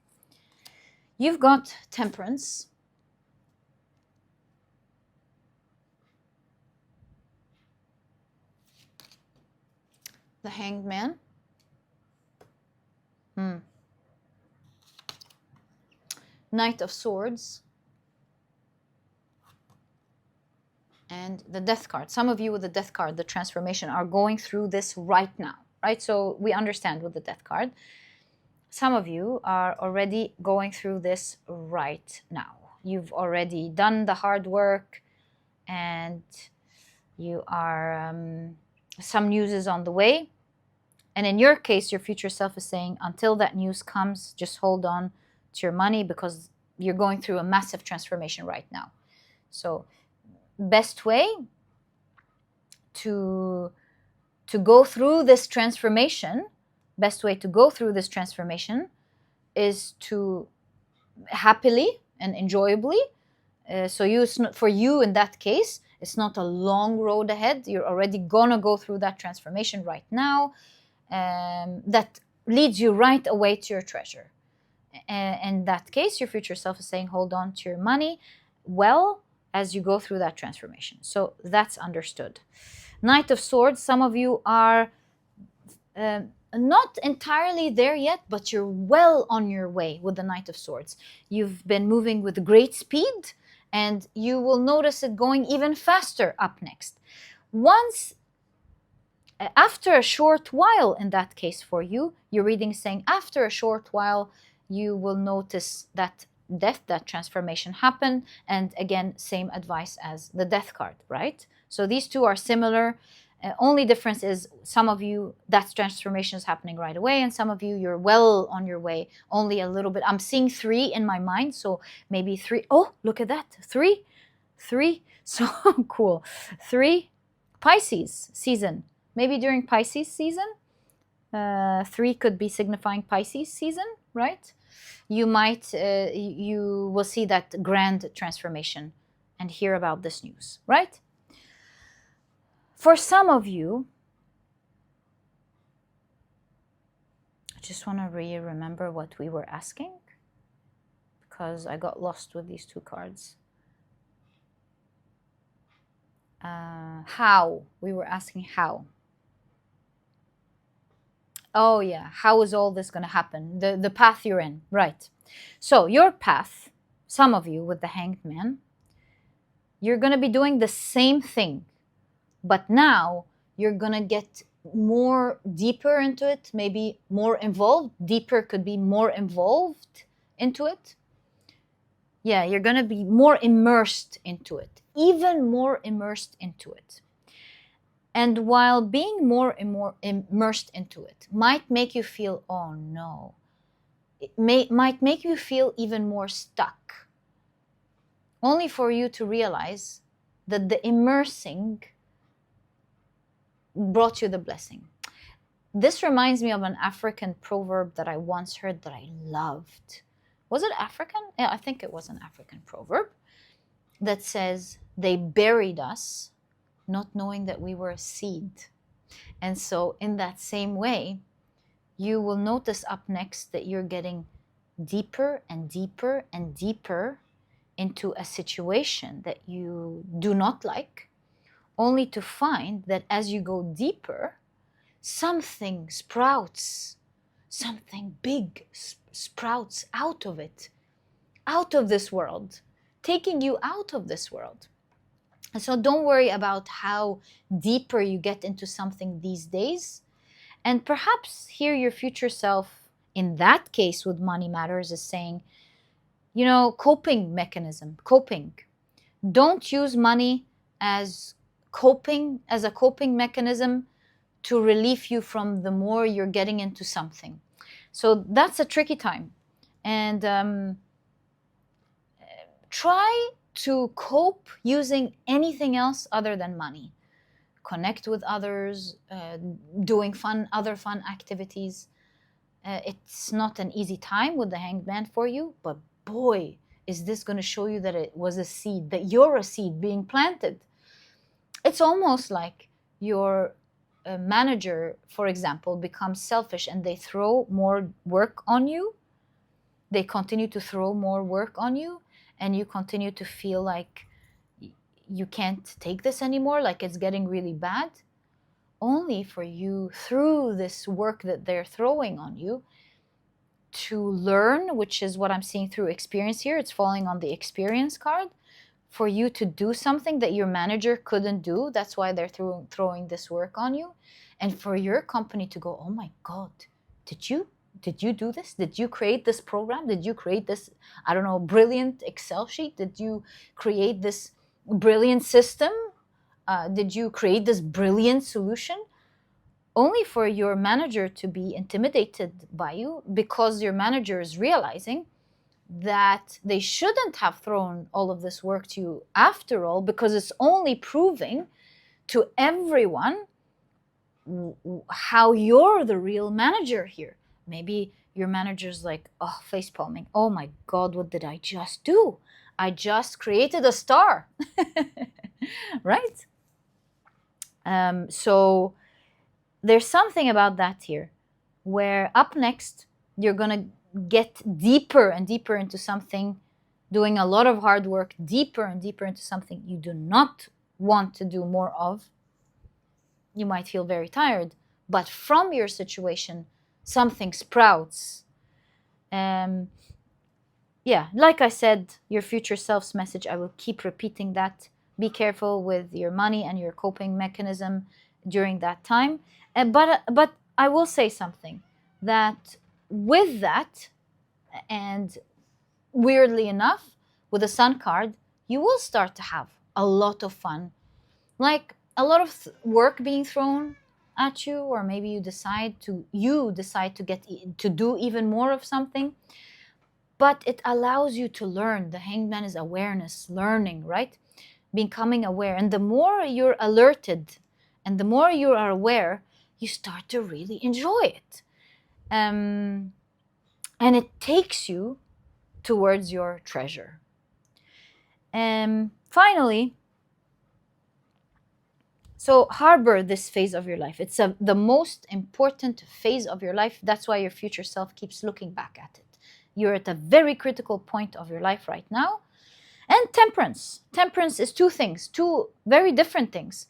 You've got Temperance, the Hanged Man, Knight of Swords, and the Death card. Some of you with the Death card, the transformation, are going through this right now, right? So we understand with the Death card. Some of you are already going through this right now. You've already done the hard work, and you are, some news is on the way. And in your case, your future self is saying, until that news comes, just hold on to your money, because you're going through a massive transformation right now. So best way to go through this transformation, is to happily and enjoyably. For you in that case, it's not a long road ahead. You're already gonna go through that transformation right now. That leads you right away to your treasure. In that case, your future self is saying, hold on to your money well as you go through that transformation. So that's understood. Knight of Swords, some of you are not entirely there yet, but you're well on your way with the Knight of Swords. You've been moving with great speed, and you will notice it going even faster up next. After a short while, in that case for you, your reading is saying after a short while, you will notice that death, that transformation happen. And again, same advice as the Death card, right? So these two are similar. Only difference is some of you, that transformation is happening right away, and some of you, you're well on your way, only a little bit. I'm seeing 3 in my mind, so maybe 3. Oh, look at that, 3. So cool. 3, Pisces season. maybe during Pisces season. 3 could be signifying Pisces season, right? You will see that grand transformation and hear about this news, right? For some of you, I just want to remember what we were asking, because I got lost with these 2 cards. How? We were asking how. Oh yeah, how is all this going to happen? The path you're in, right? So your path, some of you with the Hanged Man, you're going to be doing the same thing, but now you're going to get more deeper into it, maybe more involved. Deeper could be more involved into it. Yeah, you're going to be more immersed into it, even more immersed into it. And while being more and more immersed into it might make you feel, oh no, it might make you feel even more stuck, only for you to realize that the immersing brought you the blessing. This reminds me of an African proverb that I once heard that I loved. Was it African? Yeah, I think it was an African proverb that says, they buried us not knowing that we were a seed. And so in that same way, you will notice up next that you're getting deeper and deeper and deeper into a situation that you do not like, only to find that as you go deeper, something sprouts, something big sprouts out of it, out of this world, taking you out of this world. And so don't worry about how deeper you get into something these days. And perhaps here your future self, in that case with money matters, is saying, you know, coping mechanism, coping. Don't use money as a coping mechanism to relieve you from the more you're getting into something. So that's a tricky time. And try to cope using anything else other than money. Connect with others, doing other fun activities. It's not an easy time with the Hanged Man for you, but boy, is this going to show you that it was a seed, that you're a seed being planted. It's almost like your manager, for example, becomes selfish and they throw more work on you. They continue to throw more work on you, and you continue to feel like you can't take this anymore, like it's getting really bad, only for you, through this work that they're throwing on you, to learn, which is what I'm seeing through experience here. It's falling on the experience card, for you to do something that your manager couldn't do. That's why they're throwing this work on you. And for your company to go, oh my God, did you do this? Did you create this program? Did you create this, I don't know, brilliant Excel sheet? Did you create this brilliant system? Did you create this brilliant solution? Only for your manager to be intimidated by you, because your manager is realizing that they shouldn't have thrown all of this work to you after all, because it's only proving to everyone how you're the real manager here. Maybe your manager's like, oh, face palming. Oh my God, what did I just do? I just created a star, right? So there's something about that here, where up next, you're going to get deeper and deeper into something, doing a lot of hard work, deeper and deeper into something you do not want to do more of. You might feel very tired, but from your situation, something sprouts. Yeah, like I said, your future self's message, I will keep repeating that. Be careful with your money and your coping mechanism during that time. But I will say something, that with that, and weirdly enough, with the Sun card, you will start to have a lot of fun. Like a lot of work being thrown at you, or maybe you decide to do even more of something. But it allows you to learn. The Hanged Man is awareness, learning, right? Becoming aware. And the more you're alerted And the more you are aware, you start to really enjoy it. And it takes you towards your treasure. Finally, so harbor this phase of your life. It's the most important phase of your life. That's why your future self keeps looking back at it. You're at a very critical point of your life right now. And temperance. Temperance is two things, two very different things.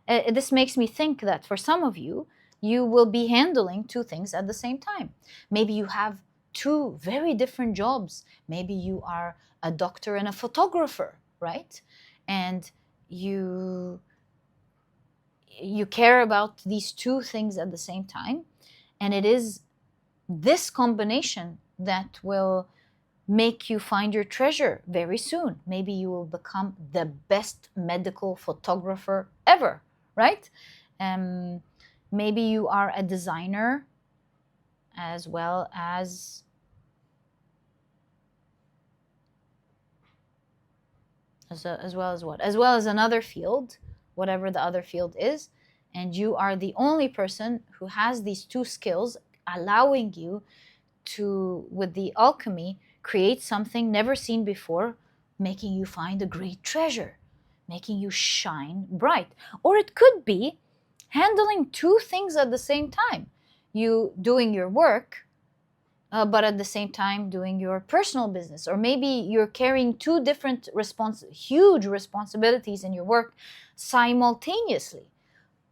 This makes me think that for some of you, you will be handling two things at the same time. Maybe you have two very different jobs. Maybe you are a doctor and a photographer, right? And you care about these two things at the same time. And it is this combination that will make you find your treasure very soon. Maybe you will become the best medical photographer ever, right? Maybe you are a designer as well as what? As well as another field, whatever the other field is, and you are the only person who has these two skills, allowing you to, with the alchemy, create something never seen before, making you find a great treasure, making you shine bright. Or it could be handling two things at the same time. You doing your work, but at the same time doing your personal business. Or maybe you're carrying two different huge responsibilities in your work simultaneously.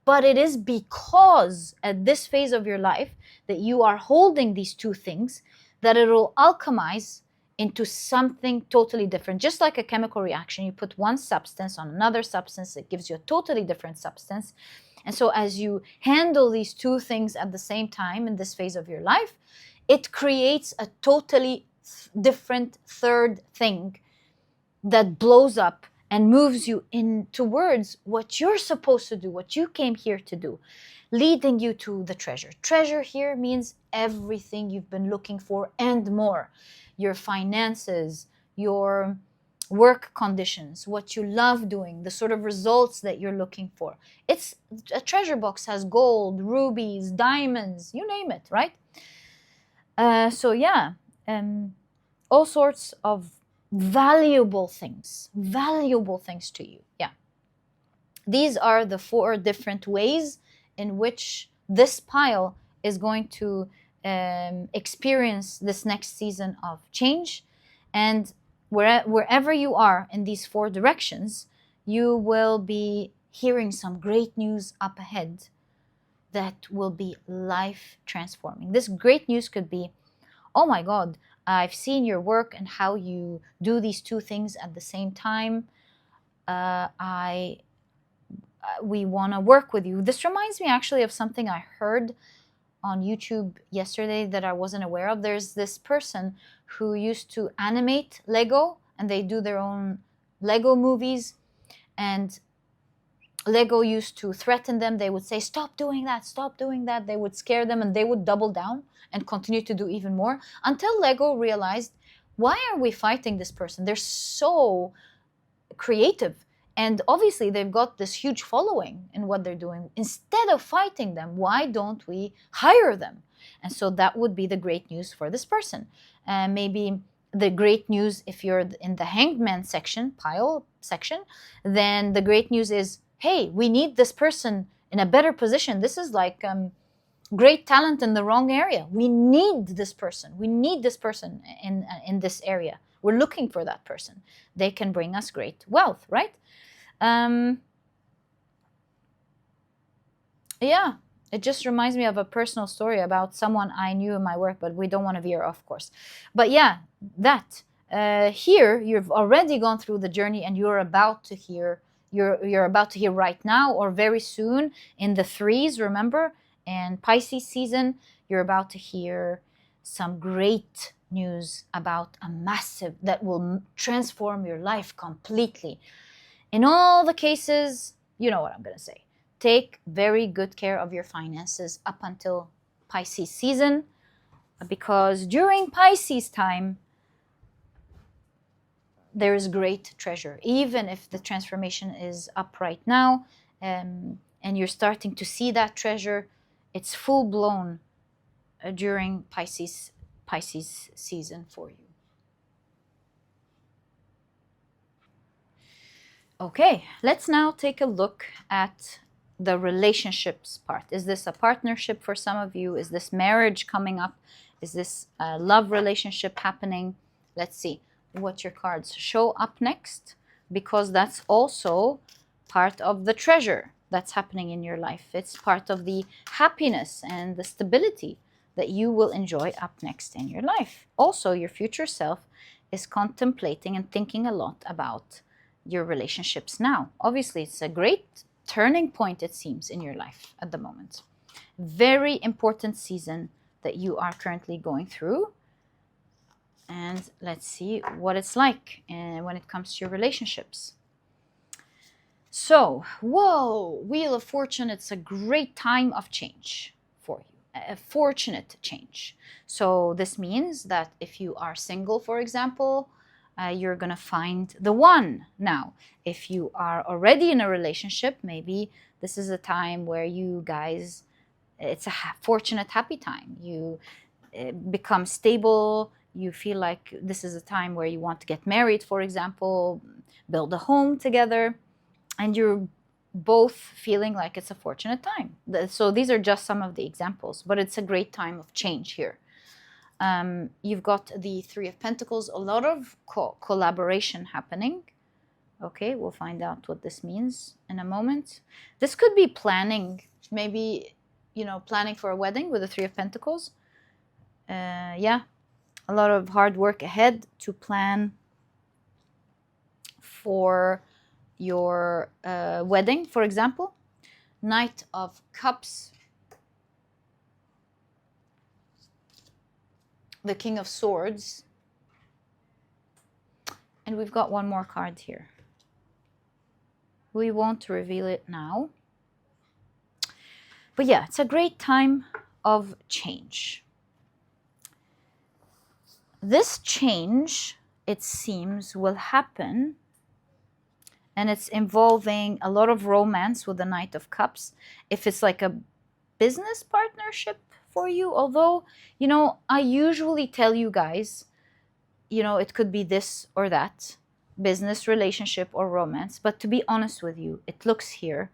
But it is because at this phase of your life that you are holding these two things that it will alchemize into something totally different. Just like a chemical reaction, you put one substance on another substance, it gives you a totally different substance. And so as you handle these two things at the same time in this phase of your life, it creates a totally different third thing that blows up and moves you in towards what you're supposed to do, what you came here to do, leading you to the treasure. Treasure here means everything you've been looking for and more. Your finances, your work conditions, what you love doing, the sort of results that you're looking for. It's a treasure box has gold, rubies, diamonds, you name it, right? All sorts of valuable things to you. Yeah. These are the 4 different ways in which this pile is going to experience this next season of change. And wherever you are in these 4 directions, you will be hearing some great news up ahead that will be life transforming. This great news could be, oh my God, I've seen your work and how you do these two things at the same time. We want to work with you. This reminds me actually of something I heard on YouTube yesterday that I wasn't aware of. There's this person who used to animate Lego, and they do their own Lego movies, and Lego used to threaten them. They would say, stop doing that, stop doing that. They would scare them, and they would double down and continue to do even more, until Lego realized, why are we fighting this person? They're so creative. And obviously, they've got this huge following in what they're doing. Instead of fighting them, why don't we hire them? And so that would be the great news for this person. Maybe the great news, if you're in the hanged man pile section, then the great news is, hey, we need this person in a better position. This is like great talent in the wrong area. We need this person. We need this person in this area. We're looking for that person. They can bring us great wealth, right? Yeah, it just reminds me of a personal story about someone I knew in my work, but we don't want to veer off course. But yeah, that here you've already gone through the journey, and you're about to hear right now or very soon in the 3s, remember, and Pisces season, you're about to hear some great news about a massive that will transform your life completely. In all the cases, you know what I'm going to say. Take very good care of your finances up until Pisces season, because during Pisces time, there is great treasure. Even if the transformation is up right now, and you're starting to see that treasure. It's full blown during Pisces season for you. Okay, let's now take a look at the relationships part. Is this a partnership for some of you? Is this marriage coming up? Is this a love relationship happening? Let's see what your cards show up next, because that's also part of the treasure that's happening in your life. It's part of the happiness and the stability that you will enjoy up next in your life. Also, your future self is contemplating and thinking a lot about your relationships now. Obviously, it's a great turning point, it seems, in your life at the moment. Very important season that you are currently going through. And let's see what it's like when it comes to your relationships. So, whoa, Wheel of Fortune, it's a great time of change for you, a fortunate change. So this means that if you are single, for example, you're going to find the one now. If you are already in a relationship, maybe this is a time where you guys, it's a fortunate, happy time. You become stable. You feel like this is a time where you want to get married, for example, build a home together, and you're both feeling like it's a fortunate time. So these are just some of the examples, but it's a great time of change here. You've got the Three of Pentacles, a lot of collaboration happening. Okay, we'll find out what this means in a moment. This could be planning, maybe, planning for a wedding with the Three of Pentacles. Yeah, a lot of hard work ahead to plan for your wedding, for example. Knight of Cups, the King of Swords, and we've got one more card here. We won't reveal it now. But yeah, it's a great time of change. This change, it seems, will happen, and it's involving a lot of romance with the Knight of Cups. If it's like a business partnership for you, although, I usually tell you guys, it could be this or that, business, relationship, or romance. But to be honest with you, it looks here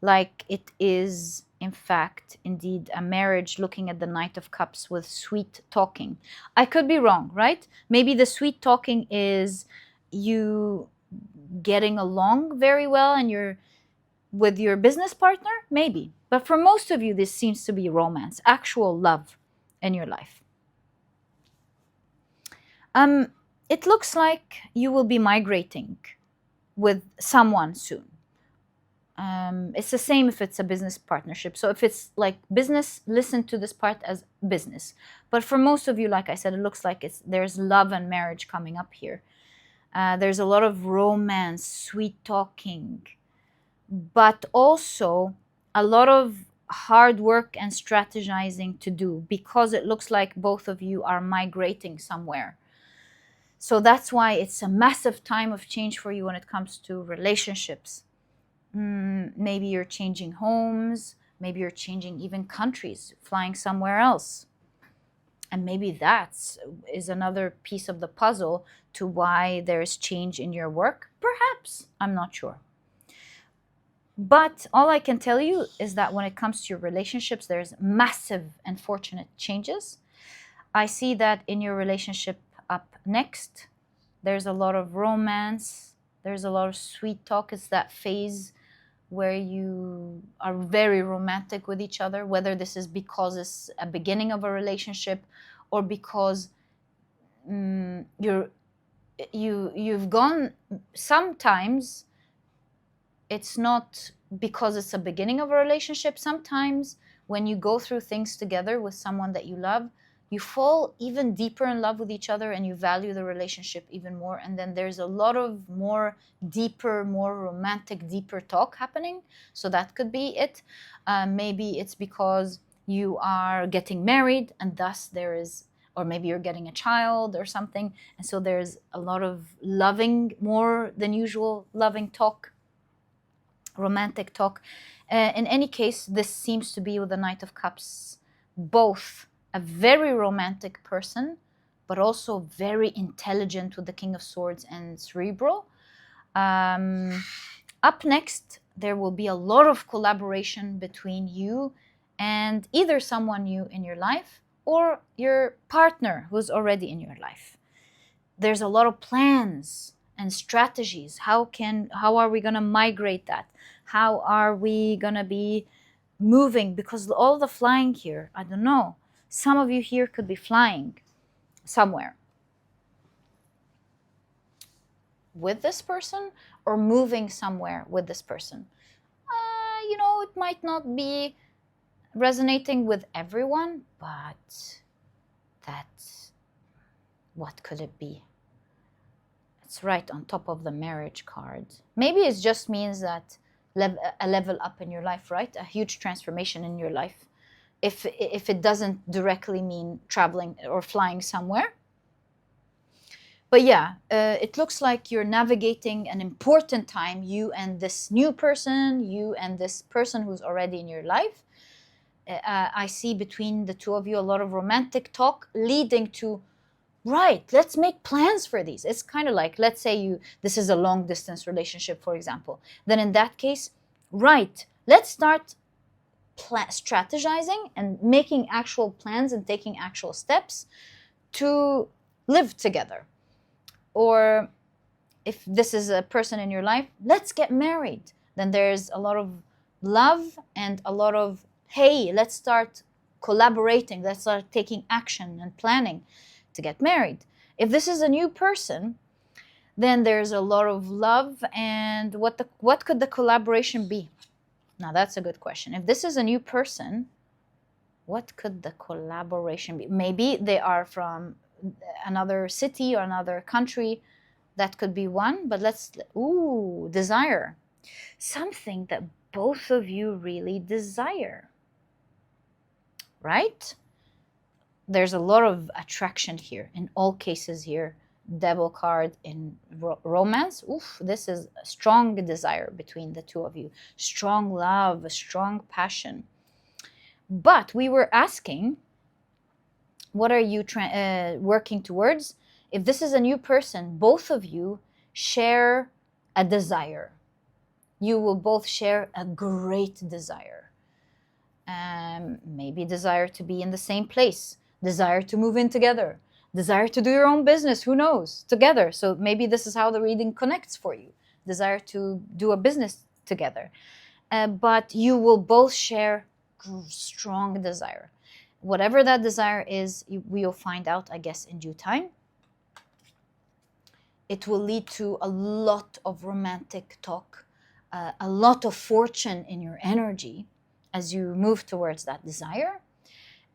like it is, in fact, indeed a marriage, looking at the Knight of Cups with sweet talking. I could be wrong, right? Maybe the sweet talking is you getting along very well and you're with your business partner, maybe. But for most of you, this seems to be romance, actual love in your life. It looks like you will be migrating with someone soon. It's the same if it's a business partnership. So if it's like business, listen to this part as business. But for most of you, like I said, it looks like there's love and marriage coming up here. There's a lot of romance, sweet talking, but also a lot of hard work and strategizing to do, because it looks like both of you are migrating somewhere. So that's why it's a massive time of change for you when it comes to relationships. Maybe you're changing homes, maybe you're changing even countries, flying somewhere else. And maybe that is another piece of the puzzle to why there's change in your work. Perhaps, I'm not sure. But all I can tell you is that when it comes to your relationships, there's massive and fortunate changes. I see that in your relationship up next, there's a lot of romance, there's a lot of sweet talk. It's that phase where you are very romantic with each other, whether this is because it's a beginning of a relationship or because you've gone. Sometimes it's not because it's a beginning of a relationship. Sometimes when you go through things together with someone that you love, you fall even deeper in love with each other and you value the relationship even more. And then there's a lot of more deeper, more romantic, deeper talk happening. So that could be it. Maybe it's because you are getting married and thus there is, or maybe you're getting a child or something. And so there's a lot of loving, more than usual loving talk, romantic talk. In any case, this seems to be with the Knight of Cups, both a very romantic person, but also very intelligent with the King of Swords and cerebral. Up next, there will be a lot of collaboration between you and either someone new in your life or your partner who's already in your life. There's a lot of plans and strategies. How are we going to migrate that? How are we going to be moving? Because all the flying here, I don't know. Some of you here could be flying somewhere with this person or moving somewhere with this person. It might not be resonating with everyone, but what could it be? It's right on top of the marriage card. Maybe it just means that a level up in your life, right? A huge transformation in your life. If it doesn't directly mean traveling or flying somewhere. But yeah, it looks like you're navigating an important time, you and this new person, you and this person who's already in your life. I see between the two of you a lot of romantic talk leading to, right, let's make plans for these. It's kind of like, let's say this is a long distance relationship, for example. Then in that case, right, let's start strategizing and making actual plans and taking actual steps to live together. Or if this is a person in your life, let's get married. Then there's a lot of love and a lot of, hey, let's start collaborating. Let's start taking action and planning to get married. If this is a new person, then there's a lot of love. And what could the collaboration be? Now, that's a good question. If this is a new person, what could the collaboration be? Maybe they are from another city or another country. That could be one, but desire. Something that both of you really desire, right? There's a lot of attraction here in all cases here. Devil card in romance. This is a strong desire between the two of you. Strong love, a strong passion. But we were asking, what are you working towards? If this is a new person, both of you share a desire. You will both share a great desire. Maybe desire to be in the same place, desire to move in together, desire to do your own business, who knows, together. So maybe this is how the reading connects for you. Desire to do a business together. But you will both share strong desire. Whatever that desire is, we'll find out, I guess, in due time. It will lead to a lot of romantic talk, a lot of fortune in your energy as you move towards that desire,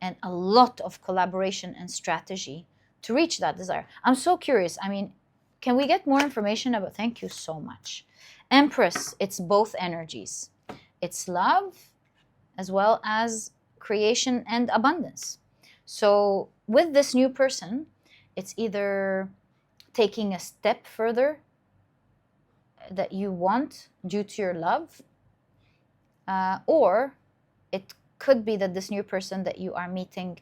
and a lot of collaboration and strategy to reach that desire. I'm so curious. I mean, can we get more information about? Thank you so much. Empress, it's both energies. It's love as well as creation and abundance. So with this new person, it's either taking a step further that you want due to your love, or it could be that this new person that you are meeting,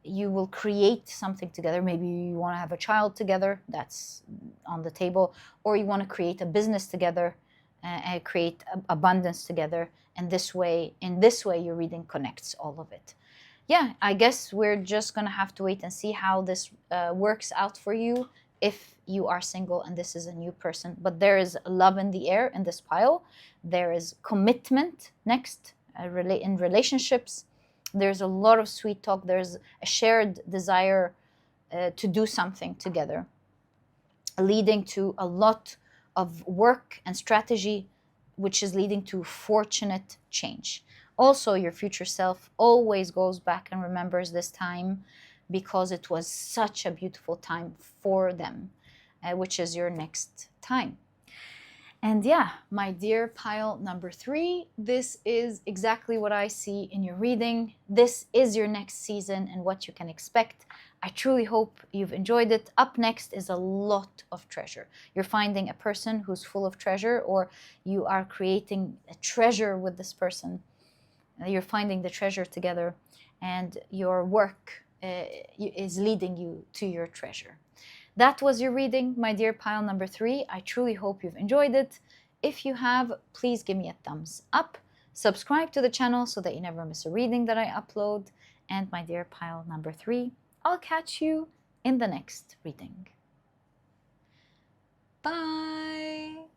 you will create something together. Maybe you want to have a child together, that's on the table, or you want to create a business together and create abundance together. And in this way, your reading connects all of it. Yeah, I guess we're just going to have to wait and see how this works out for you if you are single and this is a new person. But there is love in the air in this pile. There is commitment next in relationships. There's a lot of sweet talk. There's a shared desire to do something together, leading to a lot of work and strategy, which is leading to fortunate change. Also, your future self always goes back and remembers this time because it was such a beautiful time for them, which is your next time. And yeah, my dear pile number 3, this is exactly what I see in your reading. This is your next season and what you can expect. I truly hope you've enjoyed it. Up next is a lot of treasure. You're finding a person who's full of treasure, or you are creating a treasure with this person. You're finding the treasure together, and your work is leading you to your treasure. That was your reading, my dear pile number 3. I truly hope you've enjoyed it. If you have, please give me a thumbs up. Subscribe to the channel so that you never miss a reading that I upload. And my dear pile number 3, I'll catch you in the next reading. Bye!